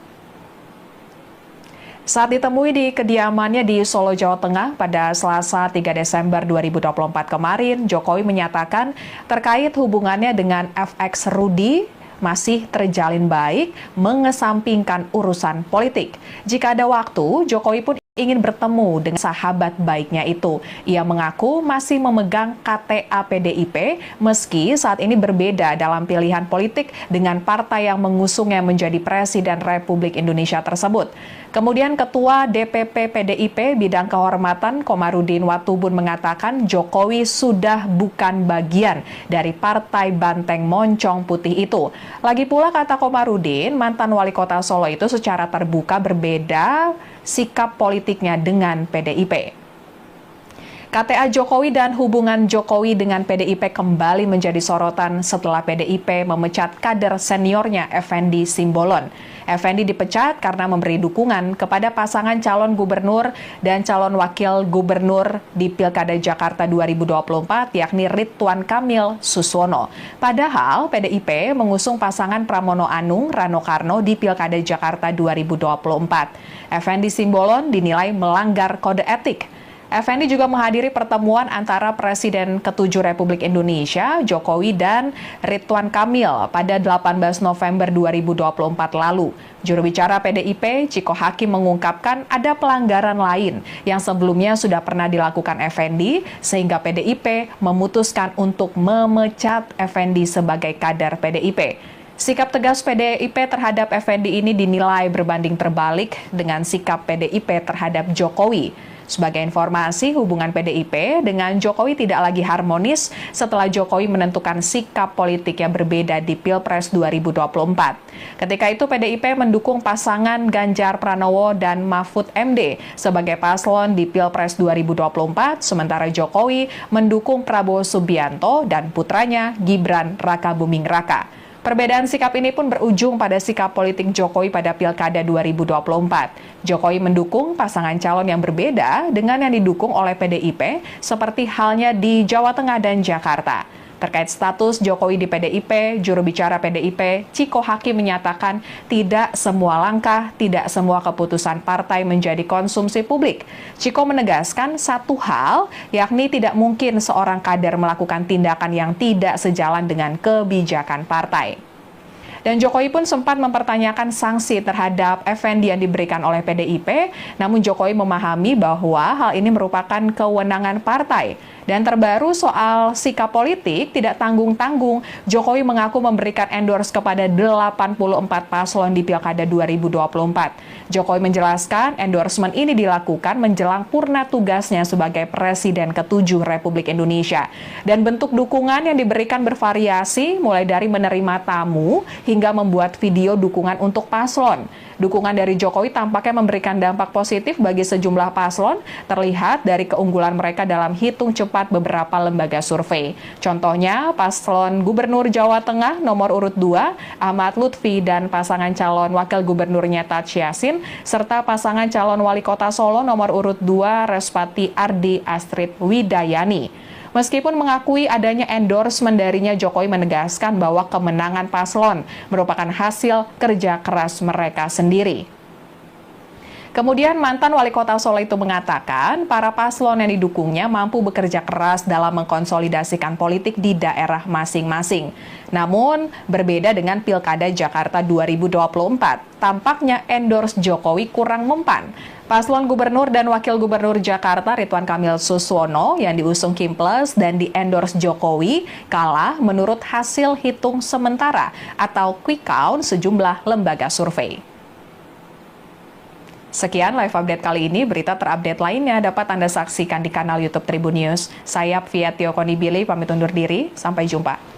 Saat ditemui di kediamannya di Solo, Jawa Tengah pada Selasa 3 Desember 2024 kemarin, Jokowi menyatakan terkait hubungannya dengan FX Rudi masih terjalin baik, mengesampingkan urusan politik. Jika ada waktu, Jokowi pun ingin bertemu dengan sahabat baiknya itu. Ia mengaku masih memegang KTA PDIP meski saat ini berbeda dalam pilihan politik dengan partai yang mengusungnya menjadi Presiden Republik Indonesia tersebut. Kemudian Ketua DPP PDIP Bidang Kehormatan Komarudin Watubun mengatakan Jokowi sudah bukan bagian dari Partai Banteng Moncong Putih itu. Lagi pula kata Komarudin, mantan wali kota Solo itu secara terbuka berbeda sikap politiknya dengan PDIP. KTA Jokowi dan hubungan Jokowi dengan PDIP kembali menjadi sorotan setelah PDIP memecat kader seniornya Effendi Simbolon. Effendi dipecat karena memberi dukungan kepada pasangan calon gubernur dan calon wakil gubernur di Pilkada Jakarta 2024 yakni Ridwan Kamil Suswono. Padahal PDIP mengusung pasangan Pramono Anung Rano Karno di Pilkada Jakarta 2024. Effendi Simbolon dinilai melanggar kode etik. Effendi juga menghadiri pertemuan antara Presiden ke-7 Republik Indonesia, Jokowi, dan Ridwan Kamil pada 18 November 2024 lalu. Juru bicara PDIP, Ciko Hakim mengungkapkan ada pelanggaran lain yang sebelumnya sudah pernah dilakukan Effendi, sehingga PDIP memutuskan untuk memecat Effendi sebagai kader PDIP. Sikap tegas PDIP terhadap Effendi ini dinilai berbanding terbalik dengan sikap PDIP terhadap Jokowi. Sebagai informasi, hubungan PDIP dengan Jokowi tidak lagi harmonis setelah Jokowi menentukan sikap politik yang berbeda di Pilpres 2024. Ketika itu PDIP mendukung pasangan Ganjar Pranowo dan Mahfud MD sebagai paslon di Pilpres 2024, sementara Jokowi mendukung Prabowo Subianto dan putranya Gibran Rakabuming Raka. Perbedaan sikap ini pun berujung pada sikap politik Jokowi pada Pilkada 2024. Jokowi mendukung pasangan calon yang berbeda dengan yang didukung oleh PDIP, seperti halnya di Jawa Tengah dan Jakarta. Terkait status Jokowi di PDIP, juru bicara PDIP, Ciko Hakim menyatakan tidak semua langkah, tidak semua keputusan partai menjadi konsumsi publik. Ciko menegaskan satu hal, yakni tidak mungkin seorang kader melakukan tindakan yang tidak sejalan dengan kebijakan partai. Dan Jokowi pun sempat mempertanyakan sanksi terhadap Effendi yang diberikan oleh PDIP, namun Jokowi memahami bahwa hal ini merupakan kewenangan partai. Dan terbaru soal sikap politik tidak tanggung-tanggung, Jokowi mengaku memberikan endorse kepada 84 paslon di Pilkada 2024. Jokowi menjelaskan endorsement ini dilakukan menjelang purna tugasnya sebagai Presiden ke-7 Republik Indonesia. Dan bentuk dukungan yang diberikan bervariasi, mulai dari menerima tamu hingga membuat video dukungan untuk paslon. Dukungan dari Jokowi tampaknya memberikan dampak positif bagi sejumlah paslon, terlihat dari keunggulan mereka dalam hitung cepat beberapa lembaga survei. Contohnya, paslon Gubernur Jawa Tengah nomor urut 2, Ahmad Lutfi dan pasangan calon wakil gubernurnya Taj Yassin, serta pasangan calon wali kota Solo nomor urut 2, Respati Ardi Astrid Widayani. Meskipun mengakui adanya endorsement darinya, Jokowi menegaskan bahwa kemenangan paslon merupakan hasil kerja keras mereka sendiri. Kemudian mantan wali kota Solo itu mengatakan para paslon yang didukungnya mampu bekerja keras dalam mengkonsolidasikan politik di daerah masing-masing. Namun berbeda dengan Pilkada Jakarta 2024, tampaknya endorse Jokowi kurang mempan. Paslon Gubernur dan Wakil Gubernur Jakarta Ridwan Kamil Suswono yang diusung Kim Plus dan di-endorse Jokowi kalah menurut hasil hitung sementara atau quick count sejumlah lembaga survei. Sekian live update kali ini, berita terupdate lainnya dapat Anda saksikan di kanal YouTube Tribun News. Saya Fiatio Konibili, pamit undur diri, sampai jumpa.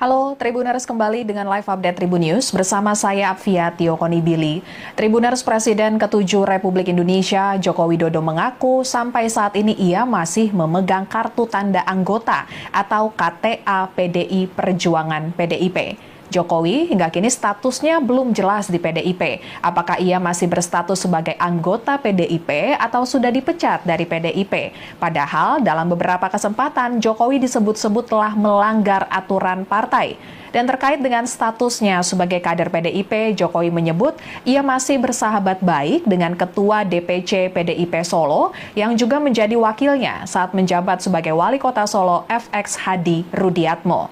Halo Tribuners, kembali dengan live update Tribun News bersama saya Fiatio Konibili. Tribuners, Presiden ke-7 Republik Indonesia Joko Widodo mengaku sampai saat ini ia masih memegang kartu tanda anggota atau KTA PDI Perjuangan PDIP. Jokowi hingga kini statusnya belum jelas di PDIP. Apakah ia masih berstatus sebagai anggota PDIP atau sudah dipecat dari PDIP? Padahal dalam beberapa kesempatan Jokowi disebut-sebut telah melanggar aturan partai. Dan terkait dengan statusnya sebagai kader PDIP, Jokowi menyebut ia masih bersahabat baik dengan Ketua DPC PDIP Solo yang juga menjadi wakilnya saat menjabat sebagai Wali Kota Solo FX Hadi Rudiatmo.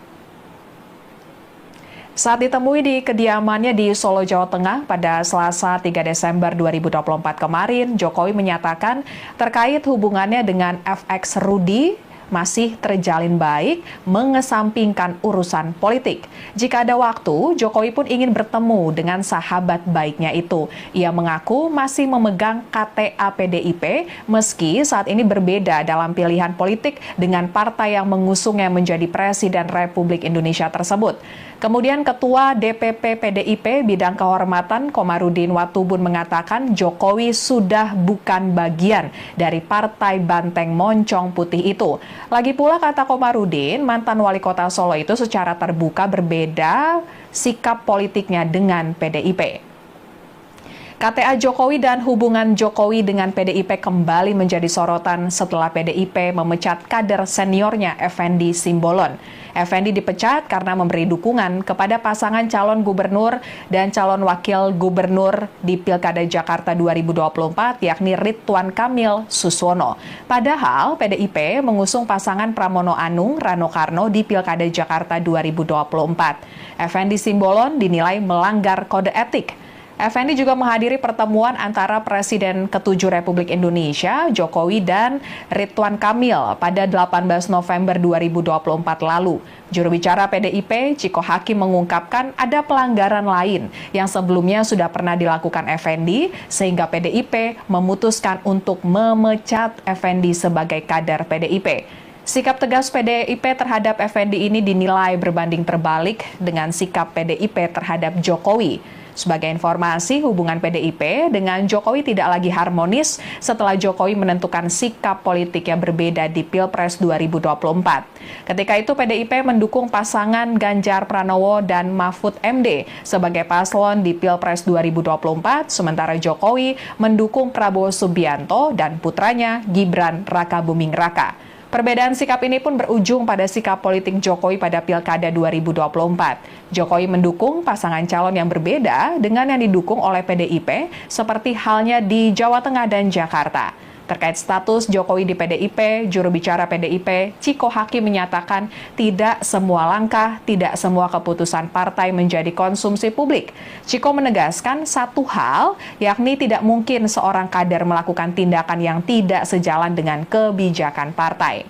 Saat ditemui di kediamannya di Solo, Jawa Tengah pada Selasa 3 Desember 2024 kemarin, Jokowi menyatakan terkait hubungannya dengan FX Rudi masih terjalin baik, mengesampingkan urusan politik. Jika ada waktu, Jokowi pun ingin bertemu dengan sahabat baiknya itu. Ia mengaku masih memegang KTA PDIP, meski saat ini berbeda dalam pilihan politik dengan partai yang mengusungnya menjadi Presiden Republik Indonesia tersebut. Kemudian Ketua DPP PDIP Bidang Kehormatan Komarudin Watubun mengatakan Jokowi sudah bukan bagian dari Partai Banteng Moncong Putih itu. Lagi pula kata Komarudin, mantan wali kota Solo itu secara terbuka berbeda sikap politiknya dengan PDIP. KTA Jokowi dan hubungan Jokowi dengan PDIP kembali menjadi sorotan setelah PDIP memecat kader seniornya Effendi Simbolon. Effendi dipecat karena memberi dukungan kepada pasangan calon gubernur dan calon wakil gubernur di Pilkada Jakarta 2024 yakni Ridwan Kamil Suswono. Padahal PDIP mengusung pasangan Pramono Anung Rano Karno di Pilkada Jakarta 2024. Effendi Simbolon dinilai melanggar kode etik. Effendi juga menghadiri pertemuan antara Presiden ke-7 Republik Indonesia, Jokowi dan Ridwan Kamil pada 18 November 2024 lalu. Juru bicara PDIP, Ciko Hakim mengungkapkan ada pelanggaran lain yang sebelumnya sudah pernah dilakukan Effendi, sehingga PDIP memutuskan untuk memecat Effendi sebagai kader PDIP. Sikap tegas PDIP terhadap Effendi ini dinilai berbanding terbalik dengan sikap PDIP terhadap Jokowi. Sebagai informasi, hubungan PDIP dengan Jokowi tidak lagi harmonis setelah Jokowi menentukan sikap politik yang berbeda di Pilpres 2024. Ketika itu PDIP mendukung pasangan Ganjar Pranowo dan Mahfud MD sebagai paslon di Pilpres 2024, sementara Jokowi mendukung Prabowo Subianto dan putranya Gibran Rakabuming Raka. Perbedaan sikap ini pun berujung pada sikap politik Jokowi pada Pilkada 2024. Jokowi mendukung pasangan calon yang berbeda dengan yang didukung oleh PDIP, seperti halnya di Jawa Tengah dan Jakarta. Terkait status Jokowi di PDIP, juru bicara PDIP, Ciko Hakim menyatakan tidak semua langkah, tidak semua keputusan partai menjadi konsumsi publik. Ciko menegaskan satu hal, yakni tidak mungkin seorang kader melakukan tindakan yang tidak sejalan dengan kebijakan partai.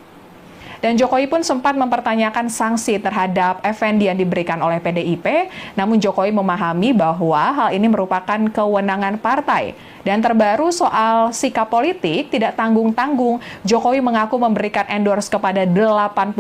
Dan Jokowi pun sempat mempertanyakan sanksi terhadap Effendi yang diberikan oleh PDIP, namun Jokowi memahami bahwa hal ini merupakan kewenangan partai. Dan terbaru soal sikap politik tidak tanggung-tanggung, Jokowi mengaku memberikan endorse kepada 84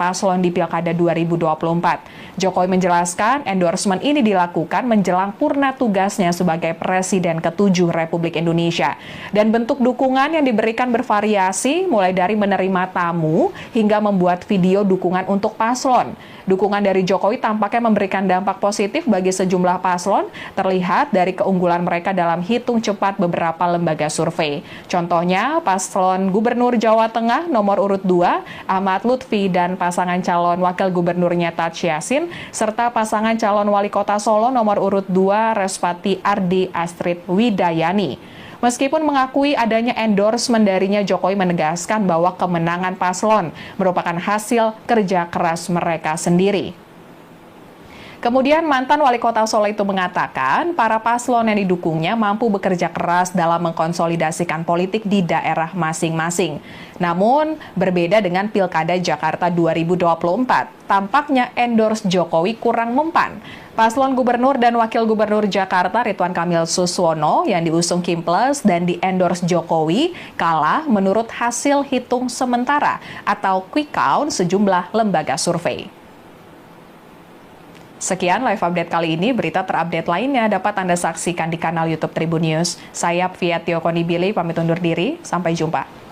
paslon di Pilkada 2024. Jokowi menjelaskan endorsement ini dilakukan menjelang purna tugasnya sebagai Presiden ke-7 Republik Indonesia. Dan bentuk dukungan yang diberikan bervariasi, mulai dari menerima tamu hingga membuat video dukungan untuk paslon. Dukungan dari Jokowi tampaknya memberikan dampak positif bagi sejumlah paslon, terlihat dari keunggulan mereka dalam hitung cepat beberapa lembaga survei. Contohnya, paslon Gubernur Jawa Tengah nomor urut 2, Ahmad Lutfi dan pasangan calon wakil gubernurnya Taj Yassin, serta pasangan calon wali kota Solo nomor urut 2, Respati Ardi Astrid Widayani. Meskipun mengakui adanya endorsement darinya, Jokowi menegaskan bahwa kemenangan paslon merupakan hasil kerja keras mereka sendiri. Kemudian mantan wali kota Solo itu mengatakan para paslon yang didukungnya mampu bekerja keras dalam mengkonsolidasikan politik di daerah masing-masing. Namun berbeda dengan Pilkada Jakarta 2024, tampaknya endorse Jokowi kurang mempan. Paslon Gubernur dan Wakil Gubernur Jakarta Ridwan Kamil Suswono yang diusung Kim Plus dan di-endorse Jokowi kalah menurut hasil hitung sementara atau quick count sejumlah lembaga survei. Sekian live update kali ini, berita terupdate lainnya dapat Anda saksikan di kanal YouTube Tribun News. Saya Fiatio Konibili, pamit undur diri, sampai jumpa.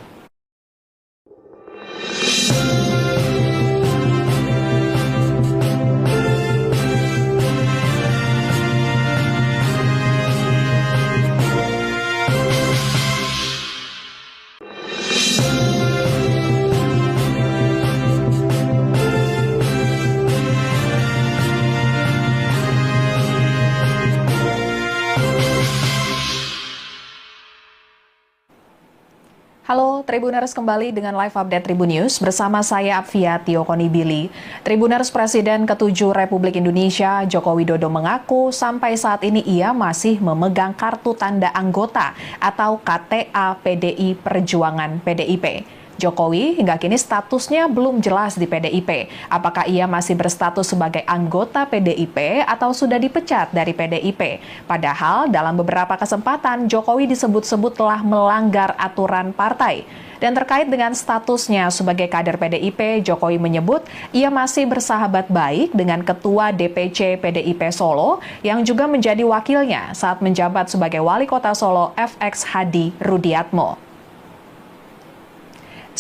Tribuners kembali dengan live update Tribun News bersama saya Apvia Tiokonibili. Tribuners Presiden ke-7 Republik Indonesia Joko Widodo mengaku sampai saat ini ia masih memegang kartu tanda anggota atau KTA PDI Perjuangan PDIP. Jokowi hingga kini statusnya belum jelas di PDIP. Apakah ia masih berstatus sebagai anggota PDIP atau sudah dipecat dari PDIP? Padahal dalam beberapa kesempatan Jokowi disebut-sebut telah melanggar aturan partai. Dan terkait dengan statusnya sebagai kader PDIP, Jokowi menyebut ia masih bersahabat baik dengan Ketua DPC PDIP Solo yang juga menjadi wakilnya saat menjabat sebagai Wali Kota Solo FX Hadi Rudiatmo.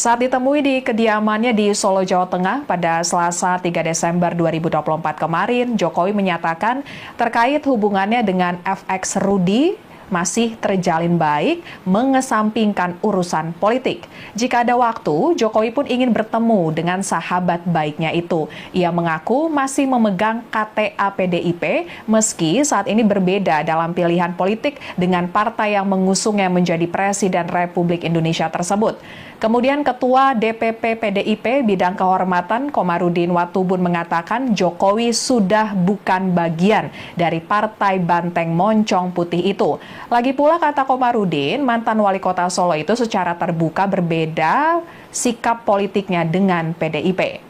Saat ditemui di kediamannya di Solo, Jawa Tengah pada Selasa 3 Desember 2024 kemarin, Jokowi menyatakan terkait hubungannya dengan FX Rudi masih terjalin baik, mengesampingkan urusan politik. Jika ada waktu, Jokowi pun ingin bertemu dengan sahabat baiknya itu. Ia mengaku masih memegang KTA PDIP, meski saat ini berbeda dalam pilihan politik dengan partai yang mengusungnya menjadi Presiden Republik Indonesia tersebut. Kemudian Ketua DPP PDIP Bidang Kehormatan Komarudin Watubun mengatakan Jokowi sudah bukan bagian dari Partai Banteng Moncong Putih itu. Lagi pula kata Komarudin, mantan wali kota Solo itu secara terbuka berbeda sikap politiknya dengan PDIP.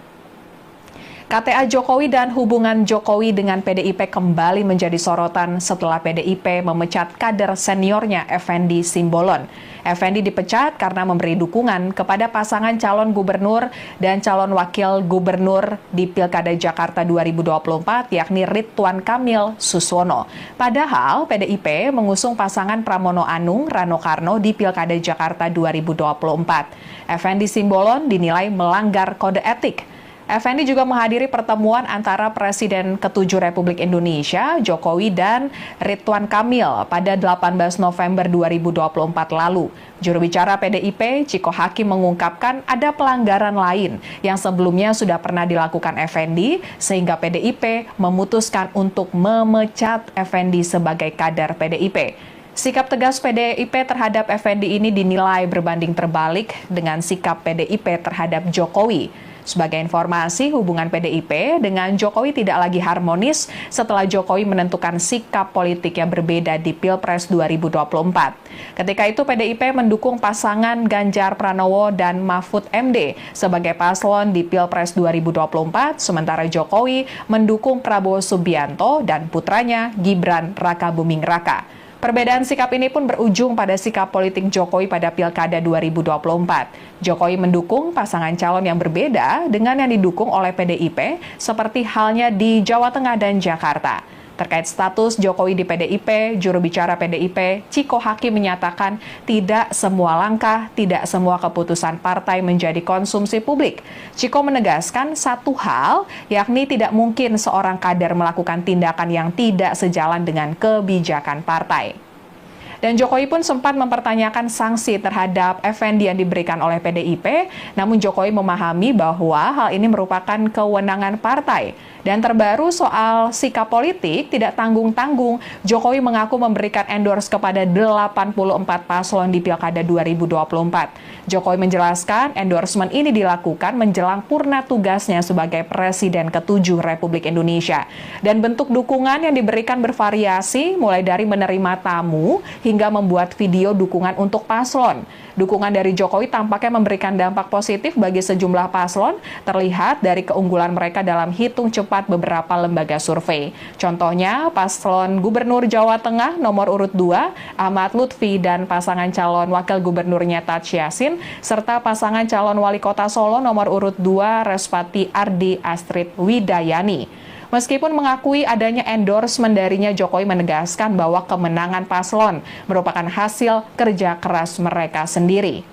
KTA Jokowi dan hubungan Jokowi dengan PDIP kembali menjadi sorotan setelah PDIP memecat kader seniornya Effendi Simbolon. Effendi dipecat karena memberi dukungan kepada pasangan calon gubernur dan calon wakil gubernur di Pilkada Jakarta 2024 yakni Ridwan Kamil Suswono. Padahal PDIP mengusung pasangan Pramono Anung Rano Karno di Pilkada Jakarta 2024. Effendi Simbolon dinilai melanggar kode etik. Effendi juga menghadiri pertemuan antara Presiden ke-7 Republik Indonesia, Jokowi dan Ridwan Kamil pada 18 November 2024 lalu. Juru bicara PDIP, Ciko Hakim mengungkapkan ada pelanggaran lain yang sebelumnya sudah pernah dilakukan Effendi, sehingga PDIP memutuskan untuk memecat Effendi sebagai kader PDIP. Sikap tegas PDIP terhadap Effendi ini dinilai berbanding terbalik dengan sikap PDIP terhadap Jokowi. Sebagai informasi, hubungan PDIP dengan Jokowi tidak lagi harmonis setelah Jokowi menentukan sikap politik yang berbeda di Pilpres 2024. Ketika itu PDIP mendukung pasangan Ganjar Pranowo dan Mahfud MD sebagai paslon di Pilpres 2024, sementara Jokowi mendukung Prabowo Subianto dan putranya Gibran Rakabuming Raka. Perbedaan sikap ini pun berujung pada sikap politik Jokowi pada Pilkada 2024. Jokowi mendukung pasangan calon yang berbeda dengan yang didukung oleh PDIP, seperti halnya di Jawa Tengah dan Jakarta. Terkait status Jokowi di PDIP, juru bicara PDIP, Ciko Hakim menyatakan tidak semua langkah, tidak semua keputusan partai menjadi konsumsi publik. Ciko menegaskan satu hal, yakni tidak mungkin seorang kader melakukan tindakan yang tidak sejalan dengan kebijakan partai. Dan Jokowi pun sempat mempertanyakan sanksi terhadap Effendi yang diberikan oleh PDIP, namun Jokowi memahami bahwa hal ini merupakan kewenangan partai. Dan terbaru soal sikap politik tidak tanggung-tanggung, Jokowi mengaku memberikan endorse kepada 84 paslon di Pilkada 2024. Jokowi menjelaskan endorsement ini dilakukan menjelang purna tugasnya sebagai Presiden ke-7 Republik Indonesia. Dan bentuk dukungan yang diberikan bervariasi, mulai dari menerima tamu hingga membuat video dukungan untuk paslon. Dukungan dari Jokowi tampaknya memberikan dampak positif bagi sejumlah paslon, terlihat dari keunggulan mereka dalam hitung cepat beberapa lembaga survei. Contohnya, paslon Gubernur Jawa Tengah nomor urut 2, Ahmad Lutfi dan pasangan calon wakil gubernurnya Taj Yassin, serta pasangan calon wali kota Solo nomor urut 2, Respati Ardi Astrid Widayani. Meskipun mengakui adanya endorsement darinya, Jokowi menegaskan bahwa kemenangan paslon merupakan hasil kerja keras mereka sendiri.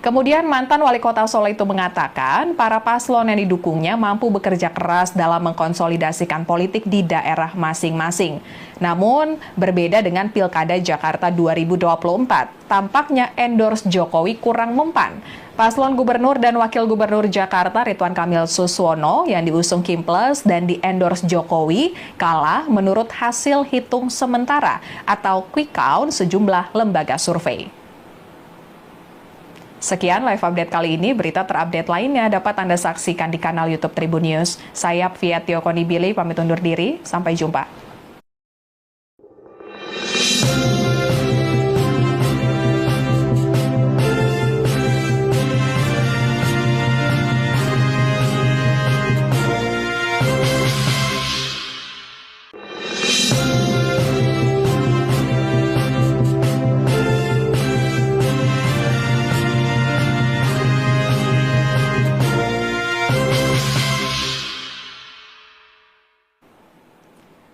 Kemudian mantan wali kota Solo itu mengatakan para paslon yang didukungnya mampu bekerja keras dalam mengkonsolidasikan politik di daerah masing-masing. Namun berbeda dengan Pilkada Jakarta 2024, tampaknya endorse Jokowi kurang mempan. Paslon Gubernur dan Wakil Gubernur Jakarta Ridwan Kamil Suswono yang diusung Kim Plus dan di-endorse Jokowi kalah menurut hasil hitung sementara atau quick count sejumlah lembaga survei. Sekian live update kali ini, berita terupdate lainnya dapat Anda saksikan di kanal YouTube Tribun News. Saya Fiatio Konibili, pamit undur diri, sampai jumpa.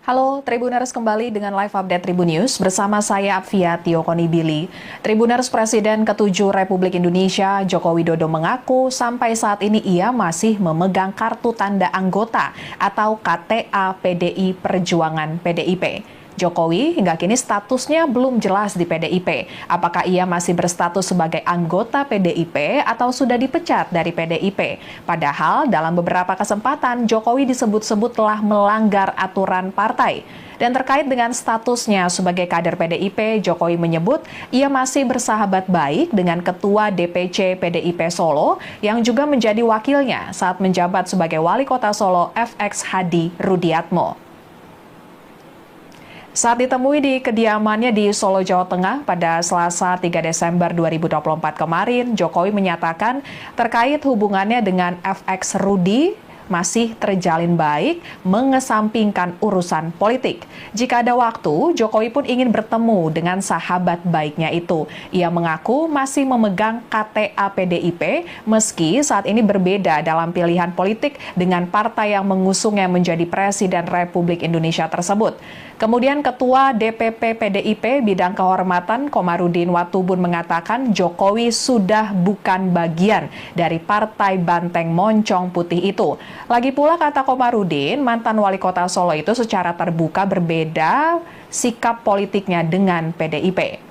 Halo Tribuners, kembali dengan live update Tribun News bersama saya Fiatio Konibili. Tribuners, Presiden ke-7 Republik Indonesia Joko Widodo mengaku sampai saat ini ia masih memegang kartu tanda anggota atau KTA PDI Perjuangan PDIP. Jokowi hingga kini statusnya belum jelas di PDIP. Apakah ia masih berstatus sebagai anggota PDIP atau sudah dipecat dari PDIP? Padahal dalam beberapa kesempatan Jokowi disebut-sebut telah melanggar aturan partai. Dan terkait dengan statusnya sebagai kader PDIP, Jokowi menyebut ia masih bersahabat baik dengan Ketua DPC PDIP Solo yang juga menjadi wakilnya saat menjabat sebagai Wali Kota Solo FX Hadi Rudiatmo. Saat ditemui di kediamannya di Solo, Jawa Tengah pada Selasa 3 Desember 2024 kemarin, Jokowi menyatakan terkait hubungannya dengan FX Rudi masih terjalin baik, mengesampingkan urusan politik. Jika ada waktu, Jokowi pun ingin bertemu dengan sahabat baiknya itu. Ia mengaku masih memegang KTA PDIP, meski saat ini berbeda dalam pilihan politik dengan partai yang mengusungnya menjadi Presiden Republik Indonesia tersebut. Kemudian Ketua DPP PDIP Bidang Kehormatan Komarudin Watubun mengatakan Jokowi sudah bukan bagian dari Partai Banteng Moncong Putih itu. Lagi pula kata Komarudin, mantan wali kota Solo itu secara terbuka berbeda sikap politiknya dengan PDIP.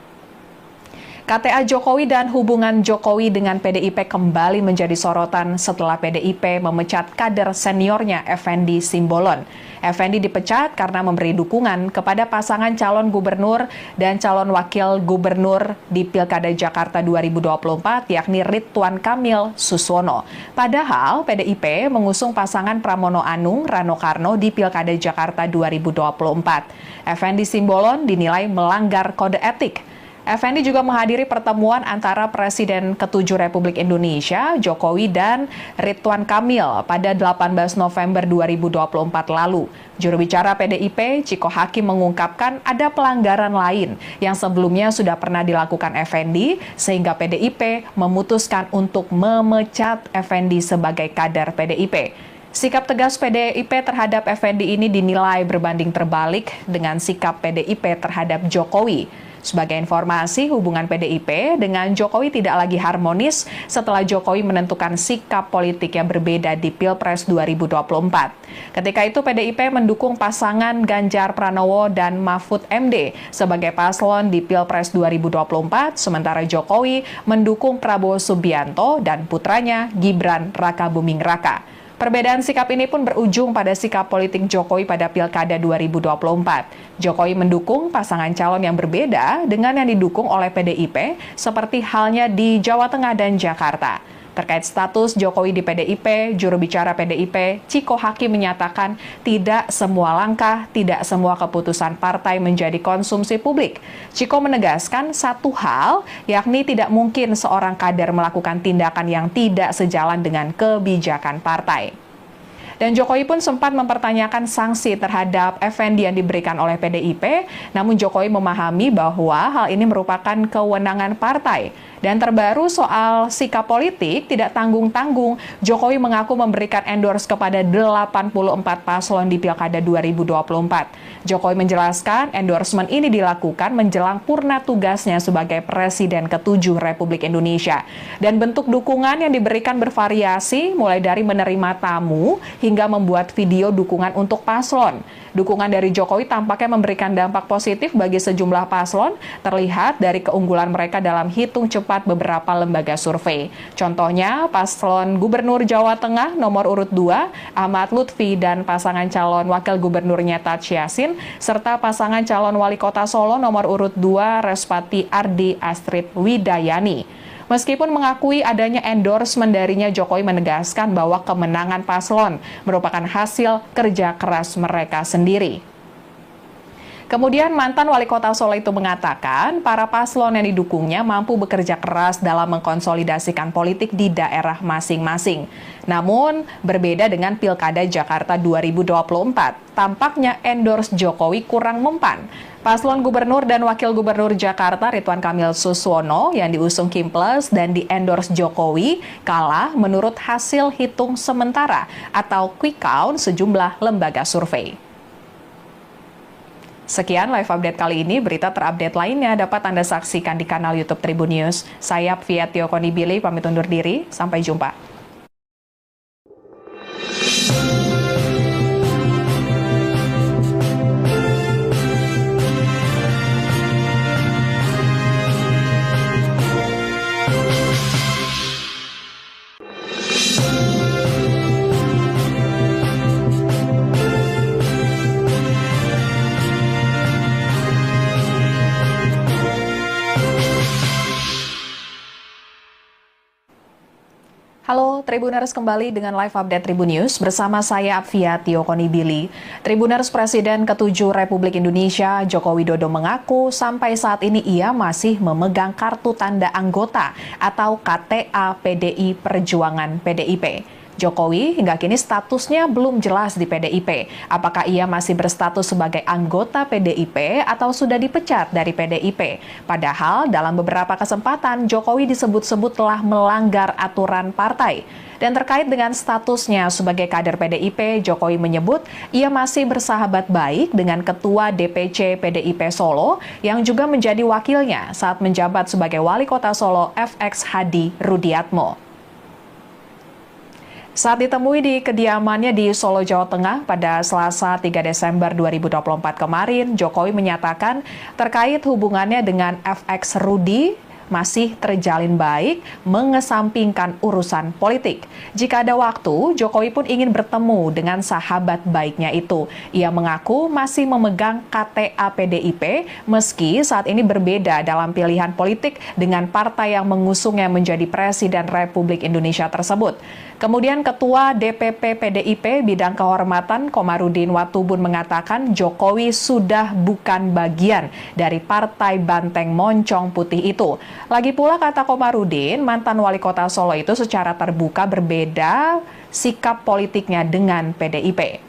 KTA Jokowi dan hubungan Jokowi dengan PDIP kembali menjadi sorotan setelah PDIP memecat kader seniornya Effendi Simbolon. Effendi dipecat karena memberi dukungan kepada pasangan calon gubernur dan calon wakil gubernur di Pilkada Jakarta 2024, yakni Ridwan Kamil Suswono. Padahal PDIP mengusung pasangan Pramono Anung Rano Karno di Pilkada Jakarta 2024. Effendi Simbolon dinilai melanggar kode etik. Effendi juga menghadiri pertemuan antara Presiden ke-7 Republik Indonesia, Jokowi, dan Ridwan Kamil pada 18 November 2024 lalu. Juru bicara PDIP, Ciko Hakim, mengungkapkan ada pelanggaran lain yang sebelumnya sudah pernah dilakukan Effendi, sehingga PDIP memutuskan untuk memecat Effendi sebagai kader PDIP. Sikap tegas PDIP terhadap Effendi ini dinilai berbanding terbalik dengan sikap PDIP terhadap Jokowi. Sebagai informasi, hubungan PDIP dengan Jokowi tidak lagi harmonis setelah Jokowi menentukan sikap politik yang berbeda di Pilpres 2024. Ketika itu PDIP mendukung pasangan Ganjar Pranowo dan Mahfud MD sebagai paslon di Pilpres 2024, sementara Jokowi mendukung Prabowo Subianto dan putranya Gibran Rakabuming Raka. Perbedaan sikap ini pun berujung pada sikap politik Jokowi pada Pilkada 2024. Jokowi mendukung pasangan calon yang berbeda dengan yang didukung oleh PDIP, seperti halnya di Jawa Tengah dan Jakarta. Terkait status Jokowi di PDIP, juru bicara PDIP, Ciko Hakim menyatakan tidak semua langkah, tidak semua keputusan partai menjadi konsumsi publik. Ciko menegaskan satu hal, yakni tidak mungkin seorang kader melakukan tindakan yang tidak sejalan dengan kebijakan partai. Dan Jokowi pun sempat mempertanyakan sanksi terhadap Effendi yang diberikan oleh PDIP, namun Jokowi memahami bahwa hal ini merupakan kewenangan partai. Dan terbaru soal sikap politik tidak tanggung-tanggung, Jokowi mengaku memberikan endorse kepada 84 paslon di Pilkada 2024. Jokowi menjelaskan endorsement ini dilakukan menjelang purna tugasnya sebagai Presiden ke-7 Republik Indonesia. Dan bentuk dukungan yang diberikan bervariasi, mulai dari menerima tamu hingga membuat video dukungan untuk paslon. Dukungan dari Jokowi tampaknya memberikan dampak positif bagi sejumlah paslon, terlihat dari keunggulan mereka dalam hitung cepat beberapa lembaga survei. Contohnya, paslon Gubernur Jawa Tengah nomor urut 2, Ahmad Lutfi, dan pasangan calon wakil gubernurnya Taj Yassin, serta pasangan calon wali kota Solo nomor urut 2, Respati Ardi Astrid Widayani. Meskipun mengakui adanya endorsement darinya, Jokowi menegaskan bahwa kemenangan paslon merupakan hasil kerja keras mereka sendiri. Kemudian mantan wali kota Solo itu mengatakan para paslon yang didukungnya mampu bekerja keras dalam mengkonsolidasikan politik di daerah masing-masing. Namun berbeda dengan Pilkada Jakarta 2024, tampaknya endorse Jokowi kurang mempan. Paslon Gubernur dan Wakil Gubernur Jakarta Ridwan Kamil Suswono yang diusung Kim Plus dan di-endorse Jokowi kalah menurut hasil hitung sementara atau quick count sejumlah lembaga survei. Sekian live update kali ini, berita terupdate lainnya dapat Anda saksikan di kanal YouTube Tribun News. Saya Fiatio Konibili, pamit undur diri, sampai jumpa. Halo Tribuners, kembali dengan live update Tribun News bersama saya Fiatio Konibili. Tribuners, Presiden ke-7 Republik Indonesia Joko Widodo mengaku sampai saat ini ia masih memegang kartu tanda anggota atau KTA PDI Perjuangan PDIP. Jokowi hingga kini statusnya belum jelas di PDIP. Apakah ia masih berstatus sebagai anggota PDIP atau sudah dipecat dari PDIP? Padahal dalam beberapa kesempatan Jokowi disebut-sebut telah melanggar aturan partai. Dan terkait dengan statusnya sebagai kader PDIP, Jokowi menyebut ia masih bersahabat baik dengan Ketua DPC PDIP Solo yang juga menjadi wakilnya saat menjabat sebagai Wali Kota Solo FX Hadi Rudiatmo. Saat ditemui di kediamannya di Solo, Jawa Tengah pada Selasa 3 Desember 2024 kemarin, Jokowi menyatakan terkait hubungannya dengan FX Rudi masih terjalin baik, mengesampingkan urusan politik. Jika ada waktu, Jokowi pun ingin bertemu dengan sahabat baiknya itu. Ia mengaku masih memegang KTA PDIP, meski saat ini berbeda dalam pilihan politik dengan partai yang mengusungnya menjadi Presiden Republik Indonesia tersebut. Kemudian Ketua DPP PDIP Bidang Kehormatan Komarudin Watubun mengatakan Jokowi sudah bukan bagian dari Partai Banteng Moncong Putih itu. Lagi pula kata Komarudin, mantan wali kota Solo itu secara terbuka berbeda sikap politiknya dengan PDIP.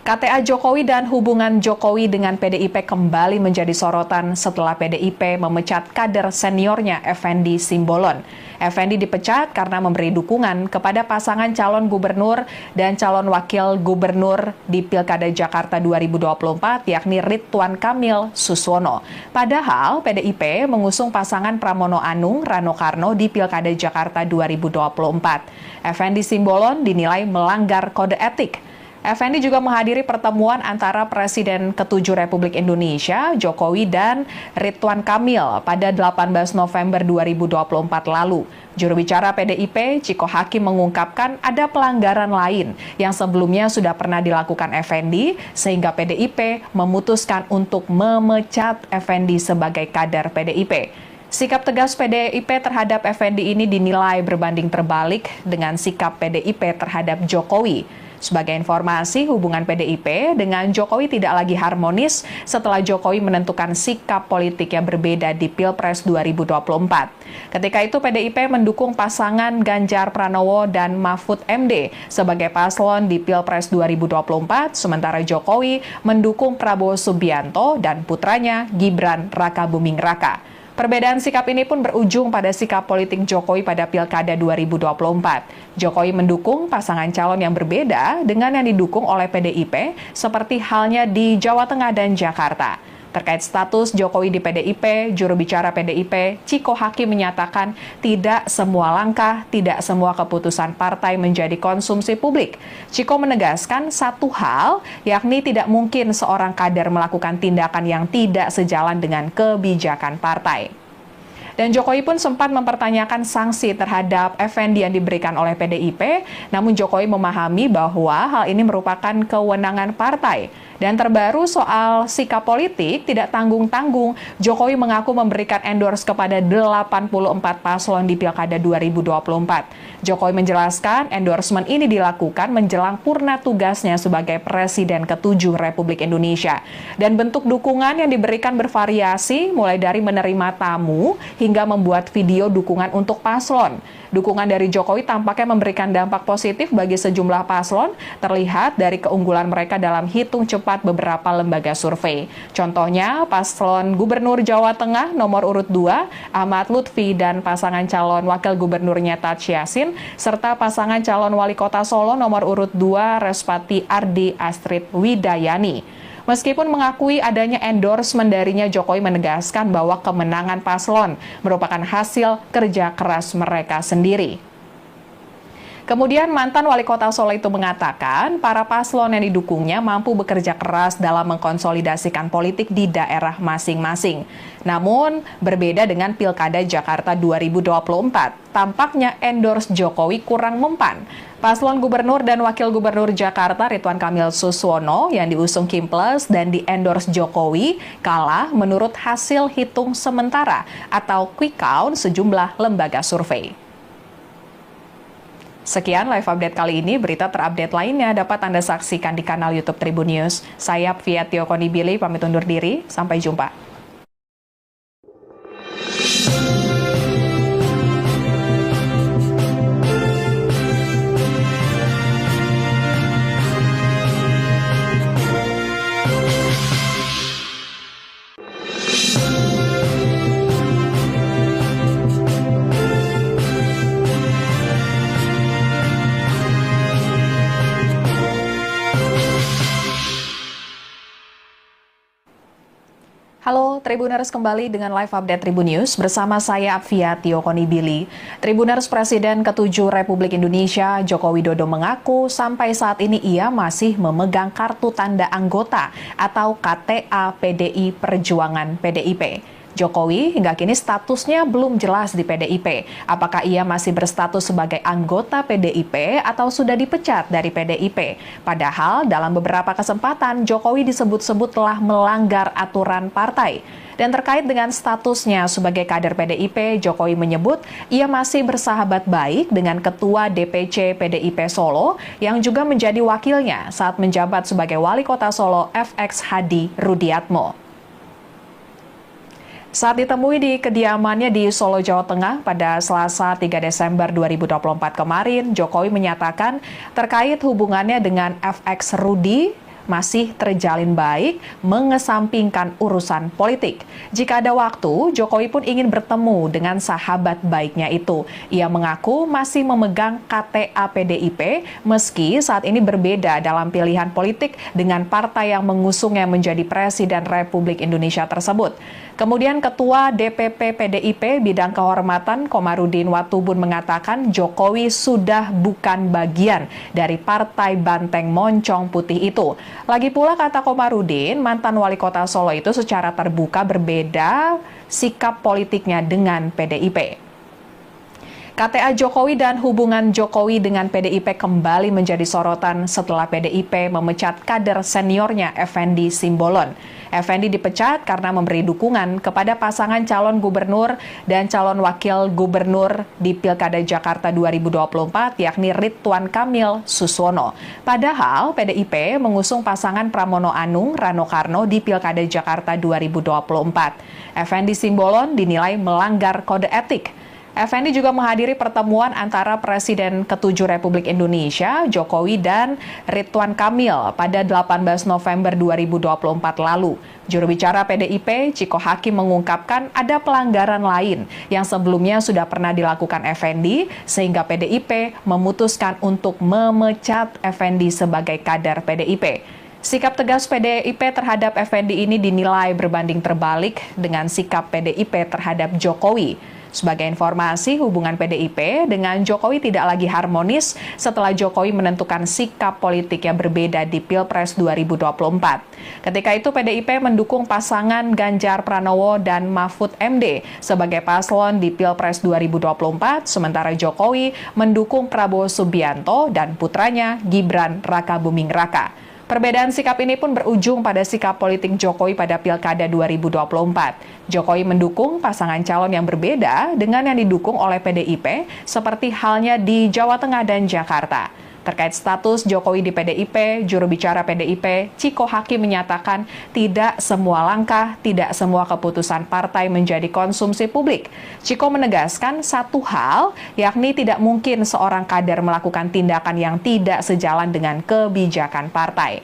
KTA Jokowi dan hubungan Jokowi dengan PDIP kembali menjadi sorotan setelah PDIP memecat kader seniornya Effendi Simbolon. Effendi dipecat karena memberi dukungan kepada pasangan calon gubernur dan calon wakil gubernur di Pilkada Jakarta 2024, yakni Ridwan Kamil Suswono. Padahal PDIP mengusung pasangan Pramono Anung Rano Karno di Pilkada Jakarta 2024. Effendi Simbolon dinilai melanggar kode etik. Effendi juga menghadiri pertemuan antara Presiden ke-7 Republik Indonesia, Jokowi, dan Ridwan Kamil pada 18 November 2024 lalu. Juru bicara PDIP, Ciko Hakim, mengungkapkan ada pelanggaran lain yang sebelumnya sudah pernah dilakukan Effendi, sehingga PDIP memutuskan untuk memecat Effendi sebagai kader PDIP. Sikap tegas PDIP terhadap Effendi ini dinilai berbanding terbalik dengan sikap PDIP terhadap Jokowi. Sebagai informasi, hubungan PDIP dengan Jokowi tidak lagi harmonis setelah Jokowi menentukan sikap politik yang berbeda di Pilpres 2024. Ketika itu PDIP mendukung pasangan Ganjar Pranowo dan Mahfud MD sebagai paslon di Pilpres 2024, sementara Jokowi mendukung Prabowo Subianto dan putranya Gibran Rakabuming Raka. Perbedaan sikap ini pun berujung pada sikap politik Jokowi pada Pilkada 2024. Jokowi mendukung pasangan calon yang berbeda dengan yang didukung oleh PDIP, seperti halnya di Jawa Tengah dan Jakarta. Terkait status Jokowi di PDIP, juru bicara PDIP, Ciko Hakim menyatakan tidak semua langkah, tidak semua keputusan partai menjadi konsumsi publik. Ciko menegaskan satu hal, yakni tidak mungkin seorang kader melakukan tindakan yang tidak sejalan dengan kebijakan partai. Dan Jokowi pun sempat mempertanyakan sanksi terhadap Effendi yang diberikan oleh PDIP, namun Jokowi memahami bahwa hal ini merupakan kewenangan partai. Dan terbaru soal sikap politik, tidak tanggung-tanggung, Jokowi mengaku memberikan endorse kepada 84 paslon di Pilkada 2024. Jokowi menjelaskan endorsement ini dilakukan menjelang purna tugasnya sebagai Presiden ke-7 Republik Indonesia. Dan bentuk dukungan yang diberikan bervariasi, mulai dari menerima tamu hingga membuat video dukungan untuk paslon. Dukungan dari Jokowi tampaknya memberikan dampak positif bagi sejumlah paslon, terlihat dari keunggulan mereka dalam hitung cepat beberapa lembaga survei. Contohnya, paslon Gubernur Jawa Tengah nomor urut 2, Ahmad Lutfi dan pasangan calon wakil gubernurnya Taj Yassin, serta pasangan calon wali kota Solo nomor urut 2, Respati Ardi Astrid Widayani. Meskipun mengakui adanya endorsement darinya, Jokowi menegaskan bahwa kemenangan paslon merupakan hasil kerja keras mereka sendiri. Kemudian mantan wali kota Solo itu mengatakan para paslon yang didukungnya mampu bekerja keras dalam mengkonsolidasikan politik di daerah masing-masing. Namun berbeda dengan Pilkada Jakarta 2024, tampaknya endorse Jokowi kurang mempan. Paslon Gubernur dan Wakil Gubernur Jakarta Ridwan Kamil Suswono yang diusung Kimples dan di-endorse Jokowi kalah menurut hasil hitung sementara atau quick count sejumlah lembaga survei. Sekian live update kali ini, berita terupdate lainnya dapat Anda saksikan di kanal YouTube Tribun News. Saya Fiatio Konibili, pamit undur diri, sampai jumpa. Halo Tribuners, kembali dengan live update Tribun News bersama saya Fiatio Konibili. Tribuners, Presiden ke-7 Republik Indonesia Joko Widodo mengaku sampai saat ini ia masih memegang kartu tanda anggota atau KTA PDI Perjuangan PDIP. Jokowi hingga kini statusnya belum jelas di PDIP. Apakah ia masih berstatus sebagai anggota PDIP atau sudah dipecat dari PDIP? Padahal dalam beberapa kesempatan Jokowi disebut-sebut telah melanggar aturan partai. Dan terkait dengan statusnya sebagai kader PDIP, Jokowi menyebut ia masih bersahabat baik dengan Ketua DPC PDIP Solo yang juga menjadi wakilnya saat menjabat sebagai Wali Kota Solo FX Hadi Rudiatmo. Saat ditemui di kediamannya di Solo, Jawa Tengah pada Selasa 3 Desember 2024 kemarin, Jokowi menyatakan terkait hubungannya dengan FX Rudi masih terjalin baik, mengesampingkan urusan politik. Jika ada waktu, Jokowi pun ingin bertemu dengan sahabat baiknya itu. Ia mengaku masih memegang KTA PDIP, meski saat ini berbeda dalam pilihan politik dengan partai yang mengusungnya menjadi Presiden Republik Indonesia tersebut. Kemudian Ketua DPP PDIP Bidang Kehormatan Komarudin Watubun mengatakan Jokowi sudah bukan bagian dari Partai Banteng Moncong Putih itu. Lagi pula kata Komarudin, mantan wali kota Solo itu secara terbuka berbeda sikap politiknya dengan PDIP. KTA Jokowi dan hubungan Jokowi dengan PDIP kembali menjadi sorotan setelah PDIP memecat kader seniornya Effendi Simbolon. Effendi dipecat karena memberi dukungan kepada pasangan calon gubernur dan calon wakil gubernur di Pilkada Jakarta 2024, yakni Ridwan Kamil Suswono. Padahal PDIP mengusung pasangan Pramono Anung Rano Karno di Pilkada Jakarta 2024. Effendi Simbolon dinilai melanggar kode etik. Effendi juga menghadiri pertemuan antara Presiden ke-7 Republik Indonesia, Jokowi dan Ridwan Kamil pada 18 November 2024 lalu. Juru bicara PDIP, Ciko Hakim mengungkapkan ada pelanggaran lain yang sebelumnya sudah pernah dilakukan Effendi, sehingga PDIP memutuskan untuk memecat Effendi sebagai kader PDIP. Sikap tegas PDIP terhadap Effendi ini dinilai berbanding terbalik dengan sikap PDIP terhadap Jokowi. Sebagai informasi, hubungan PDIP dengan Jokowi tidak lagi harmonis setelah Jokowi menentukan sikap politik yang berbeda di Pilpres 2024. Ketika itu PDIP mendukung pasangan Ganjar Pranowo dan Mahfud MD sebagai paslon di Pilpres 2024, sementara Jokowi mendukung Prabowo Subianto dan putranya Gibran Rakabuming Raka. Perbedaan sikap ini pun berujung pada sikap politik Jokowi pada Pilkada 2024. Jokowi mendukung pasangan calon yang berbeda dengan yang didukung oleh PDIP, seperti halnya di Jawa Tengah dan Jakarta. Terkait status Jokowi di PDIP, juru bicara PDIP, Ciko Hakim menyatakan tidak semua langkah, tidak semua keputusan partai menjadi konsumsi publik. Ciko menegaskan satu hal, yakni tidak mungkin seorang kader melakukan tindakan yang tidak sejalan dengan kebijakan partai.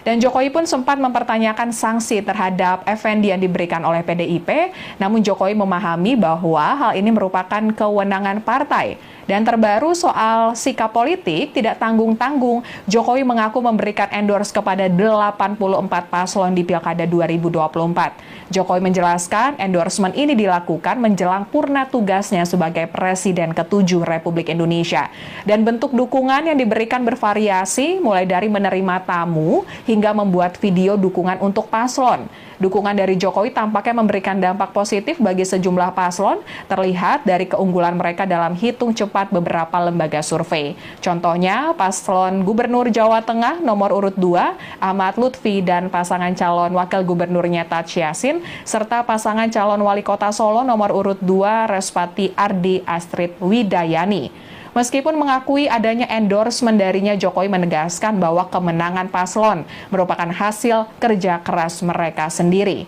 Dan Jokowi pun sempat mempertanyakan sanksi terhadap Effendi yang diberikan oleh PDIP, namun Jokowi memahami bahwa hal ini merupakan kewenangan partai. Dan terbaru soal sikap politik tidak tanggung-tanggung, Jokowi mengaku memberikan endorse kepada 84 paslon di Pilkada 2024. Jokowi menjelaskan endorsement ini dilakukan menjelang purna tugasnya sebagai Presiden ke-7 Republik Indonesia. Dan bentuk dukungan yang diberikan bervariasi, mulai dari menerima tamu hingga membuat video dukungan untuk paslon. Dukungan dari Jokowi tampaknya memberikan dampak positif bagi sejumlah paslon, terlihat dari keunggulan mereka dalam hitung cepat beberapa lembaga survei. Contohnya, paslon Gubernur Jawa Tengah nomor urut 2, Ahmad Lutfi, dan pasangan calon Wakil Gubernurnya Taj Yassin, serta pasangan calon Wali Kota Solo nomor urut 2, Respati Ardi Astrid Widayani. Meskipun mengakui adanya endorsement darinya, Jokowi menegaskan bahwa kemenangan paslon merupakan hasil kerja keras mereka sendiri.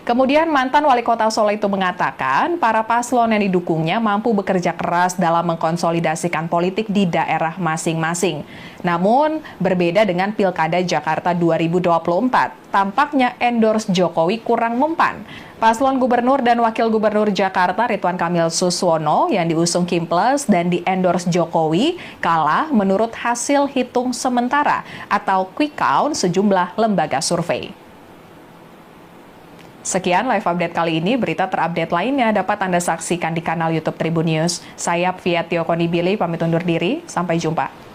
Kemudian mantan wali kota Solo itu mengatakan para paslon yang didukungnya mampu bekerja keras dalam mengkonsolidasikan politik di daerah masing-masing. Namun berbeda dengan Pilkada Jakarta 2024, tampaknya endorse Jokowi kurang mempan. Paslon Gubernur dan Wakil Gubernur Jakarta Ridwan Kamil Suswono yang diusung Kimples dan di-endorse Jokowi kalah menurut hasil hitung sementara atau quick count sejumlah lembaga survei. Sekian live update kali ini, berita terupdate lainnya dapat Anda saksikan di kanal YouTube Tribun News. Saya Fiatio Konibili, pamit undur diri, sampai jumpa.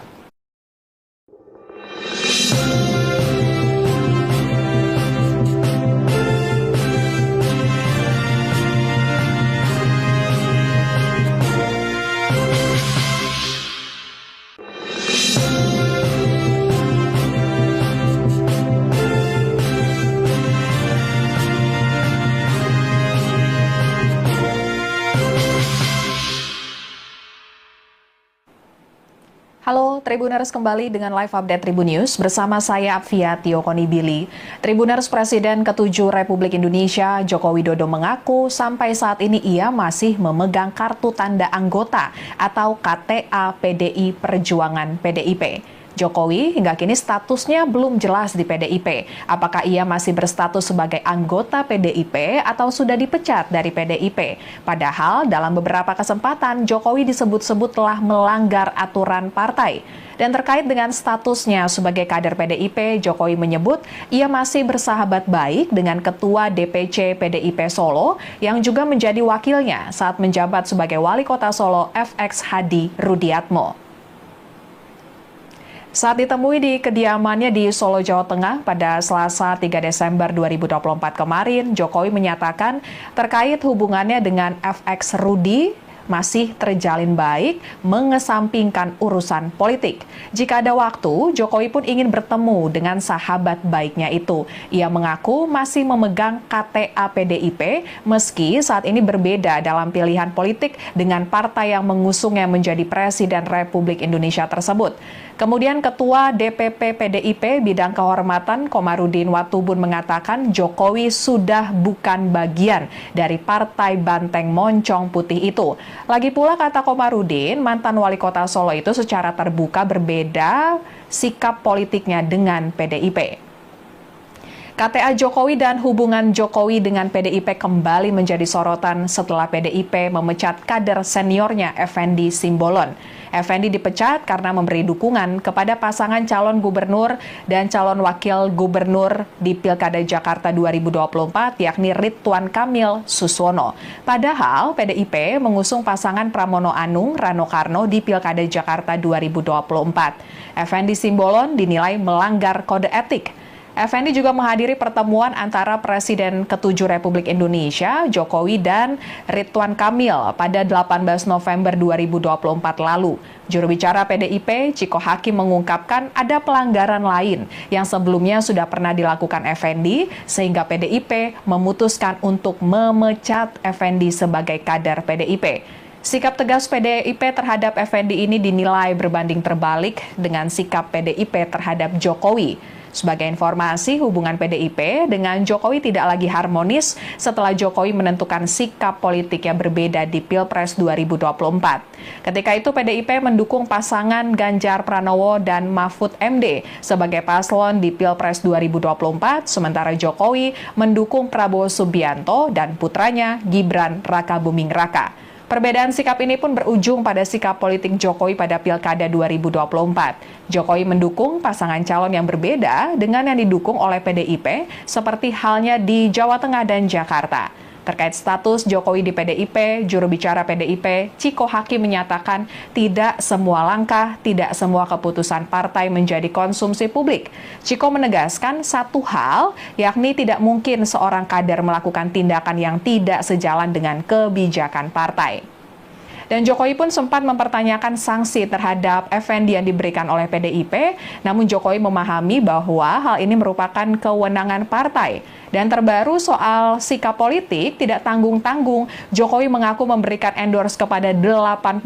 Halo Tribuners, kembali dengan live update Tribun News bersama saya Fiatio Konibili. Tribuners, Presiden ke-7 Republik Indonesia Joko Widodo mengaku sampai saat ini ia masih memegang kartu tanda anggota atau KTA PDI Perjuangan PDIP. Jokowi hingga kini statusnya belum jelas di PDIP. Apakah ia masih berstatus sebagai anggota PDIP atau sudah dipecat dari PDIP? Padahal dalam beberapa kesempatan Jokowi disebut-sebut telah melanggar aturan partai. Dan terkait dengan statusnya sebagai kader PDIP, Jokowi menyebut ia masih bersahabat baik dengan Ketua DPC PDIP Solo yang juga menjadi wakilnya saat menjabat sebagai Wali Kota Solo FX Hadi Rudiatmo. Saat ditemui di kediamannya di Solo, Jawa Tengah pada Selasa 3 Desember 2024 kemarin, Jokowi menyatakan terkait hubungannya dengan FX Rudi masih terjalin baik, mengesampingkan urusan politik. Jika ada waktu, Jokowi pun ingin bertemu dengan sahabat baiknya itu. Ia mengaku masih memegang KTA PDIP, meski saat ini berbeda dalam pilihan politik dengan partai yang mengusungnya menjadi Presiden Republik Indonesia tersebut. Kemudian Ketua DPP PDIP Bidang Kehormatan Komarudin Watubun mengatakan Jokowi sudah bukan bagian dari Partai Banteng Moncong Putih itu. Lagi pula kata Komarudin, mantan wali kota Solo itu secara terbuka berbeda sikap politiknya dengan PDIP. KTA Jokowi dan hubungan Jokowi dengan PDIP kembali menjadi sorotan setelah PDIP memecat kader seniornya Effendi Simbolon. Effendi dipecat karena memberi dukungan kepada pasangan calon gubernur dan calon wakil gubernur di Pilkada Jakarta 2024, yakni Ridwan Kamil Suswono. Padahal PDIP mengusung pasangan Pramono Anung Rano Karno di Pilkada Jakarta 2024. Effendi Simbolon dinilai melanggar kode etik. Effendi juga menghadiri pertemuan antara Presiden ke-7 Republik Indonesia, Jokowi, dan Ridwan Kamil pada 18 November 2024 lalu. Juru bicara PDIP, Ciko Hakim, mengungkapkan ada pelanggaran lain yang sebelumnya sudah pernah dilakukan Effendi, sehingga PDIP memutuskan untuk memecat Effendi sebagai kader PDIP. Sikap tegas PDIP terhadap Effendi ini dinilai berbanding terbalik dengan sikap PDIP terhadap Jokowi. Sebagai informasi, hubungan PDIP dengan Jokowi tidak lagi harmonis setelah Jokowi menentukan sikap politik yang berbeda di Pilpres 2024. Ketika itu PDIP mendukung pasangan Ganjar Pranowo dan Mahfud MD sebagai paslon di Pilpres 2024, sementara Jokowi mendukung Prabowo Subianto dan putranya Gibran Rakabuming Raka. Perbedaan sikap ini pun berujung pada sikap politik Jokowi pada Pilkada 2024. Jokowi mendukung pasangan calon yang berbeda dengan yang didukung oleh PDIP, seperti halnya di Jawa Tengah dan Jakarta. Terkait status Jokowi di PDIP, juru bicara PDIP, Ciko Hakim, menyatakan tidak semua langkah, tidak semua keputusan partai menjadi konsumsi publik. Ciko menegaskan satu hal, yakni tidak mungkin seorang kader melakukan tindakan yang tidak sejalan dengan kebijakan partai. Dan Jokowi pun sempat mempertanyakan sanksi terhadap Effendi yang diberikan oleh PDIP, namun Jokowi memahami bahwa hal ini merupakan kewenangan partai. Dan terbaru soal sikap politik tidak tanggung-tanggung, Jokowi mengaku memberikan endorse kepada 84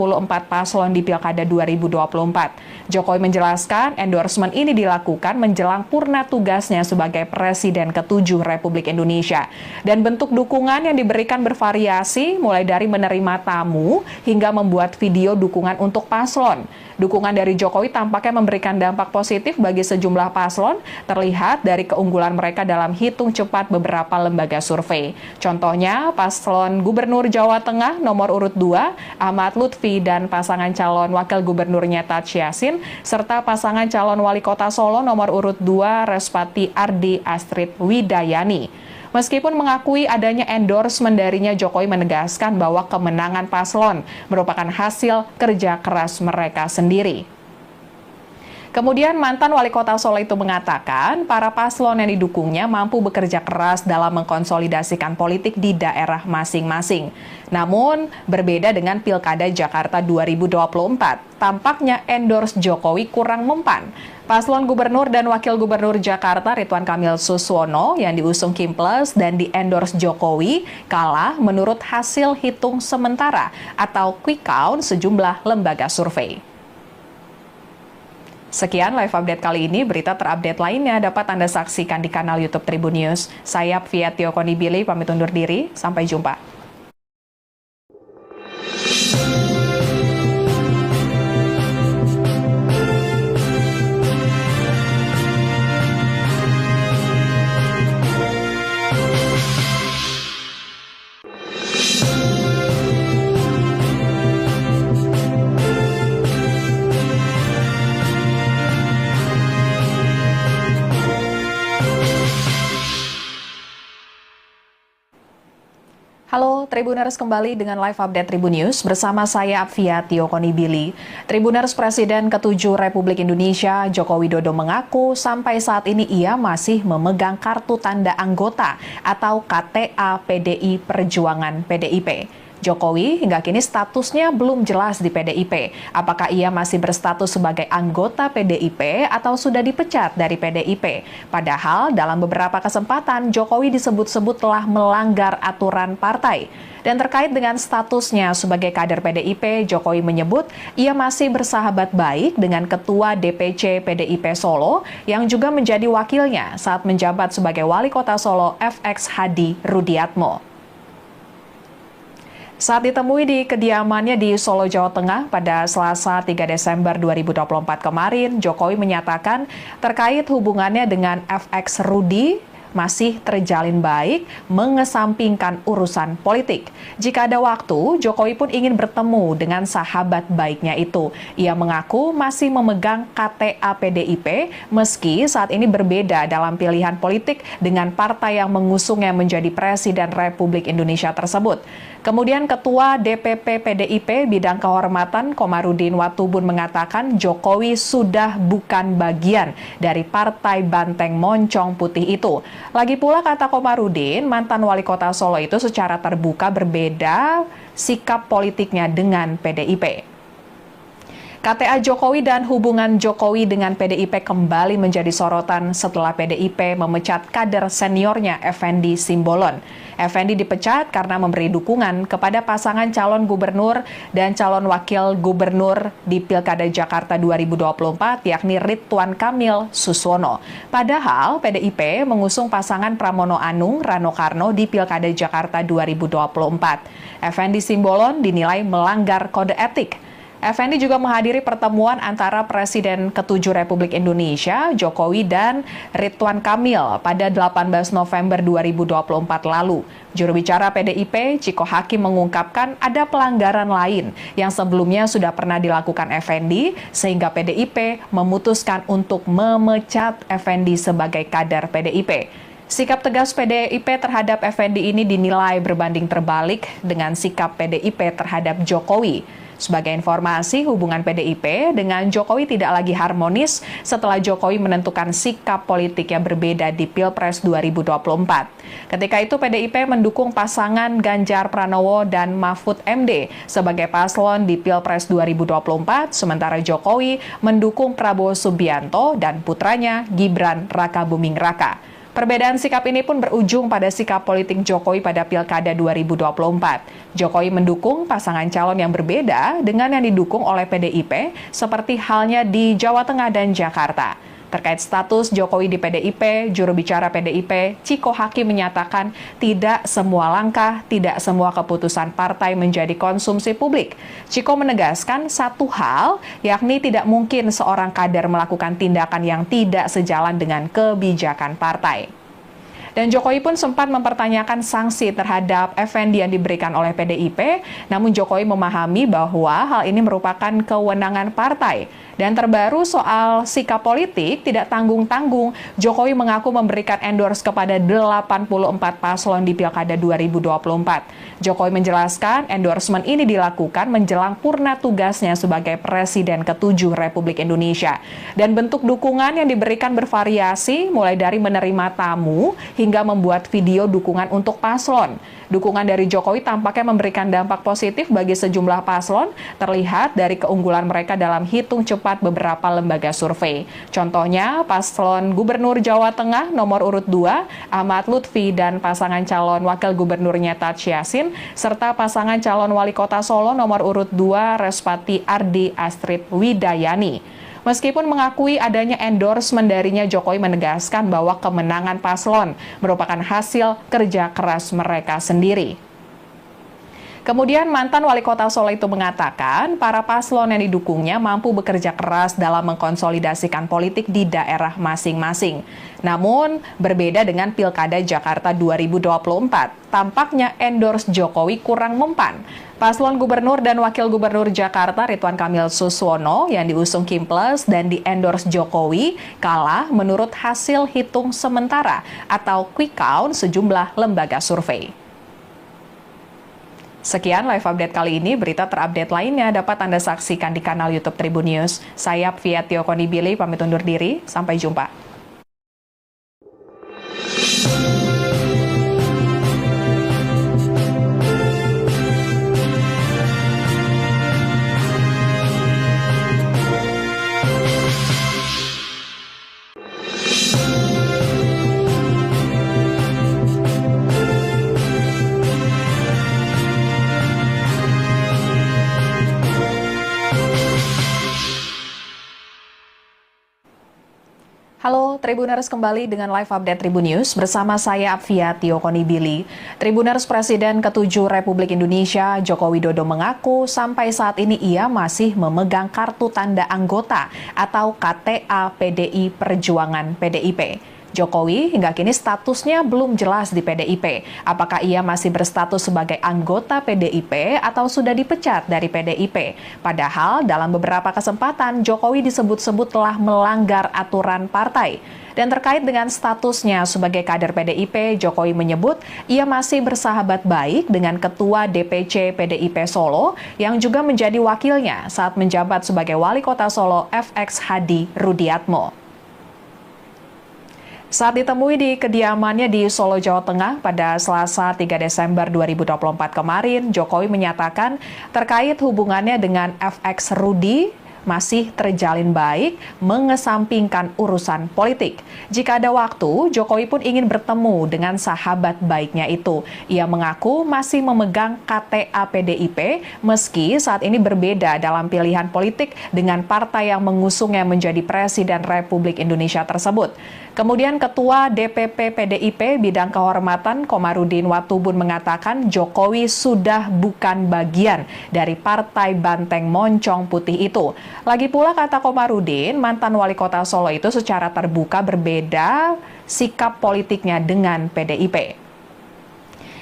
paslon di Pilkada 2024. Jokowi menjelaskan endorsement ini dilakukan menjelang purna tugasnya sebagai Presiden ke-7 Republik Indonesia. Dan bentuk dukungan yang diberikan bervariasi, mulai dari menerima tamu hingga membuat video dukungan untuk paslon. Dukungan dari Jokowi tampaknya memberikan dampak positif bagi sejumlah paslon, terlihat dari keunggulan mereka dalam hitung cepat beberapa lembaga survei. Contohnya, paslon Gubernur Jawa Tengah nomor urut 2, Ahmad Lutfi, dan pasangan calon Wakil Gubernurnya Taj Yassin, serta pasangan calon Wali Kota Solo nomor urut 2, Respati Ardi Astrid Widayani. Meskipun mengakui adanya endorsement darinya, Jokowi menegaskan bahwa kemenangan paslon merupakan hasil kerja keras mereka sendiri. Kemudian mantan wali kota Solo itu mengatakan para paslon yang didukungnya mampu bekerja keras dalam mengkonsolidasikan politik di daerah masing-masing. Namun berbeda dengan Pilkada Jakarta 2024, tampaknya endorse Jokowi kurang mempan. Paslon Gubernur dan Wakil Gubernur Jakarta Ridwan Kamil Suswono yang diusung Kimples dan di-endorse Jokowi kalah menurut hasil hitung sementara atau quick count sejumlah lembaga survei. Sekian live update kali ini, berita terupdate lainnya dapat Anda saksikan di kanal YouTube Tribun News. Saya Fiatio Konibili, pamit undur diri, sampai jumpa. Halo Tribuners, kembali dengan live update Tribun News bersama saya Fiatio Konibili. Tribuners, Presiden ke-7 Republik Indonesia Joko Widodo mengaku sampai saat ini ia masih memegang kartu tanda anggota atau KTA PDI Perjuangan PDIP. Jokowi hingga kini statusnya belum jelas di PDIP. Apakah ia masih berstatus sebagai anggota PDIP atau sudah dipecat dari PDIP? Padahal dalam beberapa kesempatan Jokowi disebut-sebut telah melanggar aturan partai. Dan terkait dengan statusnya sebagai kader PDIP, Jokowi menyebut ia masih bersahabat baik dengan Ketua DPC PDIP Solo yang juga menjadi wakilnya saat menjabat sebagai Wali Kota Solo FX Hadi Rudiatmo. Saat ditemui di kediamannya di Solo, Jawa Tengah pada Selasa 3 Desember 2024 kemarin, Jokowi menyatakan terkait hubungannya dengan FX Rudi, masih terjalin baik, mengesampingkan urusan politik. Jika ada waktu, Jokowi pun ingin bertemu dengan sahabat baiknya itu. Ia mengaku masih memegang KTA PDIP, meski saat ini berbeda dalam pilihan politik dengan partai yang mengusungnya menjadi Presiden Republik Indonesia tersebut. Kemudian Ketua DPP PDIP Bidang Kehormatan Komarudin Watubun mengatakan Jokowi sudah bukan bagian dari Partai Banteng Moncong Putih itu. Lagi pula kata Komarudin, mantan wali kota Solo itu secara terbuka berbeda sikap politiknya dengan PDIP. KTA Jokowi dan hubungan Jokowi dengan PDIP kembali menjadi sorotan setelah PDIP memecat kader seniornya Effendi Simbolon. Effendi dipecat karena memberi dukungan kepada pasangan calon gubernur dan calon wakil gubernur di Pilkada Jakarta 2024, yakni Ridwan Kamil Suswono. Padahal PDIP mengusung pasangan Pramono Anung Rano Karno di Pilkada Jakarta 2024. Effendi Simbolon dinilai melanggar kode etik. Effendi juga menghadiri pertemuan antara Presiden ke-7 Republik Indonesia, Jokowi, dan Ridwan Kamil pada 18 November 2024 lalu. Juru bicara PDIP, Ciko Hakim, mengungkapkan ada pelanggaran lain yang sebelumnya sudah pernah dilakukan Effendi, sehingga PDIP memutuskan untuk memecat Effendi sebagai kader PDIP. Sikap tegas PDIP terhadap Effendi ini dinilai berbanding terbalik dengan sikap PDIP terhadap Jokowi. Sebagai informasi, hubungan PDIP dengan Jokowi tidak lagi harmonis setelah Jokowi menentukan sikap politik yang berbeda di Pilpres 2024. Ketika itu PDIP mendukung pasangan Ganjar Pranowo dan Mahfud MD sebagai paslon di Pilpres 2024, sementara Jokowi mendukung Prabowo Subianto dan putranya Gibran Rakabuming Raka. Perbedaan sikap ini pun berujung pada sikap politik Jokowi pada Pilkada 2024. Jokowi mendukung pasangan calon yang berbeda dengan yang didukung oleh PDIP, seperti halnya di Jawa Tengah dan Jakarta. Terkait status Jokowi di PDIP, juru bicara PDIP, Ciko Hakim, menyatakan tidak semua langkah, tidak semua keputusan partai menjadi konsumsi publik. Ciko menegaskan satu hal, yakni tidak mungkin seorang kader melakukan tindakan yang tidak sejalan dengan kebijakan partai. Dan Jokowi pun sempat mempertanyakan sanksi terhadap Effendi yang diberikan oleh PDIP, namun Jokowi memahami bahwa hal ini merupakan kewenangan partai. Dan terbaru soal sikap politik tidak tanggung-tanggung, Jokowi mengaku memberikan endorse kepada 84 paslon di Pilkada 2024. Jokowi menjelaskan endorsement ini dilakukan menjelang purna tugasnya sebagai Presiden ke-7 Republik Indonesia. Dan bentuk dukungan yang diberikan bervariasi, mulai dari menerima tamu hingga membuat video dukungan untuk paslon. Dukungan dari Jokowi tampaknya memberikan dampak positif bagi sejumlah paslon, terlihat dari keunggulan mereka dalam hitung cepat beberapa lembaga survei. Contohnya, paslon Gubernur Jawa Tengah nomor urut 2, Ahmad Lutfi, dan pasangan calon wakil gubernurnya Tadsy Yassin, serta pasangan calon wali kota Solo nomor urut 2, Respati Ardi Astrid Widayani. Meskipun mengakui adanya endorsement darinya, Jokowi menegaskan bahwa kemenangan paslon merupakan hasil kerja keras mereka sendiri. Kemudian mantan wali kota Solo itu mengatakan para paslon yang didukungnya mampu bekerja keras dalam mengkonsolidasikan politik di daerah masing-masing. Namun berbeda dengan Pilkada Jakarta 2024, tampaknya endorse Jokowi kurang mempan. Paslon Gubernur dan Wakil Gubernur Jakarta Ridwan Kamil Suswono yang diusung Kimples dan di-endorse Jokowi kalah menurut hasil hitung sementara atau quick count sejumlah lembaga survei. Sekian live update kali ini, berita terupdate lainnya dapat Anda saksikan di kanal YouTube Tribun News. Saya Fiatio Konibili, pamit undur diri, sampai jumpa. Halo Tribuners, kembali dengan live update Tribun News bersama saya Fiatio Konibili. Tribuners, Presiden ke-7 Republik Indonesia Joko Widodo mengaku sampai saat ini ia masih memegang kartu tanda anggota atau KTA PDI Perjuangan PDIP. Jokowi hingga kini statusnya belum jelas di PDIP. Apakah ia masih berstatus sebagai anggota PDIP atau sudah dipecat dari PDIP? Padahal dalam beberapa kesempatan Jokowi disebut-sebut telah melanggar aturan partai. Dan terkait dengan statusnya sebagai kader PDIP, Jokowi menyebut ia masih bersahabat baik dengan Ketua DPC PDIP Solo yang juga menjadi wakilnya saat menjabat sebagai Wali Kota Solo FX Hadi Rudiatmo. Saat ditemui di kediamannya di Solo, Jawa Tengah pada Selasa 3 Desember 2024 kemarin, Jokowi menyatakan terkait hubungannya dengan FX Rudi masih terjalin baik, mengesampingkan urusan politik. Jika ada waktu, Jokowi pun ingin bertemu dengan sahabat baiknya itu. Ia mengaku masih memegang KTA PDIP, meski saat ini berbeda dalam pilihan politik dengan partai yang mengusungnya menjadi Presiden Republik Indonesia tersebut. Kemudian Ketua DPP PDIP Bidang Kehormatan Komarudin Watubun mengatakan Jokowi sudah bukan bagian dari Partai Banteng Moncong Putih itu. Lagi pula kata Komarudin, mantan wali kota Solo itu secara terbuka berbeda sikap politiknya dengan PDIP.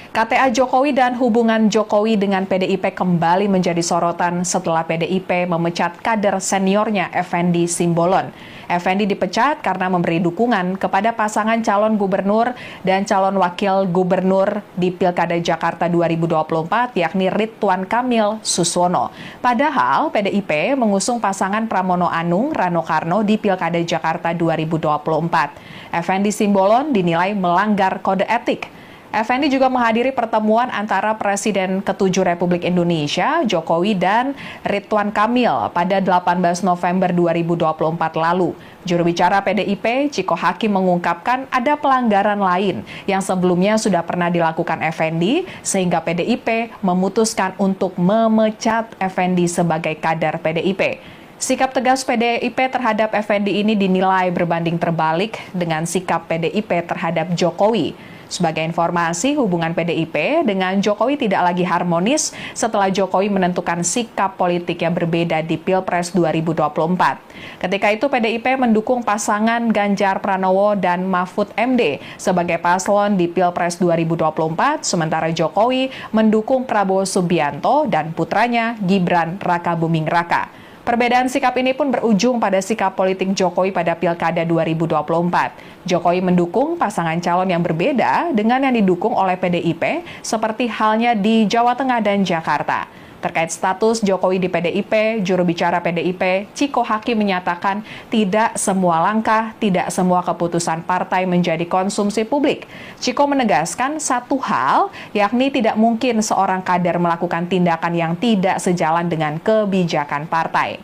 KTA Jokowi dan hubungan Jokowi dengan PDIP kembali menjadi sorotan setelah PDIP memecat kader seniornya Effendi Simbolon. Effendi dipecat karena memberi dukungan kepada pasangan calon gubernur dan calon wakil gubernur di Pilkada Jakarta 2024 yakni Ridwan Kamil Suswono. Padahal PDIP mengusung pasangan Pramono Anung Rano Karno di Pilkada Jakarta 2024. Effendi Simbolon dinilai melanggar kode etik. Effendi juga menghadiri pertemuan antara Presiden ke-7 Republik Indonesia, Jokowi dan Ridwan Kamil pada 18 November 2024 lalu. Juru bicara PDIP, Ciko Hakim mengungkapkan ada pelanggaran lain yang sebelumnya sudah pernah dilakukan Effendi, sehingga PDIP memutuskan untuk memecat Effendi sebagai kader PDIP. Sikap tegas PDIP terhadap Effendi ini dinilai berbanding terbalik dengan sikap PDIP terhadap Jokowi. Sebagai informasi, hubungan PDIP dengan Jokowi tidak lagi harmonis setelah Jokowi menentukan sikap politik yang berbeda di Pilpres 2024. Ketika itu PDIP mendukung pasangan Ganjar Pranowo dan Mahfud MD sebagai paslon di Pilpres 2024, sementara Jokowi mendukung Prabowo Subianto dan putranya Gibran Rakabuming Raka. Perbedaan sikap ini pun berujung pada sikap politik Jokowi pada Pilkada 2024. Jokowi mendukung pasangan calon yang berbeda dengan yang didukung oleh PDIP, seperti halnya di Jawa Tengah dan Jakarta. Terkait status Jokowi di PDIP, juru bicara PDIP, Ciko Hakim menyatakan tidak semua langkah, tidak semua keputusan partai menjadi konsumsi publik. Ciko menegaskan satu hal, yakni tidak mungkin seorang kader melakukan tindakan yang tidak sejalan dengan kebijakan partai.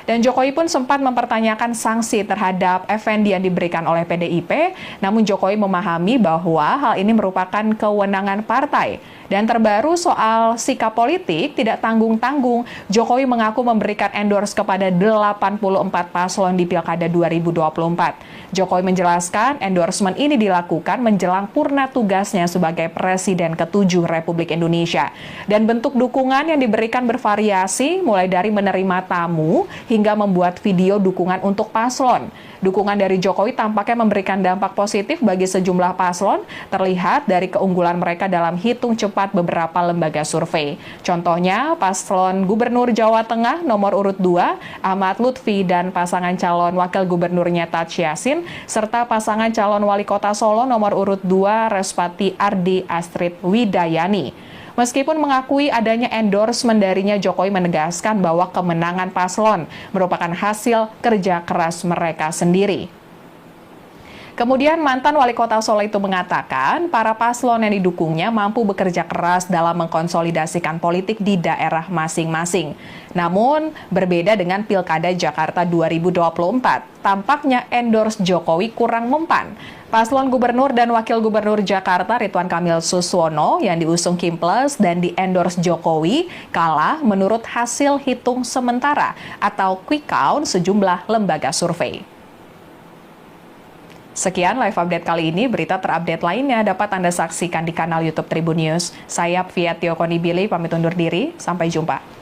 Dan Jokowi pun sempat mempertanyakan sanksi terhadap Effendi yang diberikan oleh PDIP, namun Jokowi memahami bahwa hal ini merupakan kewenangan partai. Dan terbaru soal sikap politik tidak tanggung-tanggung, Jokowi mengaku memberikan endorse kepada 84 paslon di Pilkada 2024. Jokowi menjelaskan endorsement ini dilakukan menjelang purna tugasnya sebagai Presiden ke-7 Republik Indonesia. Dan bentuk dukungan yang diberikan bervariasi, mulai dari menerima tamu hingga membuat video dukungan untuk paslon. Dukungan dari Jokowi tampaknya memberikan dampak positif bagi sejumlah paslon, terlihat dari keunggulan mereka dalam hitung cepat beberapa lembaga survei. Contohnya, paslon Gubernur Jawa Tengah nomor urut 2, Ahmad Lutfi dan pasangan calon wakil gubernurnya Taj Yassin, serta pasangan calon wali kota Solo nomor urut 2, Respati Ardi Astrid Widayani. Meskipun mengakui adanya endorsement darinya, Jokowi menegaskan bahwa kemenangan paslon merupakan hasil kerja keras mereka sendiri. Kemudian mantan wali kota Solo itu mengatakan para paslon yang didukungnya mampu bekerja keras dalam mengkonsolidasikan politik di daerah masing-masing. Namun berbeda dengan Pilkada Jakarta 2024, tampaknya endorse Jokowi kurang mempan. Paslon Gubernur dan Wakil Gubernur Jakarta Ridwan Kamil Suswono yang diusung Kim Plus dan di-endorse Jokowi kalah menurut hasil hitung sementara atau quick count sejumlah lembaga survei. Sekian live update kali ini, berita terupdate lainnya dapat Anda saksikan di kanal YouTube Tribun News. Saya Fiatio Konibili, pamit undur diri, sampai jumpa.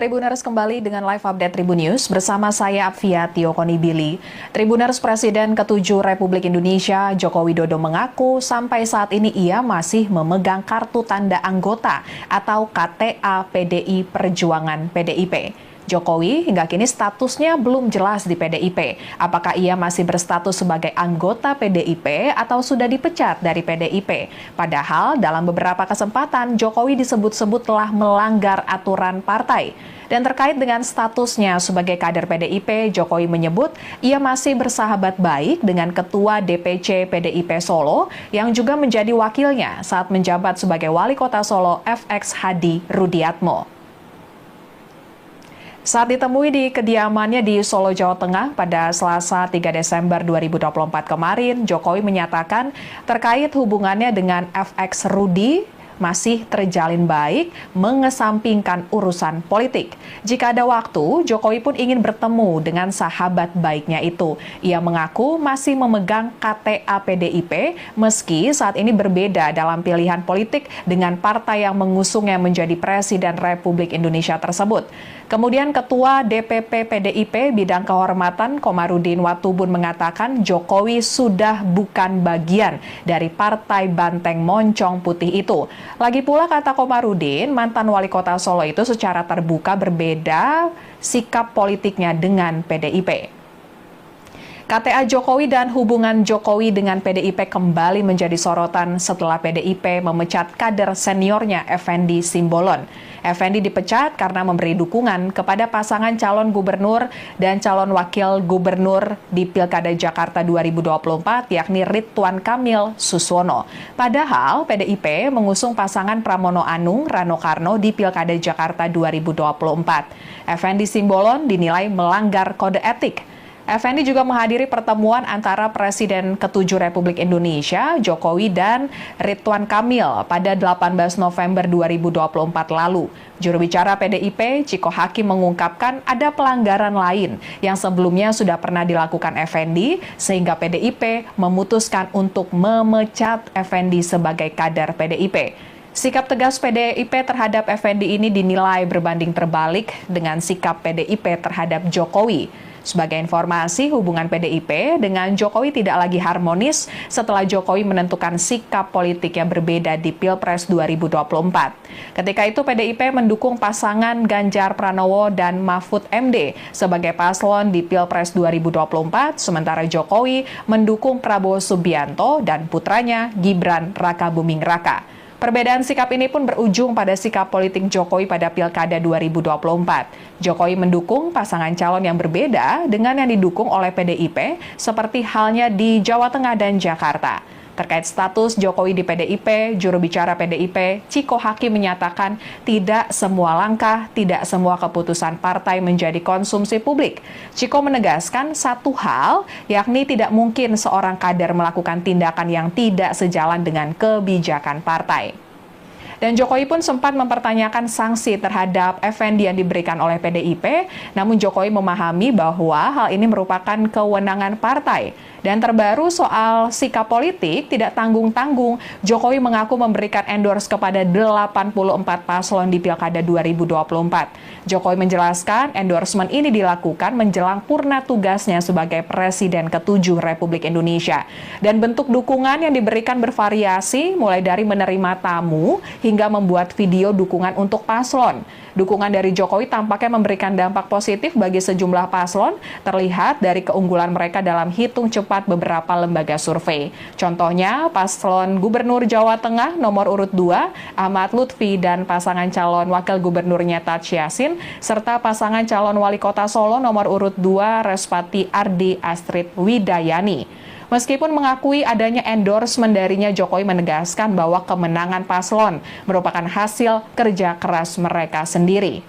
Tribuners kembali dengan live update Tribun News bersama saya Apvia Tiokonibili. Tribuners Presiden ke-7 Republik Indonesia Joko Widodo mengaku sampai saat ini ia masih memegang kartu tanda anggota atau KTA PDI Perjuangan PDIP. Jokowi hingga kini statusnya belum jelas di PDIP. Apakah ia masih berstatus sebagai anggota PDIP atau sudah dipecat dari PDIP? Padahal dalam beberapa kesempatan Jokowi disebut-sebut telah melanggar aturan partai. Dan terkait dengan statusnya sebagai kader PDIP, Jokowi menyebut ia masih bersahabat baik dengan Ketua DPC PDIP Solo yang juga menjadi wakilnya saat menjabat sebagai Wali Kota Solo FX Hadi Rudiatmo. Saat ditemui di kediamannya di Solo, Jawa Tengah pada Selasa 3 Desember 2024 kemarin, Jokowi menyatakan terkait hubungannya dengan FX Rudi masih terjalin baik, mengesampingkan urusan politik. Jika ada waktu, Jokowi pun ingin bertemu dengan sahabat baiknya itu. Ia mengaku masih memegang KTA PDIP, meski saat ini berbeda dalam pilihan politik dengan partai yang mengusungnya menjadi Presiden Republik Indonesia tersebut. Kemudian Ketua DPP PDIP Bidang Kehormatan Komarudin Watubun mengatakan Jokowi sudah bukan bagian dari Partai Banteng Moncong Putih itu. Lagi pula kata Komarudin, mantan wali kota Solo itu secara terbuka berbeda sikap politiknya dengan PDIP. KTA Jokowi dan hubungan Jokowi dengan PDIP kembali menjadi sorotan setelah PDIP memecat kader seniornya Effendi Simbolon. Effendi dipecat karena memberi dukungan kepada pasangan calon gubernur dan calon wakil gubernur di Pilkada Jakarta 2024 yakni Ridwan Kamil Suswono. Padahal PDIP mengusung pasangan Pramono Anung Rano Karno di Pilkada Jakarta 2024. Effendi Simbolon dinilai melanggar kode etik. Effendi juga menghadiri pertemuan antara Presiden ke-7 Republik Indonesia, Jokowi dan Ridwan Kamil pada 18 November 2024 lalu. Juru bicara PDIP, Ciko Hakim mengungkapkan ada pelanggaran lain yang sebelumnya sudah pernah dilakukan Effendi, sehingga PDIP memutuskan untuk memecat Effendi sebagai kader PDIP. Sikap tegas PDIP terhadap Effendi ini dinilai berbanding terbalik dengan sikap PDIP terhadap Jokowi. Sebagai informasi, hubungan PDIP dengan Jokowi tidak lagi harmonis setelah Jokowi menentukan sikap politik yang berbeda di Pilpres 2024. Ketika itu PDIP mendukung pasangan Ganjar Pranowo dan Mahfud MD sebagai paslon di Pilpres 2024, sementara Jokowi mendukung Prabowo Subianto dan putranya Gibran Rakabuming Raka. Perbedaan sikap ini pun berujung pada sikap politik Jokowi pada Pilkada 2024. Jokowi mendukung pasangan calon yang berbeda dengan yang didukung oleh PDIP, seperti halnya di Jawa Tengah dan Jakarta. Terkait status Jokowi di PDIP, juru bicara PDIP, Ciko Hakim menyatakan tidak semua langkah, tidak semua keputusan partai menjadi konsumsi publik. Ciko menegaskan satu hal, yakni tidak mungkin seorang kader melakukan tindakan yang tidak sejalan dengan kebijakan partai. Dan Jokowi pun sempat mempertanyakan sanksi terhadap Effendi yang diberikan oleh PDIP, namun Jokowi memahami bahwa hal ini merupakan kewenangan partai. Dan terbaru soal sikap politik tidak tanggung-tanggung, Jokowi mengaku memberikan endorse kepada 84 paslon di Pilkada 2024. Jokowi menjelaskan endorsement ini dilakukan menjelang purna tugasnya sebagai Presiden ke-7 Republik Indonesia. Dan bentuk dukungan yang diberikan bervariasi, mulai dari menerima tamu hingga membuat video dukungan untuk paslon. Dukungan dari Jokowi tampaknya memberikan dampak positif bagi sejumlah paslon, terlihat dari keunggulan mereka dalam hitung cepat beberapa lembaga survei. Contohnya, paslon Gubernur Jawa Tengah nomor urut 2, Ahmad Lutfi dan pasangan calon wakil gubernurnya Taj Yassin, serta pasangan calon wali kota Solo nomor urut 2, Respati Ardi Astrid Widayani. Meskipun mengakui adanya endorsement darinya, Jokowi menegaskan bahwa kemenangan paslon merupakan hasil kerja keras mereka sendiri.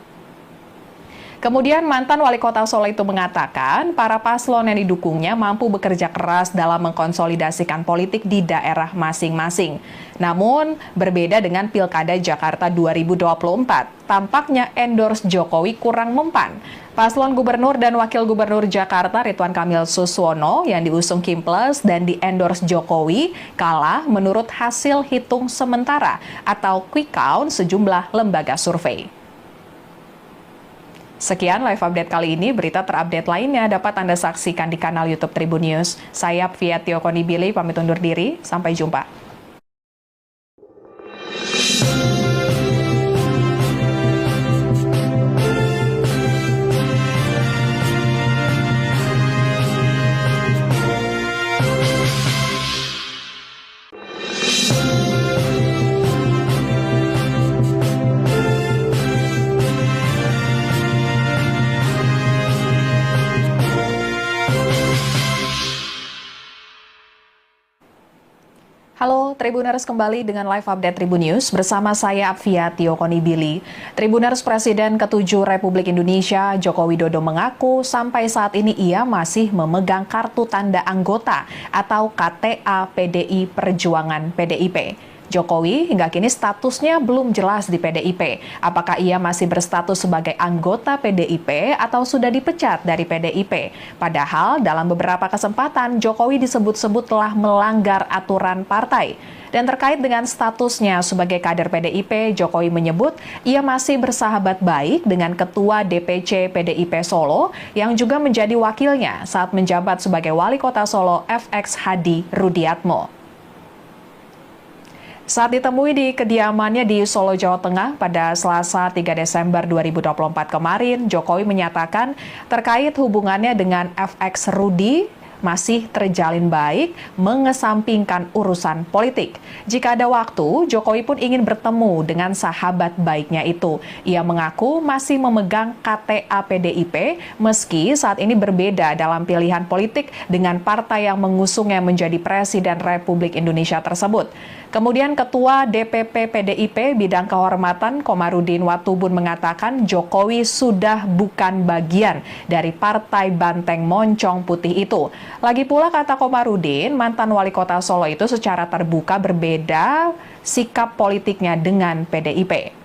Kemudian mantan wali kota Solo itu mengatakan para paslon yang didukungnya mampu bekerja keras dalam mengkonsolidasikan politik di daerah masing-masing. Namun berbeda dengan Pilkada Jakarta 2024, tampaknya endorse Jokowi kurang mempan. Paslon Gubernur dan Wakil Gubernur Jakarta Ridwan Kamil Suswono yang diusung Kim Plus dan di-endorse Jokowi kalah menurut hasil hitung sementara atau quick count sejumlah lembaga survei. Sekian live update kali ini. Berita terupdate lainnya dapat Anda saksikan di kanal YouTube Tribun News. Saya Fiatio Konibili pamit undur diri. Sampai jumpa. Halo Tribuners, kembali dengan live update Tribun News bersama saya Fiatio Konibili. Tribuners, Presiden ke-7 Republik Indonesia Joko Widodo mengaku sampai saat ini ia masih memegang kartu tanda anggota atau KTA PDI Perjuangan PDIP. Jokowi hingga kini statusnya belum jelas di PDIP. Apakah ia masih berstatus sebagai anggota PDIP atau sudah dipecat dari PDIP? Padahal dalam beberapa kesempatan Jokowi disebut-sebut telah melanggar aturan partai. Dan terkait dengan statusnya sebagai kader PDIP, Jokowi menyebut ia masih bersahabat baik dengan Ketua DPC PDIP Solo yang juga menjadi wakilnya saat menjabat sebagai Wali Kota Solo FX Hadi Rudiatmo. Saat ditemui di kediamannya di Solo, Jawa Tengah pada Selasa 3 Desember 2024 kemarin, Jokowi menyatakan terkait hubungannya dengan FX Rudi masih terjalin baik, mengesampingkan urusan politik. Jika ada waktu, Jokowi pun ingin bertemu dengan sahabat baiknya itu. Ia mengaku masih memegang KTA PDIP, meski saat ini berbeda dalam pilihan politik dengan partai yang mengusungnya menjadi Presiden Republik Indonesia tersebut. Kemudian Ketua DPP PDIP Bidang Kehormatan Komarudin Watubun mengatakan Jokowi sudah bukan bagian dari Partai Banteng Moncong Putih itu. Lagi pula kata Komarudin, mantan wali kota Solo itu secara terbuka berbeda sikap politiknya dengan PDIP.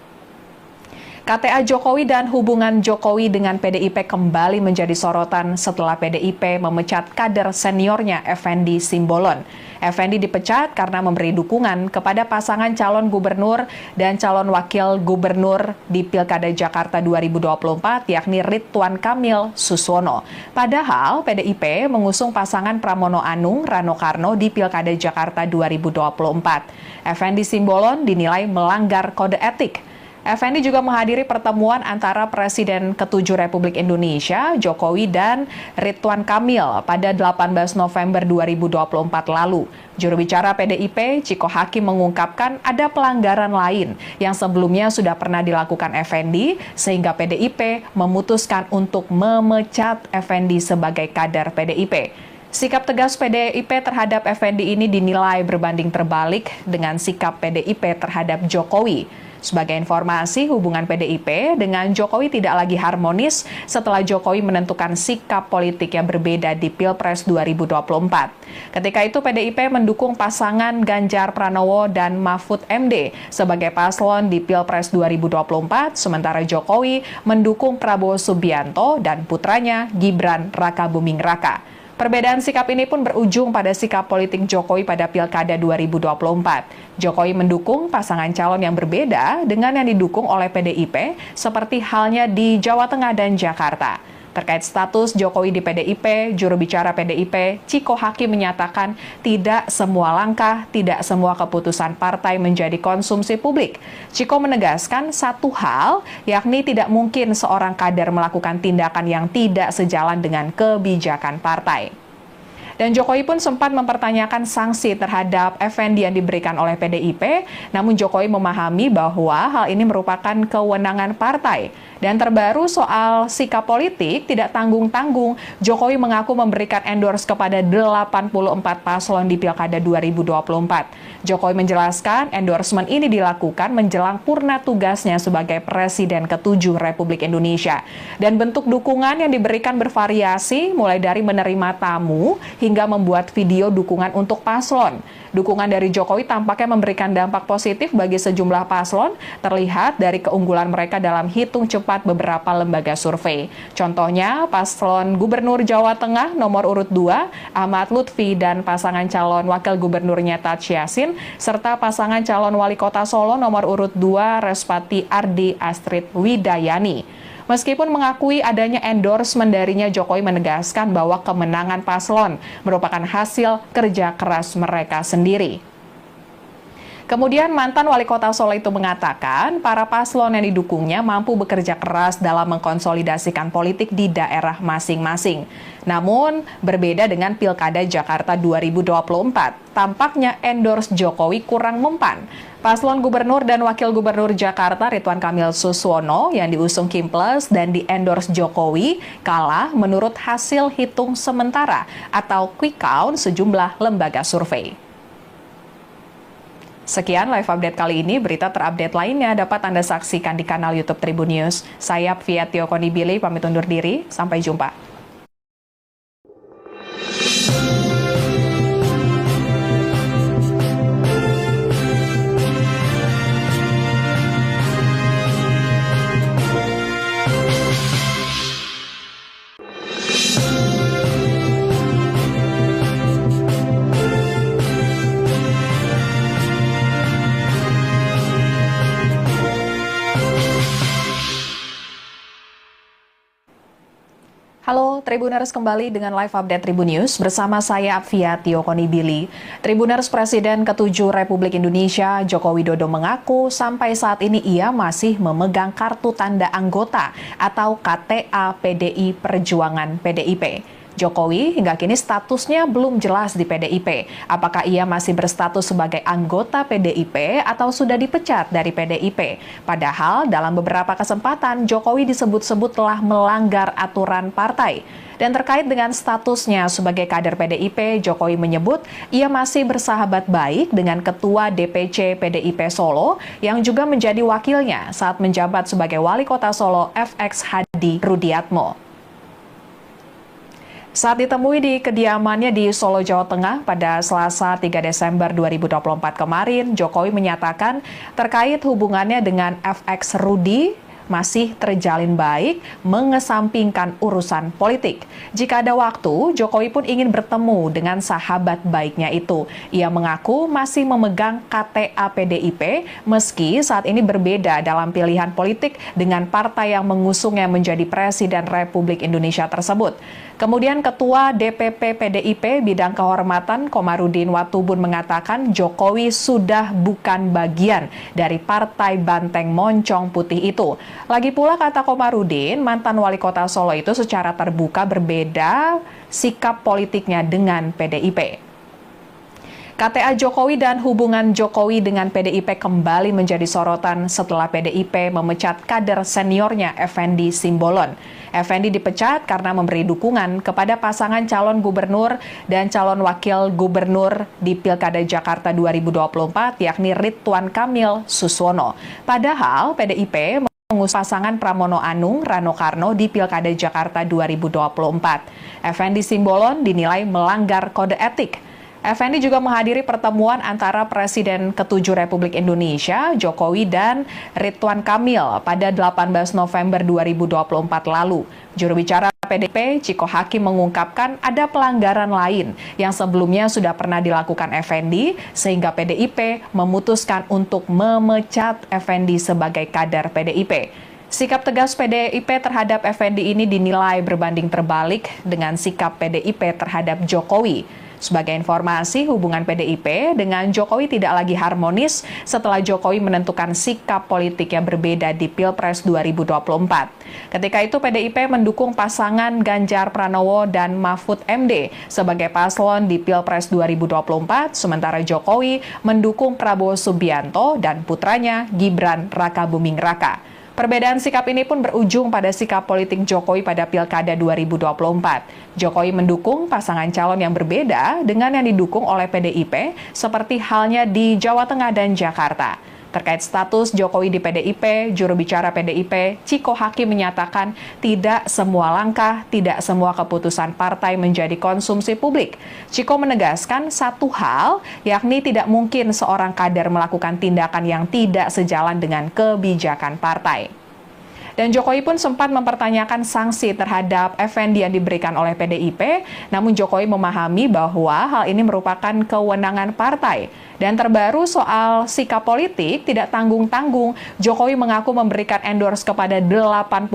KTA Jokowi dan hubungan Jokowi dengan PDIP kembali menjadi sorotan setelah PDIP memecat kader seniornya Effendi Simbolon. Effendi dipecat karena memberi dukungan kepada pasangan calon gubernur dan calon wakil gubernur di Pilkada Jakarta 2024, yakni Ridwan Kamil Suswono. Padahal PDIP mengusung pasangan Pramono Anung Rano Karno di Pilkada Jakarta 2024. Effendi Simbolon dinilai melanggar kode etik. Effendi juga menghadiri pertemuan antara Presiden ke-7 Republik Indonesia, Jokowi, dan Ridwan Kamil pada 18 November 2024 lalu. Juru bicara PDIP, Ciko Hakim, mengungkapkan ada pelanggaran lain yang sebelumnya sudah pernah dilakukan Effendi, sehingga PDIP memutuskan untuk memecat Effendi sebagai kader PDIP. Sikap tegas PDIP terhadap Effendi ini dinilai berbanding terbalik dengan sikap PDIP terhadap Jokowi. Sebagai informasi, hubungan PDIP dengan Jokowi tidak lagi harmonis setelah Jokowi menentukan sikap politik yang berbeda di Pilpres 2024. Ketika itu PDIP mendukung pasangan Ganjar Pranowo dan Mahfud MD sebagai paslon di Pilpres 2024, sementara Jokowi mendukung Prabowo Subianto dan putranya Gibran Rakabuming Raka. Perbedaan sikap ini pun berujung pada sikap politik Jokowi pada Pilkada 2024. Jokowi mendukung pasangan calon yang berbeda dengan yang didukung oleh PDIP, seperti halnya di Jawa Tengah dan Jakarta. Terkait status Jokowi di PDIP, juru bicara PDIP, Ciko Hakim menyatakan tidak semua langkah, tidak semua keputusan partai menjadi konsumsi publik. Ciko menegaskan satu hal, yakni tidak mungkin seorang kader melakukan tindakan yang tidak sejalan dengan kebijakan partai. Dan Jokowi pun sempat mempertanyakan sanksi terhadap Effendi yang diberikan oleh PDIP, namun Jokowi memahami bahwa hal ini merupakan kewenangan partai. Dan terbaru soal sikap politik tidak tanggung-tanggung, Jokowi mengaku memberikan endorse kepada 84 paslon di Pilkada 2024. Jokowi menjelaskan endorsement ini dilakukan menjelang purna tugasnya sebagai Presiden ke-7 Republik Indonesia. Dan bentuk dukungan yang diberikan bervariasi, mulai dari menerima tamu hingga membuat video dukungan untuk paslon. Dukungan dari Jokowi tampaknya memberikan dampak positif bagi sejumlah paslon, terlihat dari keunggulan mereka dalam hitung cepat beberapa lembaga survei. Contohnya, paslon Gubernur Jawa Tengah nomor urut 2, Ahmad Lutfi, dan pasangan calon wakil gubernurnya Taj Yassin, serta pasangan calon wali kota Solo nomor urut 2, Respati Ardi Astrid Widayani. Meskipun mengakui adanya endorsement darinya, Jokowi menegaskan bahwa kemenangan paslon merupakan hasil kerja keras mereka sendiri. Kemudian mantan wali kota Solo itu mengatakan para paslon yang didukungnya mampu bekerja keras dalam mengkonsolidasikan politik di daerah masing-masing. Namun berbeda dengan Pilkada Jakarta 2024, tampaknya endorse Jokowi kurang mempan. Paslon Gubernur dan Wakil Gubernur Jakarta Ridwan Kamil Suswono yang diusung Kim Plus dan di-endorse Jokowi kalah menurut hasil hitung sementara atau quick count sejumlah lembaga survei. Sekian live update kali ini, berita terupdate lainnya dapat Anda saksikan di kanal YouTube Tribun News. Saya Fiatio Konibili, pamit undur diri, sampai jumpa. Halo Tribuners, kembali dengan live update Tribun News bersama saya Fiatio Konibili. Tribuners, Presiden ke-7 Republik Indonesia Joko Widodo mengaku sampai saat ini ia masih memegang kartu tanda anggota atau KTA PDI Perjuangan PDIP. Jokowi hingga kini statusnya belum jelas di PDIP. Apakah ia masih berstatus sebagai anggota PDIP atau sudah dipecat dari PDIP? Padahal dalam beberapa kesempatan Jokowi disebut-sebut telah melanggar aturan partai. Dan terkait dengan statusnya sebagai kader PDIP, Jokowi menyebut ia masih bersahabat baik dengan Ketua DPC PDIP Solo yang juga menjadi wakilnya saat menjabat sebagai Wali Kota Solo FX Hadi Rudiatmo. Saat ditemui di kediamannya di Solo, Jawa Tengah pada Selasa 3 Desember 2024 kemarin, Jokowi menyatakan terkait hubungannya dengan FX Rudi masih terjalin baik, mengesampingkan urusan politik. Jika ada waktu, Jokowi pun ingin bertemu dengan sahabat baiknya itu. Ia mengaku masih memegang KTA PDIP, meski saat ini berbeda dalam pilihan politik dengan partai yang mengusungnya menjadi Presiden Republik Indonesia tersebut. Kemudian Ketua DPP PDIP Bidang Kehormatan Komarudin Watubun mengatakan Jokowi sudah bukan bagian dari Partai Banteng Moncong Putih itu. Lagi pula kata Komarudin, mantan wali kota Solo itu secara terbuka berbeda sikap politiknya dengan PDIP. KTA Jokowi dan hubungan Jokowi dengan PDIP kembali menjadi sorotan setelah PDIP memecat kader seniornya Effendi Simbolon. Effendi dipecat karena memberi dukungan kepada pasangan calon gubernur dan calon wakil gubernur di Pilkada Jakarta 2024, yakni Ridwan Kamil Suswono. Padahal PDIP mengusung pasangan Pramono Anung Rano Karno di Pilkada Jakarta 2024. Effendi Simbolon dinilai melanggar kode etik. Effendi juga menghadiri pertemuan antara Presiden ke-7 Republik Indonesia, Jokowi dan Ridwan Kamil pada 18 November 2024 lalu. Juru bicara PDIP, Ciko Hakim mengungkapkan ada pelanggaran lain yang sebelumnya sudah pernah dilakukan Effendi, sehingga PDIP memutuskan untuk memecat Effendi sebagai kader PDIP. Sikap tegas PDIP terhadap Effendi ini dinilai berbanding terbalik dengan sikap PDIP terhadap Jokowi. Sebagai informasi, hubungan PDIP dengan Jokowi tidak lagi harmonis setelah Jokowi menentukan sikap politik yang berbeda di Pilpres 2024. Ketika itu PDIP mendukung pasangan Ganjar Pranowo dan Mahfud MD sebagai paslon di Pilpres 2024, sementara Jokowi mendukung Prabowo Subianto dan putranya Gibran Rakabuming Raka. Perbedaan sikap ini pun berujung pada sikap politik Jokowi pada Pilkada 2024. Jokowi mendukung pasangan calon yang berbeda dengan yang didukung oleh PDIP, seperti halnya di Jawa Tengah dan Jakarta. Terkait status Jokowi di PDIP, juru bicara PDIP, Ciko Hakim menyatakan tidak semua langkah, tidak semua keputusan partai menjadi konsumsi publik. Ciko menegaskan satu hal, yakni tidak mungkin seorang kader melakukan tindakan yang tidak sejalan dengan kebijakan partai. Dan Jokowi pun sempat mempertanyakan sanksi terhadap Effendi yang diberikan oleh PDIP, namun Jokowi memahami bahwa hal ini merupakan kewenangan partai. Dan terbaru soal sikap politik tidak tanggung-tanggung, Jokowi mengaku memberikan endorse kepada 84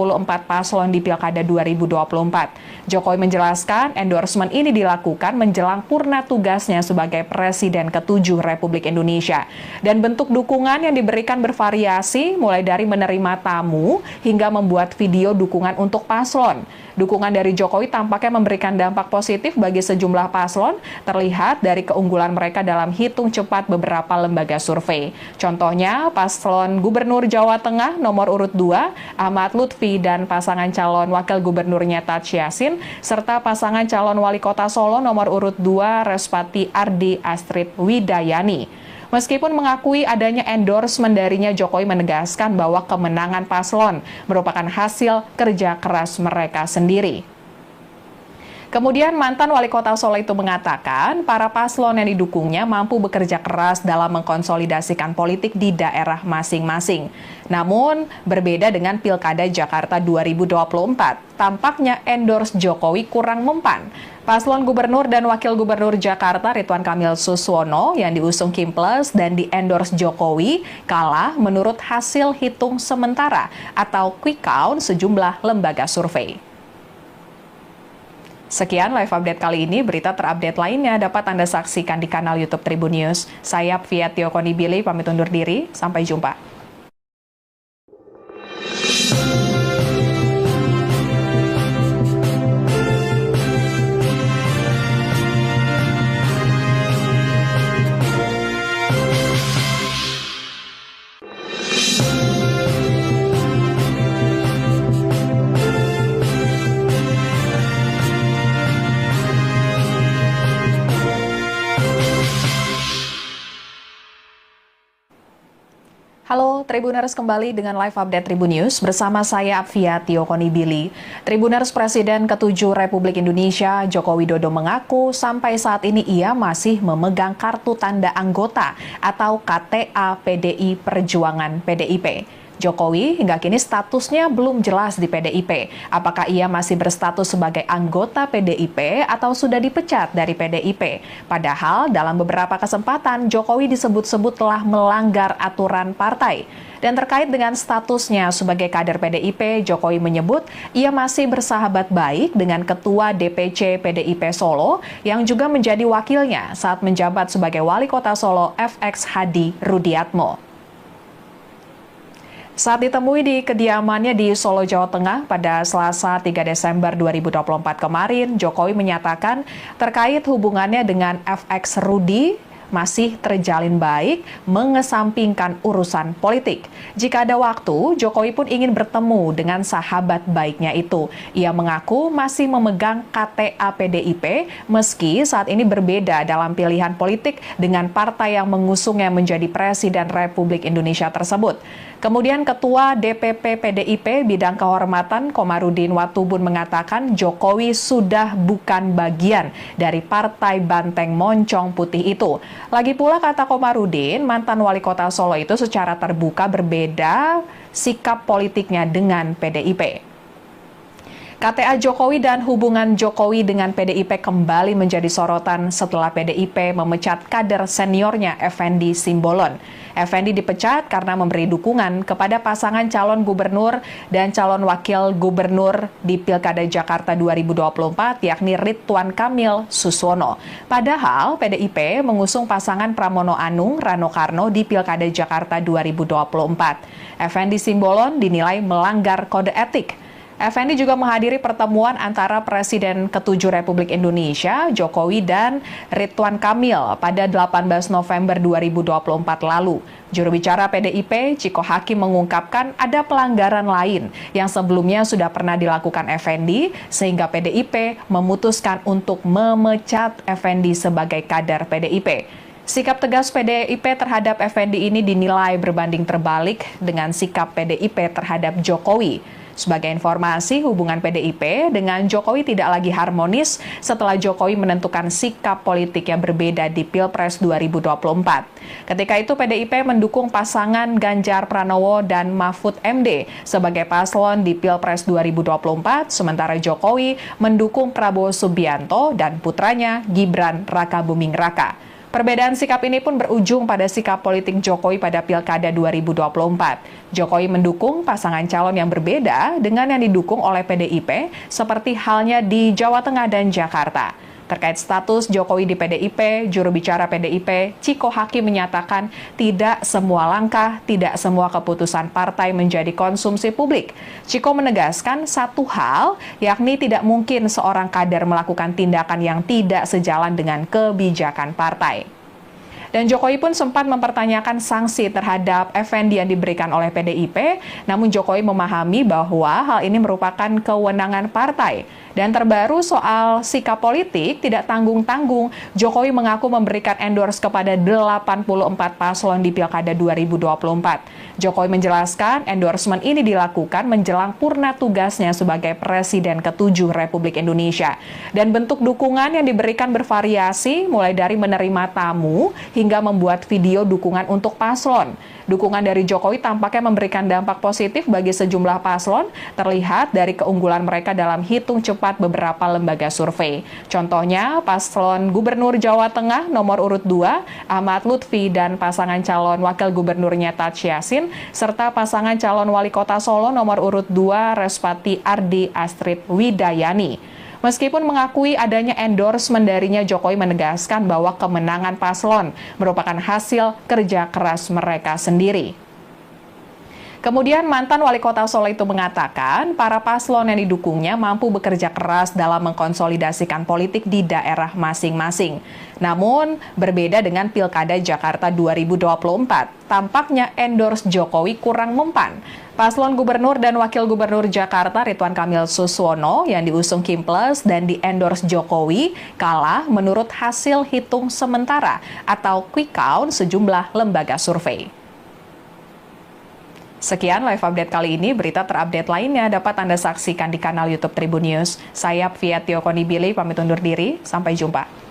paslon di Pilkada 2024. Jokowi menjelaskan endorsement ini dilakukan menjelang purna tugasnya sebagai Presiden ke-7 Republik Indonesia. Dan bentuk dukungan yang diberikan bervariasi, mulai dari menerima tamu hingga membuat video dukungan untuk paslon. Dukungan dari Jokowi tampaknya memberikan dampak positif bagi sejumlah paslon, terlihat dari keunggulan mereka dalam hitung cepat beberapa lembaga survei. Contohnya, paslon Gubernur Jawa Tengah nomor urut 2, Ahmad Lutfi, dan pasangan calon Wakil Gubernurnya Taj Yassin, serta pasangan calon Wali Kota Solo nomor urut 2, Respati Ardi Astrid Widayani. Meskipun mengakui adanya endorsement darinya, Jokowi menegaskan bahwa kemenangan paslon merupakan hasil kerja keras mereka sendiri. Kemudian mantan wali kota Solo itu mengatakan para paslon yang didukungnya mampu bekerja keras dalam mengkonsolidasikan politik di daerah masing-masing. Namun berbeda dengan Pilkada Jakarta 2024, tampaknya endorse Jokowi kurang mempan. Paslon Gubernur dan Wakil Gubernur Jakarta Ridwan Kamil Suswono yang diusung Kim Plus dan di-endorse Jokowi kalah menurut hasil hitung sementara atau quick count sejumlah lembaga survei. Sekian live update kali ini, berita terupdate lainnya dapat Anda saksikan di kanal YouTube Tribun News. Saya Fiatio Konibili, pamit undur diri, sampai jumpa. Halo Tribuners, kembali dengan live update Tribun News bersama saya Fiatio Konibili. Tribuners, Presiden ke-7 Republik Indonesia Joko Widodo mengaku sampai saat ini ia masih memegang kartu tanda anggota atau KTA PDI Perjuangan PDIP. Jokowi hingga kini statusnya belum jelas di PDIP. Apakah ia masih berstatus sebagai anggota PDIP atau sudah dipecat dari PDIP? Padahal dalam beberapa kesempatan Jokowi disebut-sebut telah melanggar aturan partai. Dan terkait dengan statusnya sebagai kader PDIP, Jokowi menyebut ia masih bersahabat baik dengan Ketua DPC PDIP Solo yang juga menjadi wakilnya saat menjabat sebagai Wali Kota Solo FX Hadi Rudiatmo. Saat ditemui di kediamannya di Solo, Jawa Tengah pada Selasa 3 Desember 2024 kemarin, Jokowi menyatakan terkait hubungannya dengan FX Rudi masih terjalin baik, mengesampingkan urusan politik. Jika ada waktu, Jokowi pun ingin bertemu dengan sahabat baiknya itu. Ia mengaku masih memegang KTA PDIP, meski saat ini berbeda dalam pilihan politik dengan partai yang mengusungnya menjadi Presiden Republik Indonesia tersebut. Kemudian Ketua DPP PDIP Bidang Kehormatan Komarudin Watubun mengatakan Jokowi sudah bukan bagian dari Partai Banteng Moncong Putih itu. Lagi pula kata Komarudin, mantan wali kota Solo itu secara terbuka berbeda sikap politiknya dengan PDIP. KTA Jokowi dan hubungan Jokowi dengan PDIP kembali menjadi sorotan setelah PDIP memecat kader seniornya Effendi Simbolon. Effendi dipecat karena memberi dukungan kepada pasangan calon gubernur dan calon wakil gubernur di Pilkada Jakarta 2024, yakni Ridwan Kamil Suswono. Padahal PDIP mengusung pasangan Pramono Anung Rano Karno di Pilkada Jakarta 2024. Effendi Simbolon dinilai melanggar kode etik. Effendi juga menghadiri pertemuan antara Presiden ke-7 Republik Indonesia, Jokowi, dan Ridwan Kamil pada 18 November 2024 lalu. Juru bicara PDIP, Ciko Hakim, mengungkapkan ada pelanggaran lain yang sebelumnya sudah pernah dilakukan Effendi, sehingga PDIP memutuskan untuk memecat Effendi sebagai kader PDIP. Sikap tegas PDIP terhadap Effendi ini dinilai berbanding terbalik dengan sikap PDIP terhadap Jokowi. Sebagai informasi, hubungan PDIP dengan Jokowi tidak lagi harmonis setelah Jokowi menentukan sikap politik yang berbeda di Pilpres 2024. Ketika itu PDIP mendukung pasangan Ganjar Pranowo dan Mahfud MD sebagai paslon di Pilpres 2024, sementara Jokowi mendukung Prabowo Subianto dan putranya Gibran Rakabuming Raka. Perbedaan sikap ini pun berujung pada sikap politik Jokowi pada Pilkada 2024. Jokowi mendukung pasangan calon yang berbeda dengan yang didukung oleh PDIP, seperti halnya di Jawa Tengah dan Jakarta. Terkait status Jokowi di PDIP, juru bicara PDIP, Ciko Hakim menyatakan tidak semua langkah, tidak semua keputusan partai menjadi konsumsi publik. Ciko menegaskan satu hal, yakni tidak mungkin seorang kader melakukan tindakan yang tidak sejalan dengan kebijakan partai. Dan Jokowi pun sempat mempertanyakan sanksi terhadap Effendi yang diberikan oleh PDIP, namun Jokowi memahami bahwa hal ini merupakan kewenangan partai. Dan terbaru soal sikap politik tidak tanggung-tanggung, Jokowi mengaku memberikan endorse kepada 84 paslon di Pilkada 2024. Jokowi menjelaskan endorsement ini dilakukan menjelang purna tugasnya sebagai Presiden ke-7 Republik Indonesia. Dan bentuk dukungan yang diberikan bervariasi, mulai dari menerima tamu hingga membuat video dukungan untuk paslon. Dukungan dari Jokowi tampaknya memberikan dampak positif bagi sejumlah paslon, terlihat dari keunggulan mereka dalam hitung cepat beberapa lembaga survei. Contohnya, paslon Gubernur Jawa Tengah nomor urut 2, Ahmad Lutfi, dan pasangan calon Wakil Gubernurnya Taj Yassin, serta pasangan calon Wali Kota Solo nomor urut 2, Respati Ardi Astrid Widayani. Meskipun mengakui adanya endorsement darinya, Jokowi menegaskan bahwa kemenangan paslon merupakan hasil kerja keras mereka sendiri. Kemudian mantan wali kota Solo itu mengatakan para paslon yang didukungnya mampu bekerja keras dalam mengkonsolidasikan politik di daerah masing-masing. Namun berbeda dengan Pilkada Jakarta 2024, tampaknya endorse Jokowi kurang mempan. Paslon Gubernur dan Wakil Gubernur Jakarta Ridwan Kamil Suswono yang diusung Kim Plus dan di-endorse Jokowi kalah menurut hasil hitung sementara atau quick count sejumlah lembaga survei. Sekian live update kali ini, berita terupdate lainnya dapat Anda saksikan di kanal YouTube Tribun News. Saya Fiatio Konibili, pamit undur diri, sampai jumpa.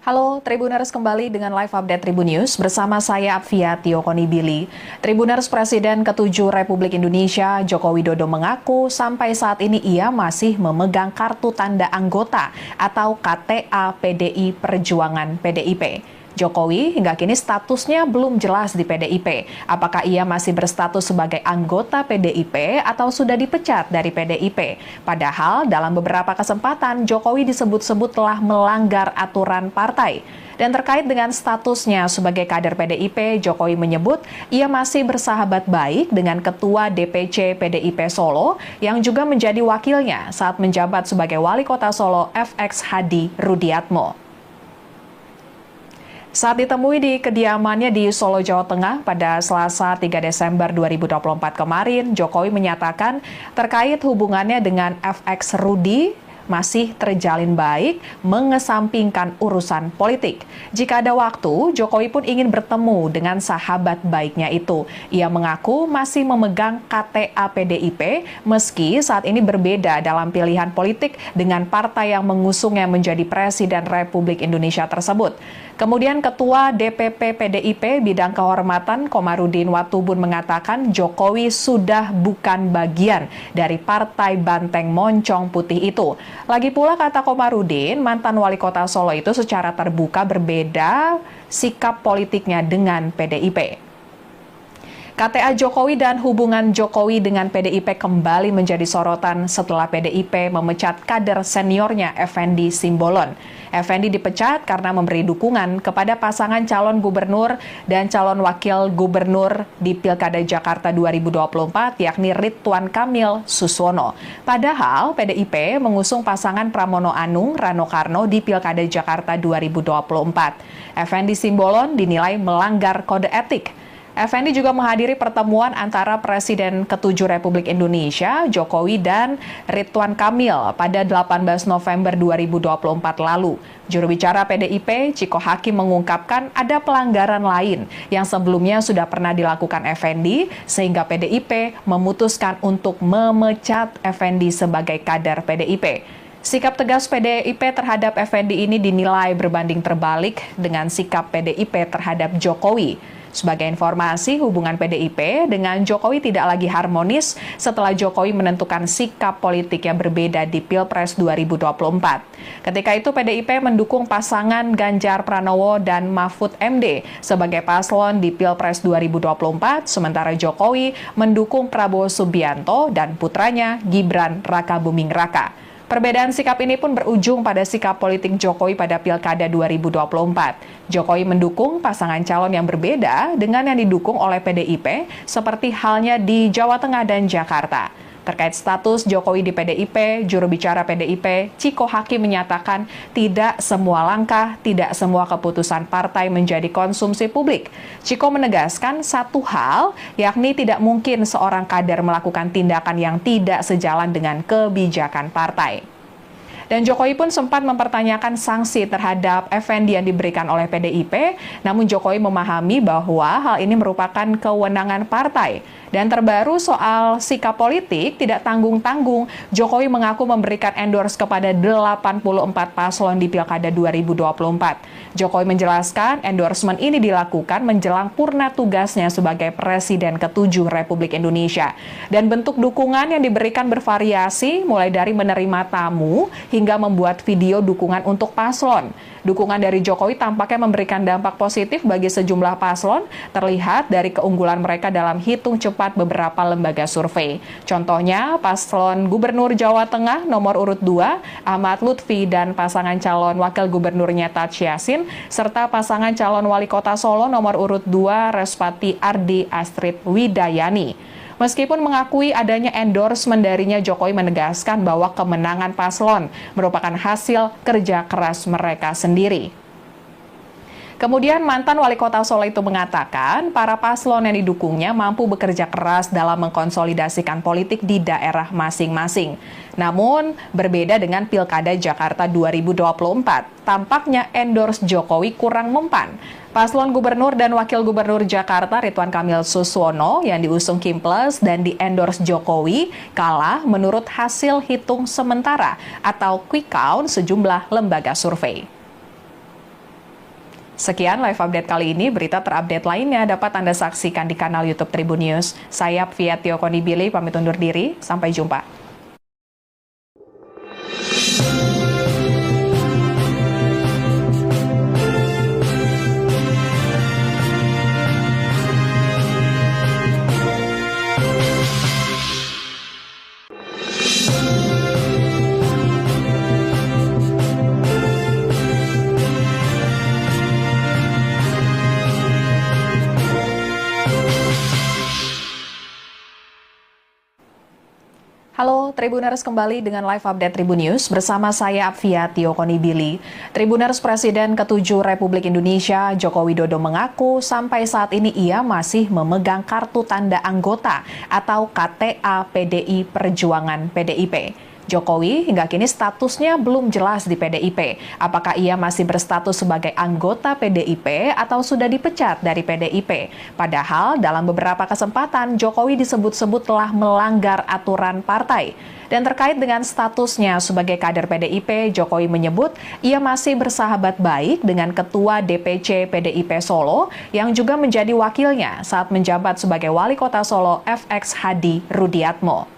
Halo Tribuners, kembali dengan live update Tribun News bersama saya Fiatio Konibili. Tribuners, Presiden ke-7 Republik Indonesia Joko Widodo mengaku sampai saat ini ia masih memegang kartu tanda anggota atau KTA PDI Perjuangan PDIP. Jokowi hingga kini statusnya belum jelas di PDIP. Apakah ia masih berstatus sebagai anggota PDIP atau sudah dipecat dari PDIP? Padahal dalam beberapa kesempatan Jokowi disebut-sebut telah melanggar aturan partai. Dan terkait dengan statusnya sebagai kader PDIP, Jokowi menyebut ia masih bersahabat baik dengan Ketua DPC PDIP Solo yang juga menjadi wakilnya saat menjabat sebagai Wali Kota Solo FX Hadi Rudiatmo. Saat ditemui di kediamannya di Solo, Jawa Tengah pada Selasa 3 Desember 2024 kemarin, Jokowi menyatakan terkait hubungannya dengan FX Rudi masih terjalin baik, mengesampingkan urusan politik. Jika ada waktu, Jokowi pun ingin bertemu dengan sahabat baiknya itu. Ia mengaku masih memegang KTA PDIP, meski saat ini berbeda dalam pilihan politik dengan partai yang mengusungnya menjadi Presiden Republik Indonesia tersebut. Kemudian Ketua DPP PDIP Bidang Kehormatan Komarudin Watubun mengatakan Jokowi sudah bukan bagian dari Partai Banteng Moncong Putih itu. Lagi pula kata Komarudin, mantan wali kota Solo itu secara terbuka berbeda sikap politiknya dengan PDIP. KTA Jokowi dan hubungan Jokowi dengan PDIP kembali menjadi sorotan setelah PDIP memecat kader seniornya Effendi Simbolon. Effendi dipecat karena memberi dukungan kepada pasangan calon gubernur dan calon wakil gubernur di Pilkada Jakarta 2024, yakni Ridwan Kamil Suswono. Padahal PDIP mengusung pasangan Pramono Anung Rano Karno di Pilkada Jakarta 2024. Effendi Simbolon dinilai melanggar kode etik. Effendi juga menghadiri pertemuan antara Presiden ke-7 Republik Indonesia, Jokowi, dan Ridwan Kamil pada 18 November 2024 lalu. Juru bicara PDIP, Ciko Hakim, mengungkapkan ada pelanggaran lain yang sebelumnya sudah pernah dilakukan Effendi, sehingga PDIP memutuskan untuk memecat Effendi sebagai kader PDIP. Sikap tegas PDIP terhadap Effendi ini dinilai berbanding terbalik dengan sikap PDIP terhadap Jokowi. Sebagai informasi, hubungan PDIP dengan Jokowi tidak lagi harmonis setelah Jokowi menentukan sikap politik yang berbeda di Pilpres 2024. Ketika itu PDIP mendukung pasangan Ganjar Pranowo dan Mahfud MD sebagai paslon di Pilpres 2024, sementara Jokowi mendukung Prabowo Subianto dan putranya Gibran Rakabuming Raka. Perbedaan sikap ini pun berujung pada sikap politik Jokowi pada Pilkada 2024. Jokowi mendukung pasangan calon yang berbeda dengan yang didukung oleh PDIP, seperti halnya di Jawa Tengah dan Jakarta. Terkait status Jokowi di PDIP, juru bicara PDIP, Ciko Hakim, menyatakan tidak semua langkah, tidak semua keputusan partai menjadi konsumsi publik. Ciko menegaskan satu hal, yakni tidak mungkin seorang kader melakukan tindakan yang tidak sejalan dengan kebijakan partai. Dan Jokowi pun sempat mempertanyakan sanksi terhadap Effendi yang diberikan oleh PDIP, namun Jokowi memahami bahwa hal ini merupakan kewenangan partai. Dan terbaru soal sikap politik tidak tanggung-tanggung, Jokowi mengaku memberikan endorse kepada 84 paslon di Pilkada 2024. Jokowi menjelaskan endorsement ini dilakukan menjelang purna tugasnya sebagai Presiden ke-7 Republik Indonesia. Dan bentuk dukungan yang diberikan bervariasi, mulai dari menerima tamu hingga membuat video dukungan untuk paslon. Dukungan dari Jokowi tampaknya memberikan dampak positif bagi sejumlah paslon, terlihat dari keunggulan mereka dalam hitung cepat beberapa lembaga survei. Contohnya, paslon Gubernur Jawa Tengah nomor urut 2, Ahmad Lutfi, dan pasangan calon wakil gubernurnya Taj Yassin, serta pasangan calon wali kota Solo nomor urut 2, Respati Ardi Astrid Widayani. Meskipun mengakui adanya endorsement darinya, Jokowi menegaskan bahwa kemenangan paslon merupakan hasil kerja keras mereka sendiri. Kemudian mantan wali kota Solo itu mengatakan para paslon yang didukungnya mampu bekerja keras dalam mengkonsolidasikan politik di daerah masing-masing. Namun berbeda dengan Pilkada Jakarta 2024, tampaknya endorse Jokowi kurang mempan. Paslon Gubernur dan Wakil Gubernur Jakarta Ridwan Kamil Suswono yang diusung Kim Plus dan di-endorse Jokowi kalah menurut hasil hitung sementara atau quick count sejumlah lembaga survei. Sekian live update kali ini, berita terupdate lainnya dapat Anda saksikan di kanal YouTube Tribun News. Saya Fiatio Konibili pamit undur diri, sampai jumpa. Halo Tribuners, kembali dengan live update Tribun News bersama saya Fiatio Konibili. Tribuners, Presiden ke-7 Republik Indonesia Joko Widodo mengaku sampai saat ini ia masih memegang kartu tanda anggota atau KTA PDI Perjuangan PDIP. Jokowi hingga kini statusnya belum jelas di PDIP. Apakah ia masih berstatus sebagai anggota PDIP atau sudah dipecat dari PDIP? Padahal dalam beberapa kesempatan Jokowi disebut-sebut telah melanggar aturan partai. Dan terkait dengan statusnya sebagai kader PDIP, Jokowi menyebut ia masih bersahabat baik dengan Ketua DPC PDIP Solo yang juga menjadi wakilnya saat menjabat sebagai Wali Kota Solo FX Hadi Rudiatmo.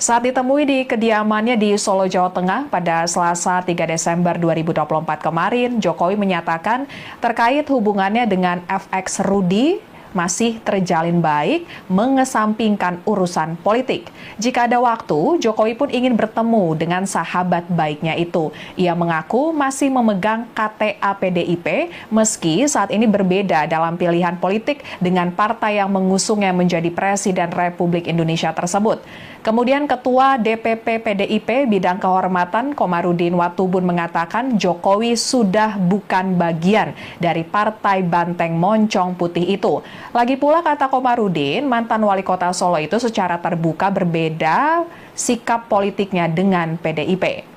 Saat ditemui di kediamannya di Solo, Jawa Tengah pada Selasa 3 Desember 2024 kemarin, Jokowi menyatakan terkait hubungannya dengan FX Rudi masih terjalin baik, mengesampingkan urusan politik. Jika ada waktu, Jokowi pun ingin bertemu dengan sahabat baiknya itu. Ia mengaku masih memegang KTA PDIP, meski saat ini berbeda dalam pilihan politik dengan partai yang mengusungnya menjadi Presiden Republik Indonesia tersebut. Kemudian Ketua DPP PDIP Bidang Kehormatan Komarudin Watubun mengatakan Jokowi sudah bukan bagian dari Partai Banteng Moncong Putih itu. Lagi pula kata Komarudin, mantan wali kota Solo itu secara terbuka berbeda sikap politiknya dengan PDIP.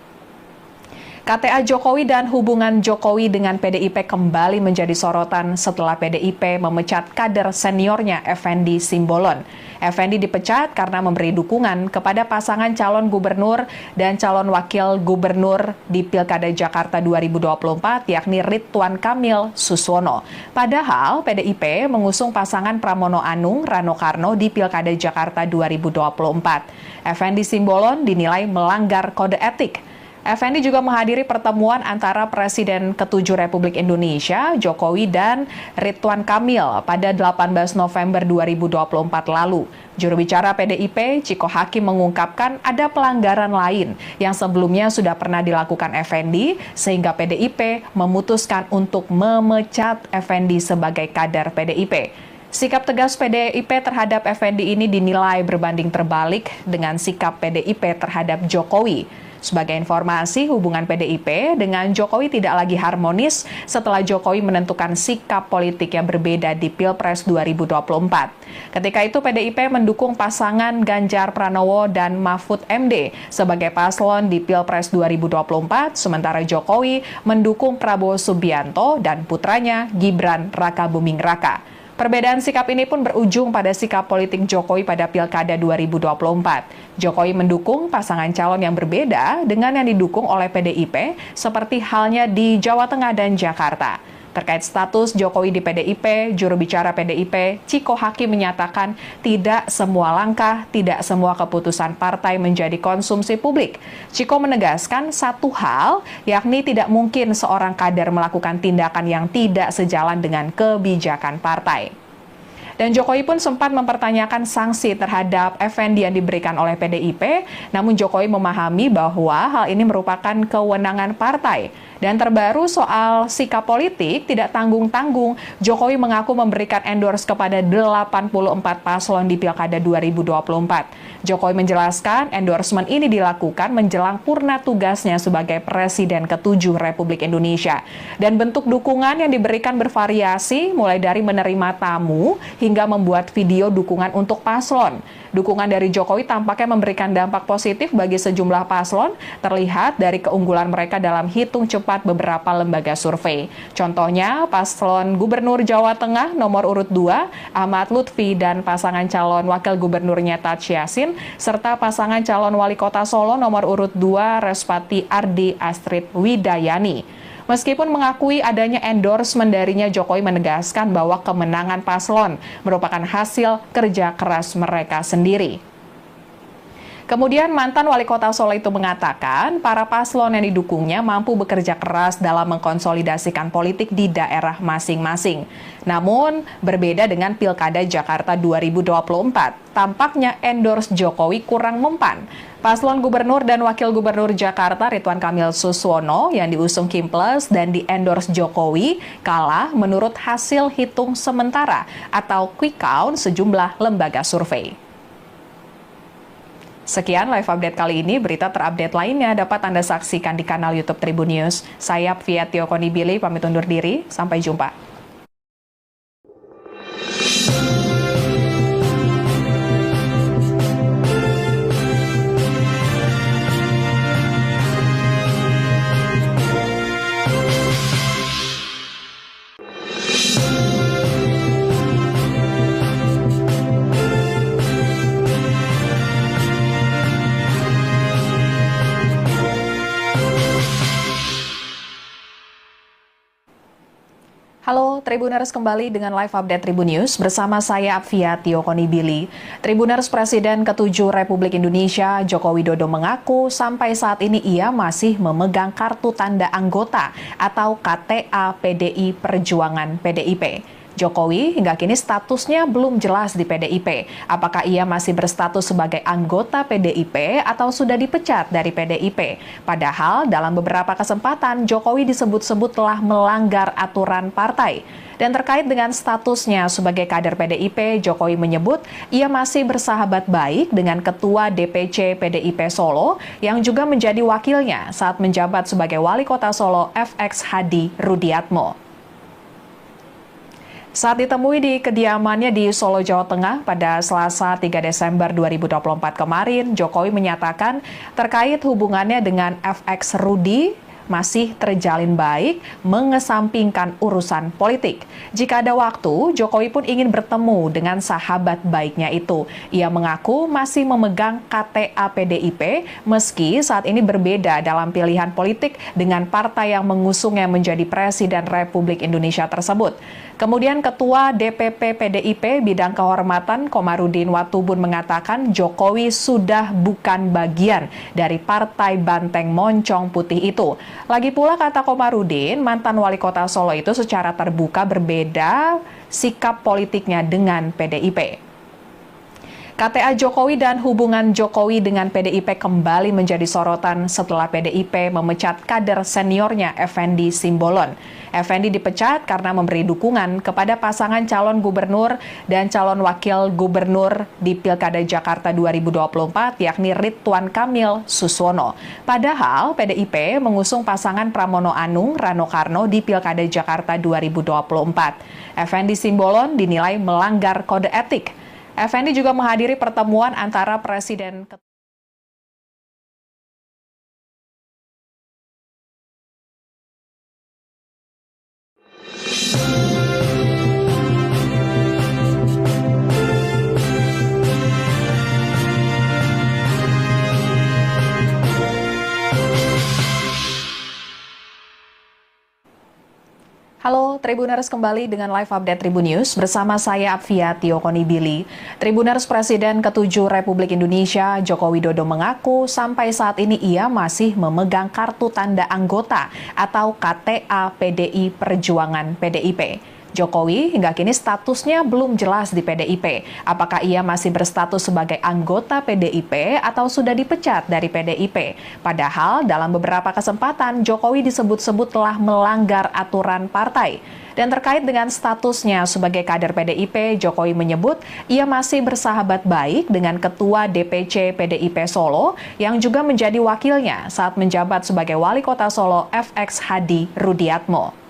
KTA Jokowi dan hubungan Jokowi dengan PDIP kembali menjadi sorotan setelah PDIP memecat kader seniornya Effendi Simbolon. Effendi dipecat karena memberi dukungan kepada pasangan calon gubernur dan calon wakil gubernur di Pilkada Jakarta 2024, yakni Ridwan Kamil Suswono. Padahal PDIP mengusung pasangan Pramono Anung Rano Karno di Pilkada Jakarta 2024. Effendi Simbolon dinilai melanggar kode etik. Effendi juga menghadiri pertemuan antara Presiden ke-7 Republik Indonesia, Jokowi, dan Ridwan Kamil pada 18 November 2024 lalu. Juru bicara PDIP, Ciko Hakim, mengungkapkan ada pelanggaran lain yang sebelumnya sudah pernah dilakukan Effendi, sehingga PDIP memutuskan untuk memecat Effendi sebagai kader PDIP. Sikap tegas PDIP terhadap Effendi ini dinilai berbanding terbalik dengan sikap PDIP terhadap Jokowi. Sebagai informasi, hubungan PDIP dengan Jokowi tidak lagi harmonis setelah Jokowi menentukan sikap politik yang berbeda di Pilpres 2024. Ketika itu PDIP mendukung pasangan Ganjar Pranowo dan Mahfud MD sebagai paslon di Pilpres 2024, sementara Jokowi mendukung Prabowo Subianto dan putranya Gibran Rakabuming Raka. Perbedaan sikap ini pun berujung pada sikap politik Jokowi pada Pilkada 2024. Jokowi mendukung pasangan calon yang berbeda dengan yang didukung oleh PDIP, seperti halnya di Jawa Tengah dan Jakarta. Terkait status Jokowi di PDIP, juru bicara PDIP, Ciko Hakim, menyatakan tidak semua langkah, tidak semua keputusan partai menjadi konsumsi publik. Ciko menegaskan satu hal, yakni tidak mungkin seorang kader melakukan tindakan yang tidak sejalan dengan kebijakan partai. Dan Jokowi pun sempat mempertanyakan sanksi terhadap Effendi yang diberikan oleh PDIP, namun Jokowi memahami bahwa hal ini merupakan kewenangan partai. Dan terbaru soal sikap politik tidak tanggung-tanggung, Jokowi mengaku memberikan endorse kepada 84 paslon di Pilkada 2024. Jokowi menjelaskan endorsement ini dilakukan menjelang purna tugasnya sebagai Presiden ke-7 Republik Indonesia. Dan bentuk dukungan yang diberikan bervariasi, mulai dari menerima tamu hingga membuat video dukungan untuk paslon. Dukungan dari Jokowi tampaknya memberikan dampak positif bagi sejumlah paslon, terlihat dari keunggulan mereka dalam hitung cepat beberapa lembaga survei. Contohnya, paslon Gubernur Jawa Tengah nomor urut 2, Ahmad Lutfi, dan pasangan calon wakil gubernurnya Taj Yassin, serta pasangan calon wali kota Solo nomor urut 2, Respati Ardi Astrid Widayani. Meskipun mengakui adanya endorsement darinya, Jokowi menegaskan bahwa kemenangan paslon merupakan hasil kerja keras mereka sendiri. Kemudian mantan wali kota Solo itu mengatakan para paslon yang didukungnya mampu bekerja keras dalam mengkonsolidasikan politik di daerah masing-masing. Namun berbeda dengan Pilkada Jakarta 2024, tampaknya endorse Jokowi kurang mempan. Paslon Gubernur dan Wakil Gubernur Jakarta Ridwan Kamil Suswono yang diusung Kimples dan di-endorse Jokowi kalah menurut hasil hitung sementara atau quick count sejumlah lembaga survei. Sekian live update kali ini, berita terupdate lainnya dapat Anda saksikan di kanal YouTube Tribun News. Saya Fiatio Konibili, pamit undur diri, sampai jumpa. Halo Tribuners, kembali dengan live update Tribun News bersama saya Fiatio Konibili. Tribuners, Presiden ke-7 Republik Indonesia Joko Widodo mengaku sampai saat ini ia masih memegang kartu tanda anggota atau KTA PDI Perjuangan PDIP. Jokowi hingga kini statusnya belum jelas di PDIP. Apakah ia masih berstatus sebagai anggota PDIP atau sudah dipecat dari PDIP? Padahal dalam beberapa kesempatan Jokowi disebut-sebut telah melanggar aturan partai. Dan terkait dengan statusnya sebagai kader PDIP, Jokowi menyebut ia masih bersahabat baik dengan Ketua DPC PDIP Solo yang juga menjadi wakilnya saat menjabat sebagai Wali Kota Solo FX Hadi Rudiatmo. Saat ditemui di kediamannya di Solo, Jawa Tengah pada Selasa 3 Desember 2024 kemarin, Jokowi menyatakan terkait hubungannya dengan FX Rudi masih terjalin baik, mengesampingkan urusan politik. Jika ada waktu, Jokowi pun ingin bertemu dengan sahabat baiknya itu. Ia mengaku masih memegang KTA PDIP, meski saat ini berbeda dalam pilihan politik dengan partai yang mengusungnya menjadi Presiden Republik Indonesia tersebut. Kemudian Ketua DPP PDIP Bidang Kehormatan Komarudin Watubun mengatakan Jokowi sudah bukan bagian dari Partai Banteng Moncong Putih itu. Lagi pula kata Komarudin, mantan wali kota Solo itu secara terbuka berbeda sikap politiknya dengan PDIP. KTA Jokowi dan hubungan Jokowi dengan PDIP kembali menjadi sorotan setelah PDIP memecat kader seniornya Effendi Simbolon. Effendi dipecat karena memberi dukungan kepada pasangan calon gubernur dan calon wakil gubernur di Pilkada Jakarta 2024 yakni Ridwan Kamil Suswono. Padahal PDIP mengusung pasangan Pramono Anung Rano Karno di Pilkada Jakarta 2024. Effendi Simbolon dinilai melanggar kode etik. Effendi juga menghadiri pertemuan antara Presiden Halo Tribuners, kembali dengan live update Tribun News bersama saya Apvia Tiokonibili. Tribuners, Presiden ke-7 Republik Indonesia Joko Widodo mengaku sampai saat ini ia masih memegang kartu tanda anggota atau KTA PDI Perjuangan PDIP. Jokowi hingga kini statusnya belum jelas di PDIP. Apakah ia masih berstatus sebagai anggota PDIP atau sudah dipecat dari PDIP? Padahal dalam beberapa kesempatan Jokowi disebut-sebut telah melanggar aturan partai. Dan terkait dengan statusnya sebagai kader PDIP, Jokowi menyebut ia masih bersahabat baik dengan Ketua DPC PDIP Solo yang juga menjadi wakilnya saat menjabat sebagai Wali Kota Solo FX Hadi Rudiatmo.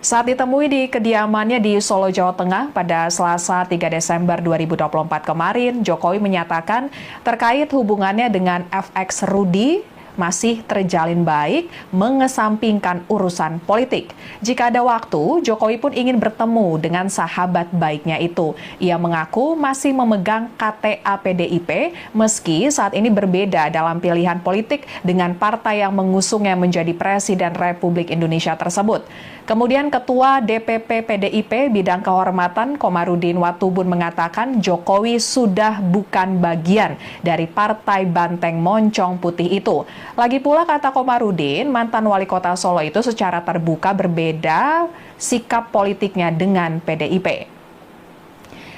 Saat ditemui di kediamannya di Solo, Jawa Tengah pada Selasa 3 Desember 2024 kemarin, Jokowi menyatakan terkait hubungannya dengan FX Rudi masih terjalin baik, mengesampingkan urusan politik. Jika ada waktu, Jokowi pun ingin bertemu dengan sahabat baiknya itu. Ia mengaku masih memegang KTA PDIP, meski saat ini berbeda dalam pilihan politik dengan partai yang mengusungnya menjadi Presiden Republik Indonesia tersebut. Kemudian Ketua DPP PDIP Bidang Kehormatan Komarudin Watubun mengatakan Jokowi sudah bukan bagian dari Partai Banteng Moncong Putih itu. Lagi pula kata Komarudin, mantan wali kota Solo itu secara terbuka berbeda sikap politiknya dengan PDIP.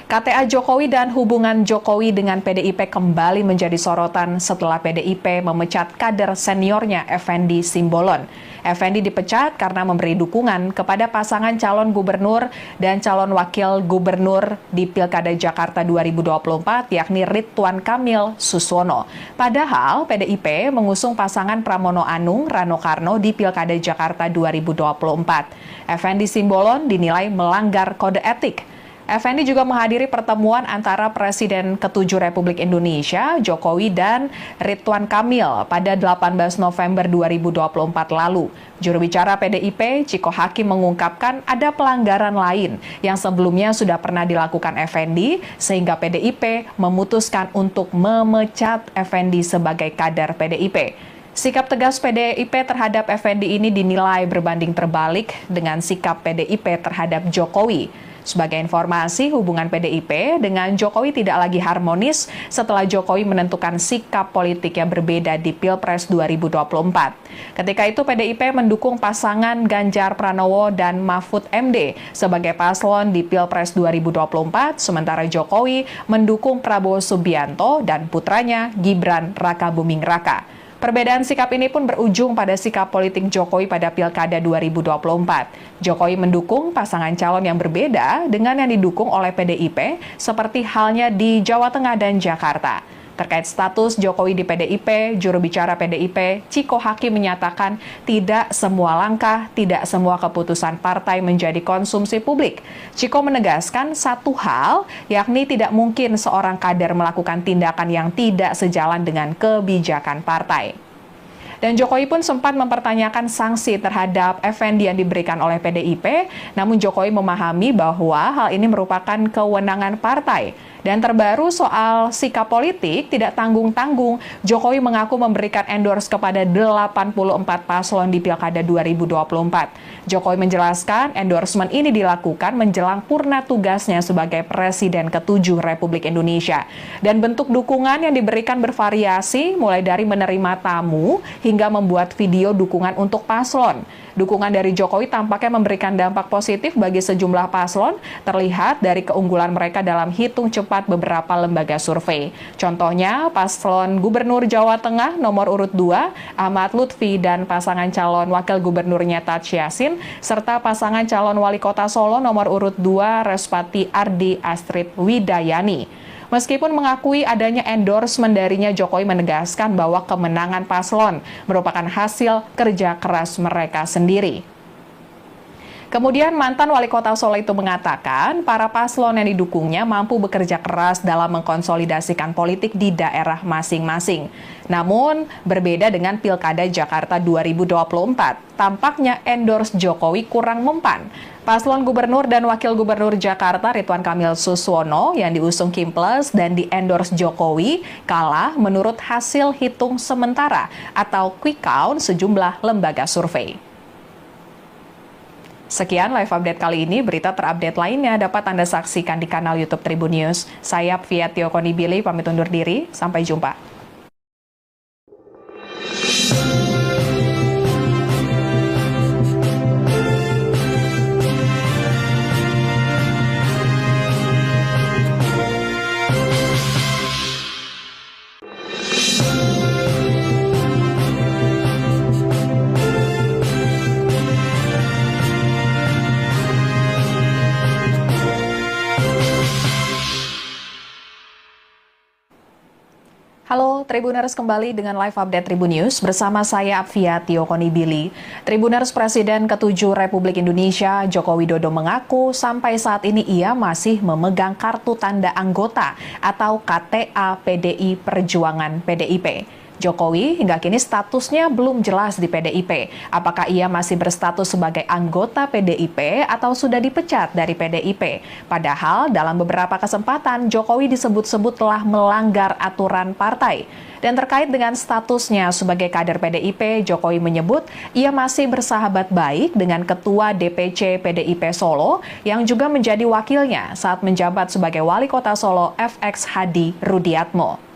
KTA Jokowi dan hubungan Jokowi dengan PDIP kembali menjadi sorotan setelah PDIP memecat kader seniornya Effendi Simbolon. Effendi dipecat karena memberi dukungan kepada pasangan calon gubernur dan calon wakil gubernur di Pilkada Jakarta 2024 yakni Ridwan Kamil Suswono. Padahal PDIP mengusung pasangan Pramono Anung Rano Karno di Pilkada Jakarta 2024. Effendi Simbolon dinilai melanggar kode etik. Effendi juga menghadiri pertemuan antara Presiden ke-7 Republik Indonesia, Jokowi dan Ridwan Kamil pada 18 November 2024 lalu. Juru bicara PDIP, Ciko Hakim mengungkapkan ada pelanggaran lain yang sebelumnya sudah pernah dilakukan Effendi, sehingga PDIP memutuskan untuk memecat Effendi sebagai kader PDIP. Sikap tegas PDIP terhadap Effendi ini dinilai berbanding terbalik dengan sikap PDIP terhadap Jokowi. Sebagai informasi, hubungan PDIP dengan Jokowi tidak lagi harmonis setelah Jokowi menentukan sikap politik yang berbeda di Pilpres 2024. Ketika itu PDIP mendukung pasangan Ganjar Pranowo dan Mahfud MD sebagai paslon di Pilpres 2024, sementara Jokowi mendukung Prabowo Subianto dan putranya Gibran Rakabuming Raka. Perbedaan sikap ini pun berujung pada sikap politik Jokowi pada Pilkada 2024. Jokowi mendukung pasangan calon yang berbeda dengan yang didukung oleh PDIP, seperti halnya di Jawa Tengah dan Jakarta. Terkait status Jokowi di PDIP, juru bicara PDIP, Ciko Hakim menyatakan tidak semua langkah, tidak semua keputusan partai menjadi konsumsi publik. Ciko menegaskan satu hal, yakni tidak mungkin seorang kader melakukan tindakan yang tidak sejalan dengan kebijakan partai. Dan Jokowi pun sempat mempertanyakan sanksi terhadap Effendi yang diberikan oleh PDIP, namun Jokowi memahami bahwa hal ini merupakan kewenangan partai. Dan terbaru soal sikap politik tidak tanggung-tanggung, Jokowi mengaku memberikan endorse kepada 84 paslon di Pilkada 2024. Jokowi menjelaskan endorsement ini dilakukan menjelang purna tugasnya sebagai Presiden ke-7 Republik Indonesia. Dan bentuk dukungan yang diberikan bervariasi, mulai dari menerima tamu hingga membuat video dukungan untuk paslon. Dukungan dari Jokowi tampaknya memberikan dampak positif bagi sejumlah paslon, terlihat dari keunggulan mereka dalam hitung cepat beberapa lembaga survei. Contohnya, paslon Gubernur Jawa Tengah nomor urut 2, Ahmad Lutfi dan pasangan calon wakil gubernurnya Taj Yassin, serta pasangan calon wali kota Solo nomor urut 2, Respati Ardi Astrid Widayani. Meskipun mengakui adanya endorsement darinya, Jokowi menegaskan bahwa kemenangan paslon merupakan hasil kerja keras mereka sendiri. Kemudian mantan wali kota Solo itu mengatakan para paslon yang didukungnya mampu bekerja keras dalam mengkonsolidasikan politik di daerah masing-masing. Namun berbeda dengan Pilkada Jakarta 2024, tampaknya endorse Jokowi kurang mempan. Paslon Gubernur dan Wakil Gubernur Jakarta Ridwan Kamil Suswono yang diusung Kim Plus dan di-endorse Jokowi kalah menurut hasil hitung sementara atau quick count sejumlah lembaga survei. Sekian live update kali ini, berita terupdate lainnya dapat Anda saksikan di kanal YouTube Tribun News. Saya Fiatio Konibili pamit undur diri, sampai jumpa. Halo Tribuners, kembali dengan live update Tribun News bersama saya Fiatio Konibili. Tribuners, Presiden ke-7 Republik Indonesia Joko Widodo mengaku sampai saat ini ia masih memegang kartu tanda anggota atau KTA PDI Perjuangan PDIP. Jokowi hingga kini statusnya belum jelas di PDIP. Apakah ia masih berstatus sebagai anggota PDIP atau sudah dipecat dari PDIP? Padahal dalam beberapa kesempatan Jokowi disebut-sebut telah melanggar aturan partai. Dan terkait dengan statusnya sebagai kader PDIP, Jokowi menyebut ia masih bersahabat baik dengan Ketua DPC PDIP Solo yang juga menjadi wakilnya saat menjabat sebagai Wali Kota Solo FX Hadi Rudiatmo.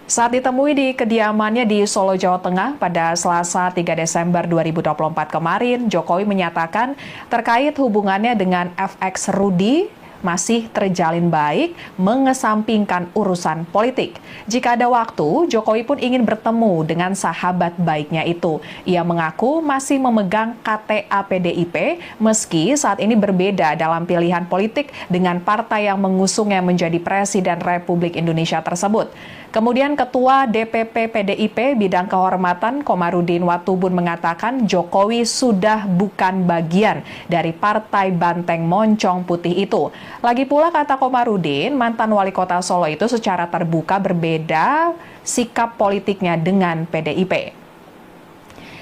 Saat ditemui di kediamannya di Solo, Jawa Tengah pada Selasa 3 Desember 2024 kemarin, Jokowi menyatakan terkait hubungannya dengan FX Rudi masih terjalin baik, mengesampingkan urusan politik. Jika ada waktu, Jokowi pun ingin bertemu dengan sahabat baiknya itu. Ia mengaku masih memegang KTA PDIP, meski saat ini berbeda dalam pilihan politik dengan partai yang mengusungnya menjadi Presiden Republik Indonesia tersebut. Kemudian Ketua DPP PDIP Bidang Kehormatan Komarudin Watubun mengatakan Jokowi sudah bukan bagian dari Partai Banteng Moncong Putih itu. Lagi pula kata Komarudin, mantan wali kota Solo itu secara terbuka berbeda sikap politiknya dengan PDIP.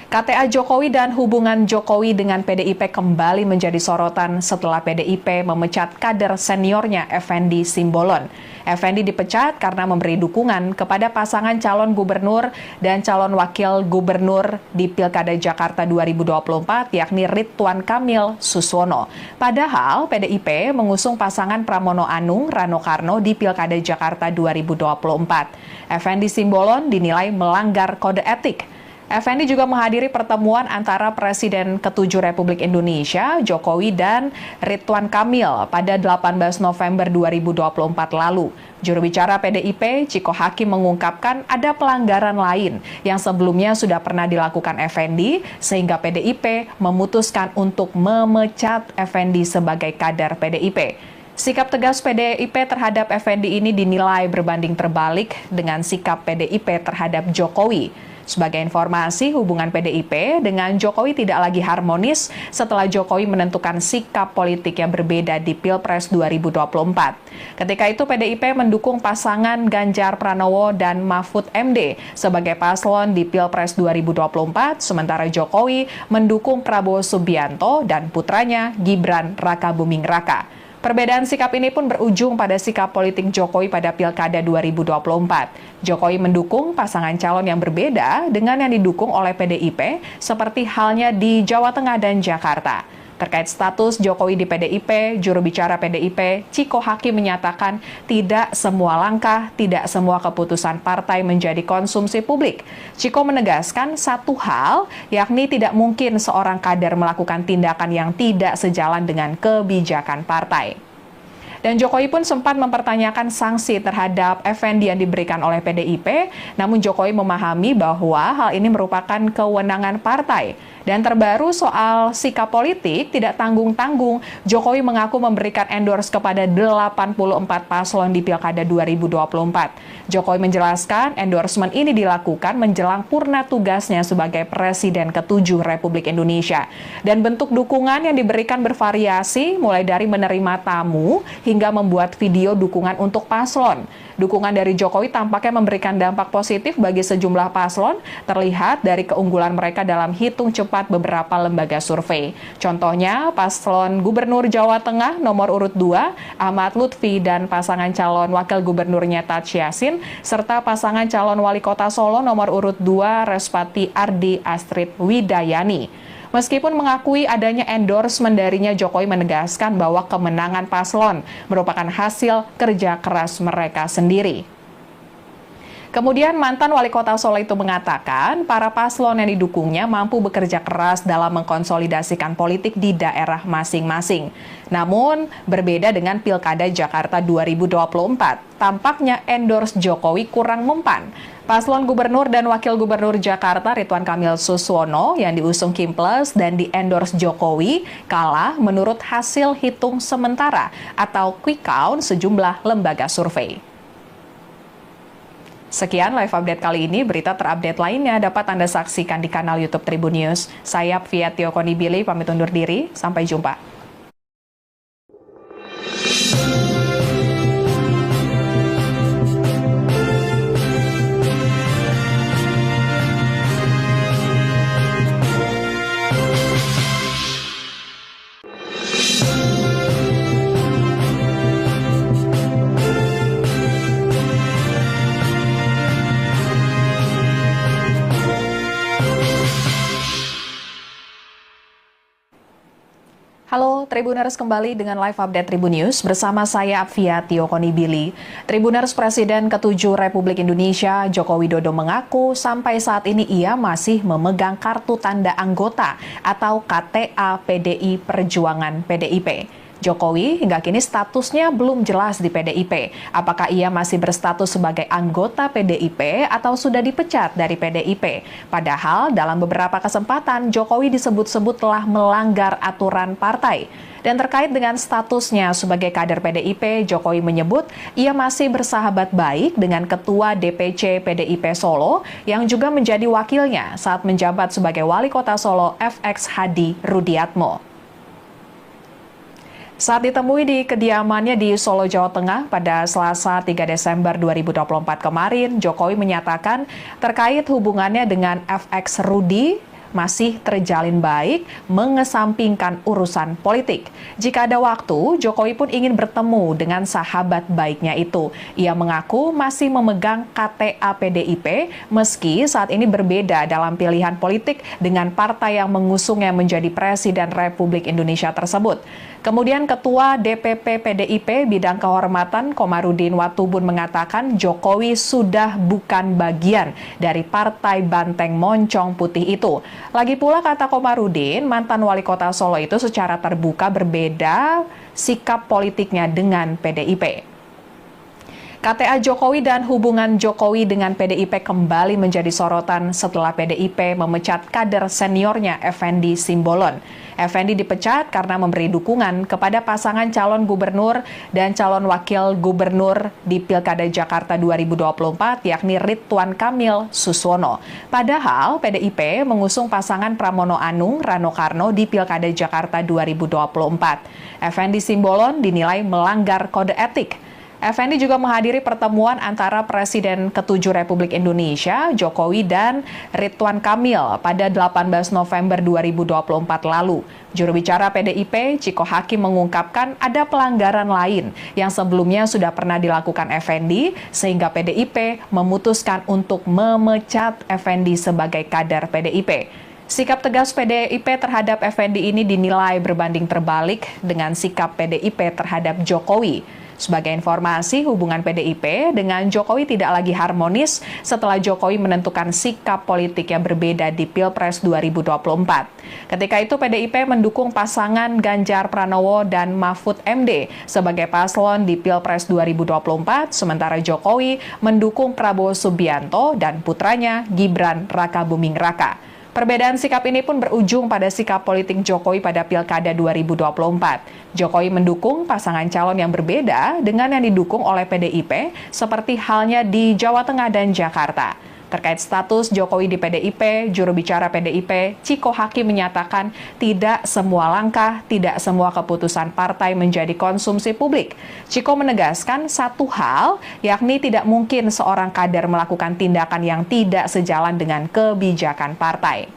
KTA Jokowi dan hubungan Jokowi dengan PDIP kembali menjadi sorotan setelah PDIP memecat kader seniornya Effendi Simbolon. Effendi dipecat karena memberi dukungan kepada pasangan calon gubernur dan calon wakil gubernur di Pilkada Jakarta 2024 yakni Ridwan Kamil Suswono. Padahal PDIP mengusung pasangan Pramono Anung Rano Karno di Pilkada Jakarta 2024. Effendi Simbolon dinilai melanggar kode etik. Effendi juga menghadiri pertemuan antara Presiden ke-7 Republik Indonesia, Jokowi, dan Ridwan Kamil pada 18 November 2024 lalu. Juru bicara PDIP, Ciko Hakim, mengungkapkan ada pelanggaran lain yang sebelumnya sudah pernah dilakukan Effendi, sehingga PDIP memutuskan untuk memecat Effendi sebagai kader PDIP. Sikap tegas PDIP terhadap Effendi ini dinilai berbanding terbalik dengan sikap PDIP terhadap Jokowi. Sebagai informasi, hubungan PDIP dengan Jokowi tidak lagi harmonis setelah Jokowi menentukan sikap politik yang berbeda di Pilpres 2024. Ketika itu PDIP mendukung pasangan Ganjar Pranowo dan Mahfud MD sebagai paslon di Pilpres 2024, sementara Jokowi mendukung Prabowo Subianto dan putranya Gibran Rakabuming Raka. Perbedaan sikap ini pun berujung pada sikap politik Jokowi pada Pilkada 2024. Jokowi mendukung pasangan calon yang berbeda dengan yang didukung oleh PDIP, seperti halnya di Jawa Tengah dan Jakarta. Terkait status Jokowi di PDIP, juru bicara PDIP, Ciko Hakim, menyatakan tidak semua langkah, tidak semua keputusan partai menjadi konsumsi publik. Ciko menegaskan satu hal, yakni tidak mungkin seorang kader melakukan tindakan yang tidak sejalan dengan kebijakan partai. Dan Jokowi pun sempat mempertanyakan sanksi terhadap Effendi yang diberikan oleh PDIP, namun Jokowi memahami bahwa hal ini merupakan kewenangan partai. Dan terbaru soal sikap politik tidak tanggung-tanggung, Jokowi mengaku memberikan endorse kepada 84 paslon di Pilkada 2024. Jokowi menjelaskan endorsement ini dilakukan menjelang purna tugasnya sebagai Presiden ke-7 Republik Indonesia. Dan bentuk dukungan yang diberikan bervariasi, mulai dari menerima tamu hingga membuat video dukungan untuk paslon. Dukungan dari Jokowi tampaknya memberikan dampak positif bagi sejumlah paslon, terlihat dari keunggulan mereka dalam hitung cepat beberapa lembaga survei. Contohnya, paslon Gubernur Jawa Tengah nomor urut 2, Ahmad Lutfi, dan pasangan calon wakil gubernurnya Tadsy Yassin, serta pasangan calon wali kota Solo nomor urut 2, Respati Ardi Astrid Widayani. Meskipun mengakui adanya endorsement darinya, Jokowi menegaskan bahwa kemenangan paslon merupakan hasil kerja keras mereka sendiri. Kemudian mantan wali kota Solo itu mengatakan para paslon yang didukungnya mampu bekerja keras dalam mengkonsolidasikan politik di daerah masing-masing. Namun berbeda dengan Pilkada Jakarta 2024, tampaknya endorse Jokowi kurang mempan. Paslon Gubernur dan Wakil Gubernur Jakarta Ridwan Kamil Suswono yang diusung Kim Plus dan di-endorse Jokowi kalah menurut hasil hitung sementara atau quick count sejumlah lembaga survei. Sekian live update kali ini, berita terupdate lainnya dapat Anda saksikan di kanal YouTube Tribun News. Saya Apviatio Konibili, pamit undur diri, sampai jumpa. Halo Tribuners, kembali dengan live update Tribun News bersama saya Apviatio Konibili. Tribuners, Presiden ke-7 Republik Indonesia Joko Widodo mengaku sampai saat ini ia masih memegang kartu tanda anggota atau KTA PDI Perjuangan PDIP. Jokowi hingga kini statusnya belum jelas di PDIP. Apakah ia masih berstatus sebagai anggota PDIP atau sudah dipecat dari PDIP? Padahal dalam beberapa kesempatan Jokowi disebut-sebut telah melanggar aturan partai. Dan terkait dengan statusnya sebagai kader PDIP, Jokowi menyebut ia masih bersahabat baik dengan Ketua DPC PDIP Solo yang juga menjadi wakilnya saat menjabat sebagai Wali Kota Solo FX Hadi Rudiatmo. Saat ditemui di kediamannya di Solo, Jawa Tengah pada Selasa 3 Desember 2024 kemarin, Jokowi menyatakan terkait hubungannya dengan FX Rudi masih terjalin baik, mengesampingkan urusan politik. Jika ada waktu, Jokowi pun ingin bertemu dengan sahabat baiknya itu. Ia mengaku masih memegang KTA PDIP, meski saat ini berbeda dalam pilihan politik dengan partai yang mengusungnya menjadi Presiden Republik Indonesia tersebut. Kemudian Ketua DPP PDIP Bidang Kehormatan Komarudin Watubun mengatakan Jokowi sudah bukan bagian dari Partai Banteng Moncong Putih itu. Lagi pula kata Komarudin, mantan wali kota Solo itu secara terbuka berbeda sikap politiknya dengan PDIP. KTA Jokowi dan hubungan Jokowi dengan PDIP kembali menjadi sorotan setelah PDIP memecat kader seniornya Effendi Simbolon. Effendi dipecat karena memberi dukungan kepada pasangan calon gubernur dan calon wakil gubernur di Pilkada Jakarta 2024 yakni Ridwan Kamil Suswono. Padahal PDIP mengusung pasangan Pramono Anung Rano Karno di Pilkada Jakarta 2024. Effendi Simbolon dinilai melanggar kode etik. Effendi juga menghadiri pertemuan antara Presiden ke-7 Republik Indonesia, Jokowi dan Ridwan Kamil pada 18 November 2024 lalu. Juru bicara PDIP, Ciko Hakim mengungkapkan ada pelanggaran lain yang sebelumnya sudah pernah dilakukan Effendi, sehingga PDIP memutuskan untuk memecat Effendi sebagai kader PDIP. Sikap tegas PDIP terhadap Effendi ini dinilai berbanding terbalik dengan sikap PDIP terhadap Jokowi. Sebagai informasi, hubungan PDIP dengan Jokowi tidak lagi harmonis setelah Jokowi menentukan sikap politik yang berbeda di Pilpres 2024. Ketika itu PDIP mendukung pasangan Ganjar Pranowo dan Mahfud MD sebagai paslon di Pilpres 2024, sementara Jokowi mendukung Prabowo Subianto dan putranya Gibran Rakabuming Raka. Perbedaan sikap ini pun berujung pada sikap politik Jokowi pada Pilkada 2024. Jokowi mendukung pasangan calon yang berbeda dengan yang didukung oleh PDIP, seperti halnya di Jawa Tengah dan Jakarta. Terkait status Jokowi di PDIP, juru bicara PDIP, Ciko Hakim menyatakan tidak semua langkah, tidak semua keputusan partai menjadi konsumsi publik. Ciko menegaskan satu hal, yakni tidak mungkin seorang kader melakukan tindakan yang tidak sejalan dengan kebijakan partai.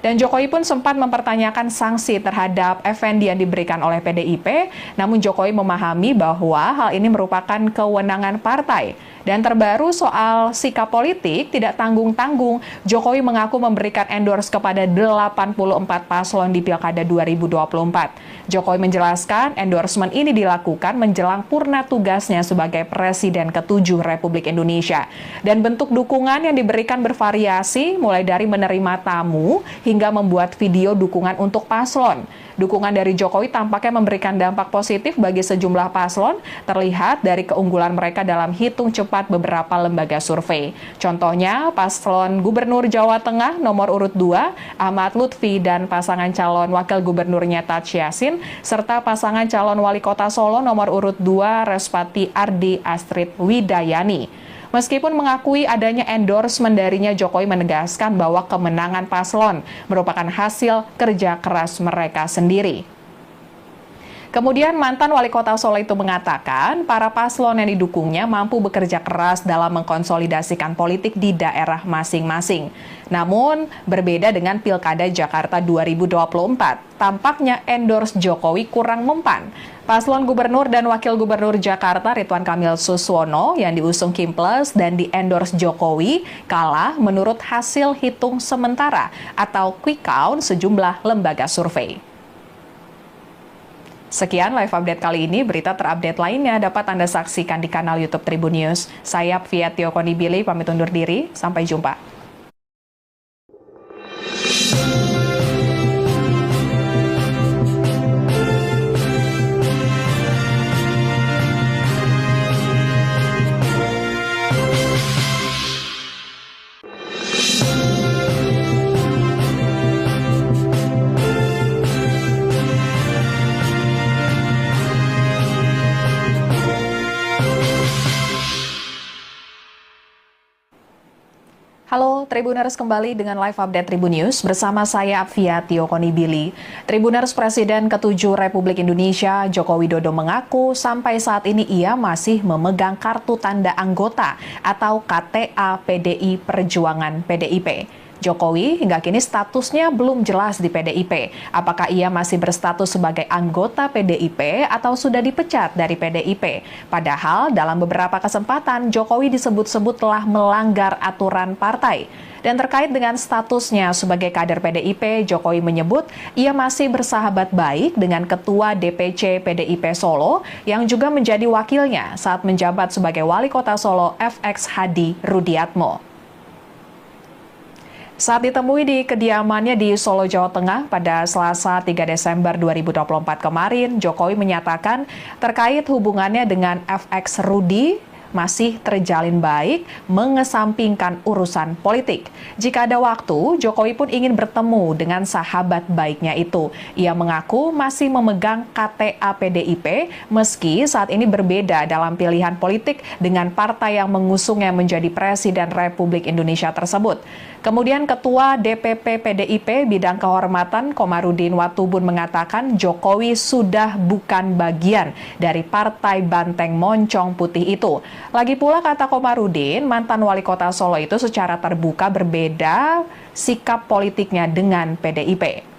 Dan Jokowi pun sempat mempertanyakan sanksi terhadap Effendi yang diberikan oleh PDIP, namun Jokowi memahami bahwa hal ini merupakan kewenangan partai. Dan terbaru soal sikap politik tidak tanggung-tanggung, Jokowi mengaku memberikan endorse kepada 84 paslon di Pilkada 2024. Jokowi menjelaskan endorsement ini dilakukan menjelang purna tugasnya sebagai Presiden ke-7 Republik Indonesia. Dan bentuk dukungan yang diberikan bervariasi, mulai dari menerima tamu hingga membuat video dukungan untuk paslon. Dukungan dari Jokowi tampaknya memberikan dampak positif bagi sejumlah paslon, terlihat dari keunggulan mereka dalam hitung cepat beberapa lembaga survei. Contohnya, paslon Gubernur Jawa Tengah nomor urut 2, Ahmad Lutfi dan pasangan calon wakil gubernurnya Taj Yassin, serta pasangan calon wali kota Solo nomor urut 2, Respati Ardi Astrid Widayani. Meskipun mengakui adanya endorsement darinya, Jokowi menegaskan bahwa kemenangan paslon merupakan hasil kerja keras mereka sendiri. Kemudian mantan wali kota Solo itu mengatakan para paslon yang didukungnya mampu bekerja keras dalam mengkonsolidasikan politik di daerah masing-masing. Namun berbeda dengan Pilkada Jakarta 2024, tampaknya endorse Jokowi kurang mempan. Paslon Gubernur dan Wakil Gubernur Jakarta Ridwan Kamil Suswono yang diusung Kimples dan di-endorse Jokowi kalah menurut hasil hitung sementara atau quick count sejumlah lembaga survei. Sekian live update kali ini, berita terupdate lainnya dapat Anda saksikan di kanal YouTube Tribun News. Saya Fiatio Konibili, pamit undur diri, sampai jumpa. Halo Tribuners, kembali dengan live update Tribun News bersama saya Fiatio Konibili. Tribuners, Presiden ke-7 Republik Indonesia Joko Widodo mengaku sampai saat ini ia masih memegang kartu tanda anggota atau KTA PDI Perjuangan PDIP. Jokowi hingga kini statusnya belum jelas di PDIP. Apakah ia masih berstatus sebagai anggota PDIP atau sudah dipecat dari PDIP? Padahal dalam beberapa kesempatan Jokowi disebut-sebut telah melanggar aturan partai. Dan terkait dengan statusnya sebagai kader PDIP, Jokowi menyebut ia masih bersahabat baik dengan Ketua DPC PDIP Solo yang juga menjadi wakilnya saat menjabat sebagai Wali Kota Solo FX Hadi Rudiatmo. Saat ditemui di kediamannya di Solo, Jawa Tengah pada Selasa 3 Desember 2024 kemarin, Jokowi menyatakan terkait hubungannya dengan FX Rudi masih terjalin baik, mengesampingkan urusan politik. Jika ada waktu, Jokowi pun ingin bertemu dengan sahabat baiknya itu. Ia mengaku masih memegang KTA PDIP, meski saat ini berbeda dalam pilihan politik dengan partai yang mengusungnya menjadi Presiden Republik Indonesia tersebut. Kemudian Ketua DPP PDIP Bidang Kehormatan Komarudin Watubun mengatakan Jokowi sudah bukan bagian dari Partai Banteng Moncong Putih itu. Lagi pula kata Komarudin, mantan wali kota Solo itu secara terbuka berbeda sikap politiknya dengan PDIP.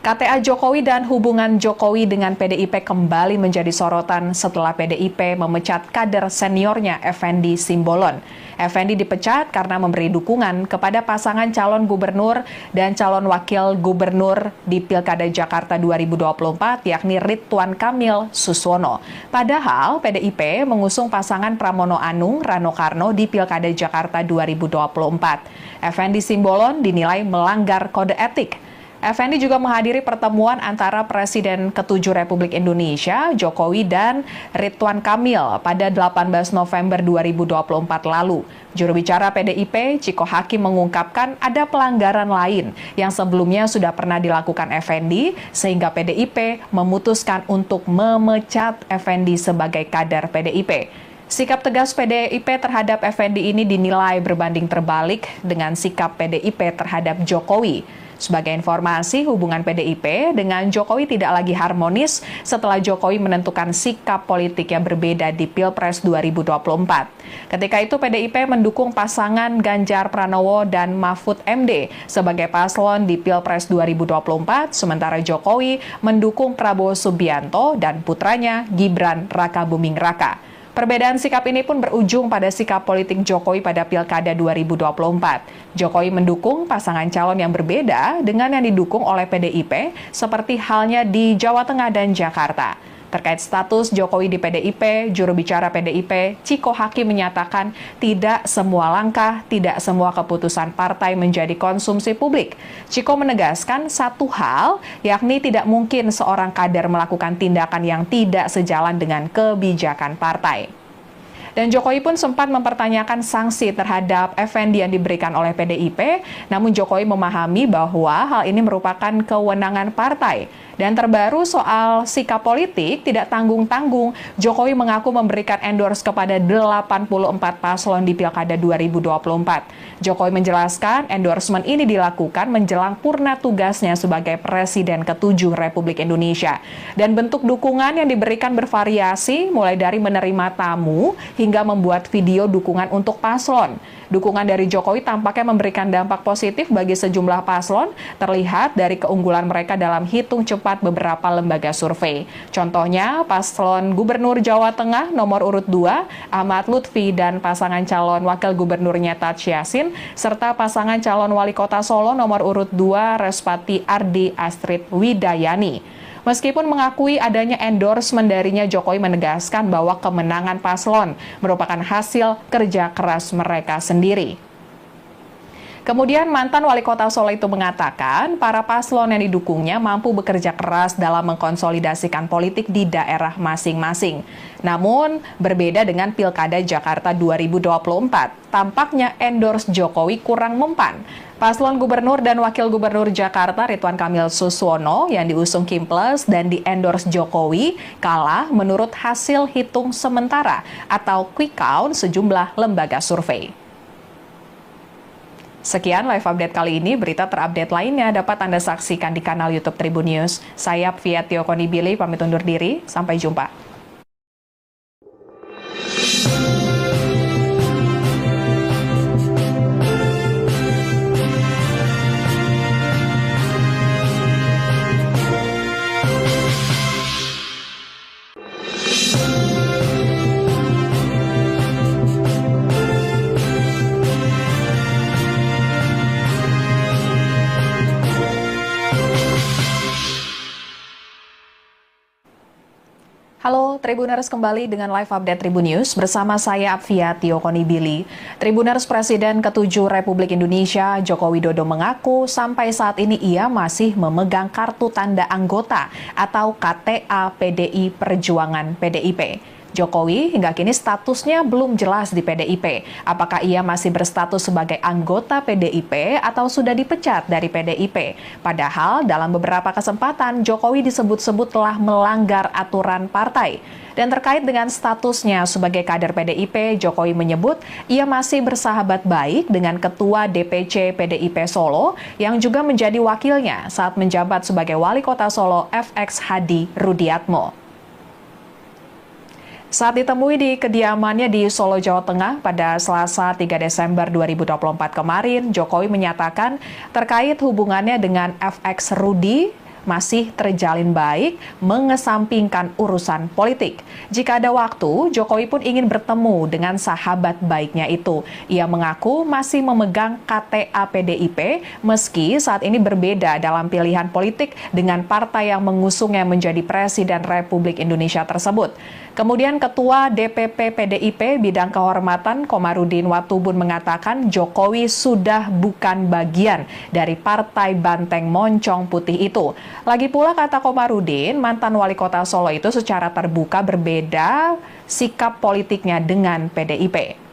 KTA Jokowi dan hubungan Jokowi dengan PDIP kembali menjadi sorotan setelah PDIP memecat kader seniornya Effendi Simbolon. Effendi dipecat karena memberi dukungan kepada pasangan calon gubernur dan calon wakil gubernur di Pilkada Jakarta 2024 yakni Ridwan Kamil Suswono. Padahal PDIP mengusung pasangan Pramono Anung Rano Karno di Pilkada Jakarta 2024. Effendi Simbolon dinilai melanggar kode etik. Effendi juga menghadiri pertemuan antara Presiden ke-7 Republik Indonesia, Jokowi dan Ridwan Kamil pada 18 November 2024 lalu. Juru bicara PDIP, Ciko Hakim mengungkapkan ada pelanggaran lain yang sebelumnya sudah pernah dilakukan Effendi, sehingga PDIP memutuskan untuk memecat Effendi sebagai kader PDIP. Sikap tegas PDIP terhadap Effendi ini dinilai berbanding terbalik dengan sikap PDIP terhadap Jokowi. Sebagai informasi, hubungan PDIP dengan Jokowi tidak lagi harmonis setelah Jokowi menentukan sikap politik yang berbeda di Pilpres 2024. Ketika itu PDIP mendukung pasangan Ganjar Pranowo dan Mahfud MD sebagai paslon di Pilpres 2024, sementara Jokowi mendukung Prabowo Subianto dan putranya Gibran Rakabuming Raka. Perbedaan sikap ini pun berujung pada sikap politik Jokowi pada Pilkada 2024. Jokowi mendukung pasangan calon yang berbeda dengan yang didukung oleh PDIP, seperti halnya di Jawa Tengah dan Jakarta. Terkait status Jokowi di PDIP, juru bicara PDIP, Ciko Hakim menyatakan tidak semua langkah, tidak semua keputusan partai menjadi konsumsi publik. Ciko menegaskan satu hal, yakni tidak mungkin seorang kader melakukan tindakan yang tidak sejalan dengan kebijakan partai. Dan Jokowi pun sempat mempertanyakan sanksi terhadap Effendi yang diberikan oleh PDIP, namun Jokowi memahami bahwa hal ini merupakan kewenangan partai. Dan terbaru soal sikap politik tidak tanggung-tanggung, Jokowi mengaku memberikan endorse kepada 84 paslon di Pilkada 2024. Jokowi menjelaskan endorsement ini dilakukan menjelang purna tugasnya sebagai Presiden ke-7 Republik Indonesia. Dan bentuk dukungan yang diberikan bervariasi, mulai dari menerima tamu hingga membuat video dukungan untuk paslon. Dukungan dari Jokowi tampaknya memberikan dampak positif bagi sejumlah paslon, terlihat dari keunggulan mereka dalam hitung cepat beberapa lembaga survei. Contohnya, paslon Gubernur Jawa Tengah nomor urut 2, Ahmad Lutfi dan pasangan calon wakil gubernurnya Taj Yassin, serta pasangan calon wali kota Solo nomor urut 2, Respati Ardi Astrid Widayani. Meskipun mengakui adanya endorsement darinya, Jokowi menegaskan bahwa kemenangan paslon merupakan hasil kerja keras mereka sendiri. Kemudian mantan wali kota Solo itu mengatakan para paslon yang didukungnya mampu bekerja keras dalam mengkonsolidasikan politik di daerah masing-masing. Namun berbeda dengan Pilkada Jakarta 2024, tampaknya endorse Jokowi kurang mempan. Paslon Gubernur dan Wakil Gubernur Jakarta Ridwan Kamil Suswono yang diusung Kim Plus dan di-endorse Jokowi kalah menurut hasil hitung sementara atau quick count sejumlah lembaga survei. Sekian live update kali ini, berita terupdate lainnya dapat Anda saksikan di kanal YouTube Tribun News. Saya Fiatio Konibili, pamit undur diri, sampai jumpa. Halo Tribuners, kembali dengan live update Tribun News bersama saya Apvia Tiokonibili. Tribuners, Presiden ke-7 Republik Indonesia Joko Widodo mengaku sampai saat ini ia masih memegang kartu tanda anggota atau KTA PDI Perjuangan PDIP. Jokowi hingga kini statusnya belum jelas di PDIP. Apakah ia masih berstatus sebagai anggota PDIP atau sudah dipecat dari PDIP? Padahal dalam beberapa kesempatan Jokowi disebut-sebut telah melanggar aturan partai. Dan terkait dengan statusnya sebagai kader PDIP, Jokowi menyebut ia masih bersahabat baik dengan Ketua DPC PDIP Solo yang juga menjadi wakilnya saat menjabat sebagai Wali Kota Solo FX Hadi Rudiatmo. Saat ditemui di kediamannya di Solo, Jawa Tengah pada Selasa 3 Desember 2024 kemarin, Jokowi menyatakan terkait hubungannya dengan FX Rudi masih terjalin baik, mengesampingkan urusan politik. Jika ada waktu, Jokowi pun ingin bertemu dengan sahabat baiknya itu. Ia mengaku masih memegang KTA PDIP, meski saat ini berbeda dalam pilihan politik dengan partai yang mengusungnya menjadi Presiden Republik Indonesia tersebut. Kemudian Ketua DPP PDIP Bidang Kehormatan Komarudin Watubun mengatakan Jokowi sudah bukan bagian dari Partai Banteng Moncong Putih itu. Lagi pula kata Komarudin, mantan wali kota Solo itu secara terbuka berbeda sikap politiknya dengan PDIP.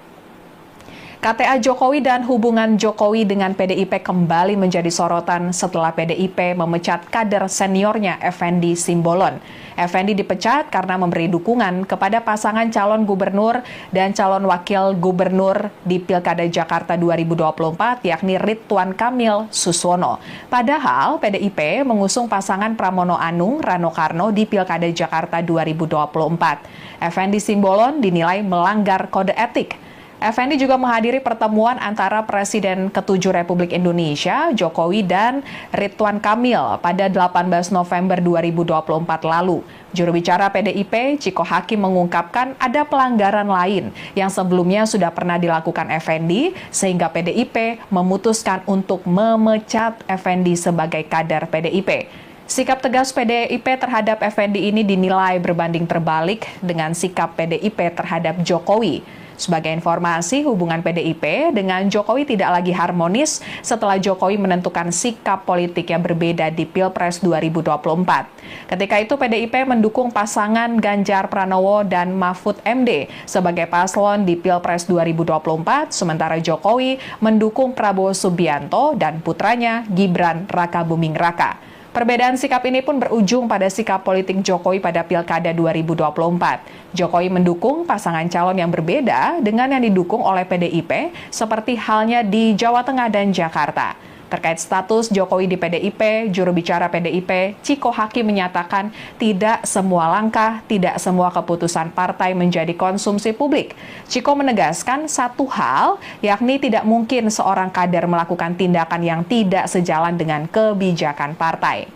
KTA Jokowi dan hubungan Jokowi dengan PDIP kembali menjadi sorotan setelah PDIP memecat kader seniornya Effendi Simbolon. Effendi dipecat karena memberi dukungan kepada pasangan calon gubernur dan calon wakil gubernur di Pilkada Jakarta 2024 yakni Ridwan Kamil Suswono. Padahal PDIP mengusung pasangan Pramono Anung Rano Karno di Pilkada Jakarta 2024. Effendi Simbolon dinilai melanggar kode etik. Effendi juga menghadiri pertemuan antara Presiden ke-7 Republik Indonesia, Jokowi dan Ridwan Kamil pada 18 November 2024 lalu. Juru bicara PDIP, Ciko Hakim mengungkapkan ada pelanggaran lain yang sebelumnya sudah pernah dilakukan Effendi, sehingga PDIP memutuskan untuk memecat Effendi sebagai kader PDIP. Sikap tegas PDIP terhadap Effendi ini dinilai berbanding terbalik dengan sikap PDIP terhadap Jokowi. Sebagai informasi, hubungan PDIP dengan Jokowi tidak lagi harmonis setelah Jokowi menentukan sikap politik yang berbeda di Pilpres 2024. Ketika itu PDIP mendukung pasangan Ganjar Pranowo dan Mahfud MD sebagai paslon di Pilpres 2024, sementara Jokowi mendukung Prabowo Subianto dan putranya Gibran Rakabuming Raka. Perbedaan sikap ini pun berujung pada sikap politik Jokowi pada Pilkada 2024. Jokowi mendukung pasangan calon yang berbeda dengan yang didukung oleh PDIP, seperti halnya di Jawa Tengah dan Jakarta. Terkait status Jokowi di PDIP, juru bicara PDIP, Ciko Hakim menyatakan tidak semua langkah, tidak semua keputusan partai menjadi konsumsi publik. Ciko menegaskan satu hal, yakni tidak mungkin seorang kader melakukan tindakan yang tidak sejalan dengan kebijakan partai.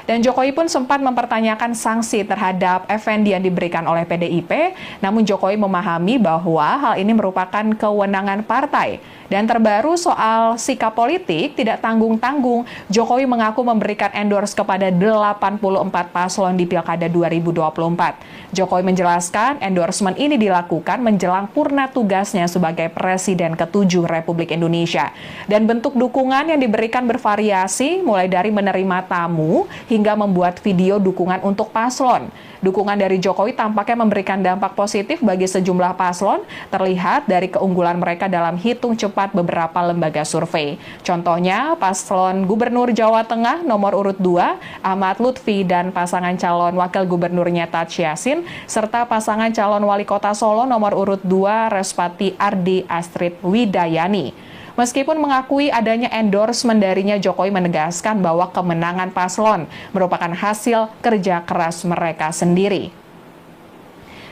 Dan Jokowi pun sempat mempertanyakan sanksi terhadap Effendi yang diberikan oleh PDIP, namun Jokowi memahami bahwa hal ini merupakan kewenangan partai. Dan terbaru soal sikap politik tidak tanggung-tanggung, Jokowi mengaku memberikan endorse kepada 84 paslon di Pilkada 2024. Jokowi menjelaskan endorsement ini dilakukan menjelang purna tugasnya sebagai Presiden ke-7 Republik Indonesia. Dan bentuk dukungan yang diberikan bervariasi, mulai dari menerima tamu hingga membuat video dukungan untuk paslon. Dukungan dari Jokowi tampaknya memberikan dampak positif bagi sejumlah paslon, terlihat dari keunggulan mereka dalam hitung cepat beberapa lembaga survei. Contohnya, paslon Gubernur Jawa Tengah nomor urut 2, Ahmad Lutfi dan pasangan calon wakil gubernurnya Taj Yassin, serta pasangan calon wali kota Solo nomor urut 2, Respati Ardi Astrid Widayani. Meskipun mengakui adanya endorsement darinya, Jokowi menegaskan bahwa kemenangan paslon merupakan hasil kerja keras mereka sendiri.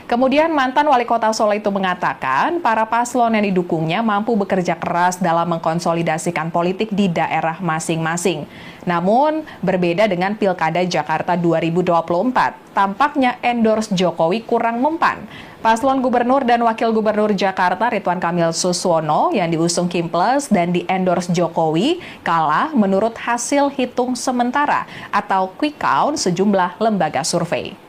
Kemudian mantan wali kota Solo itu mengatakan para paslon yang didukungnya mampu bekerja keras dalam mengkonsolidasikan politik di daerah masing-masing. Namun berbeda dengan Pilkada Jakarta 2024, tampaknya endorse Jokowi kurang mempan. Paslon Gubernur dan Wakil Gubernur Jakarta Ridwan Kamil Suswono yang diusung Kim Plus dan di-endorse Jokowi kalah menurut hasil hitung sementara atau quick count sejumlah lembaga survei.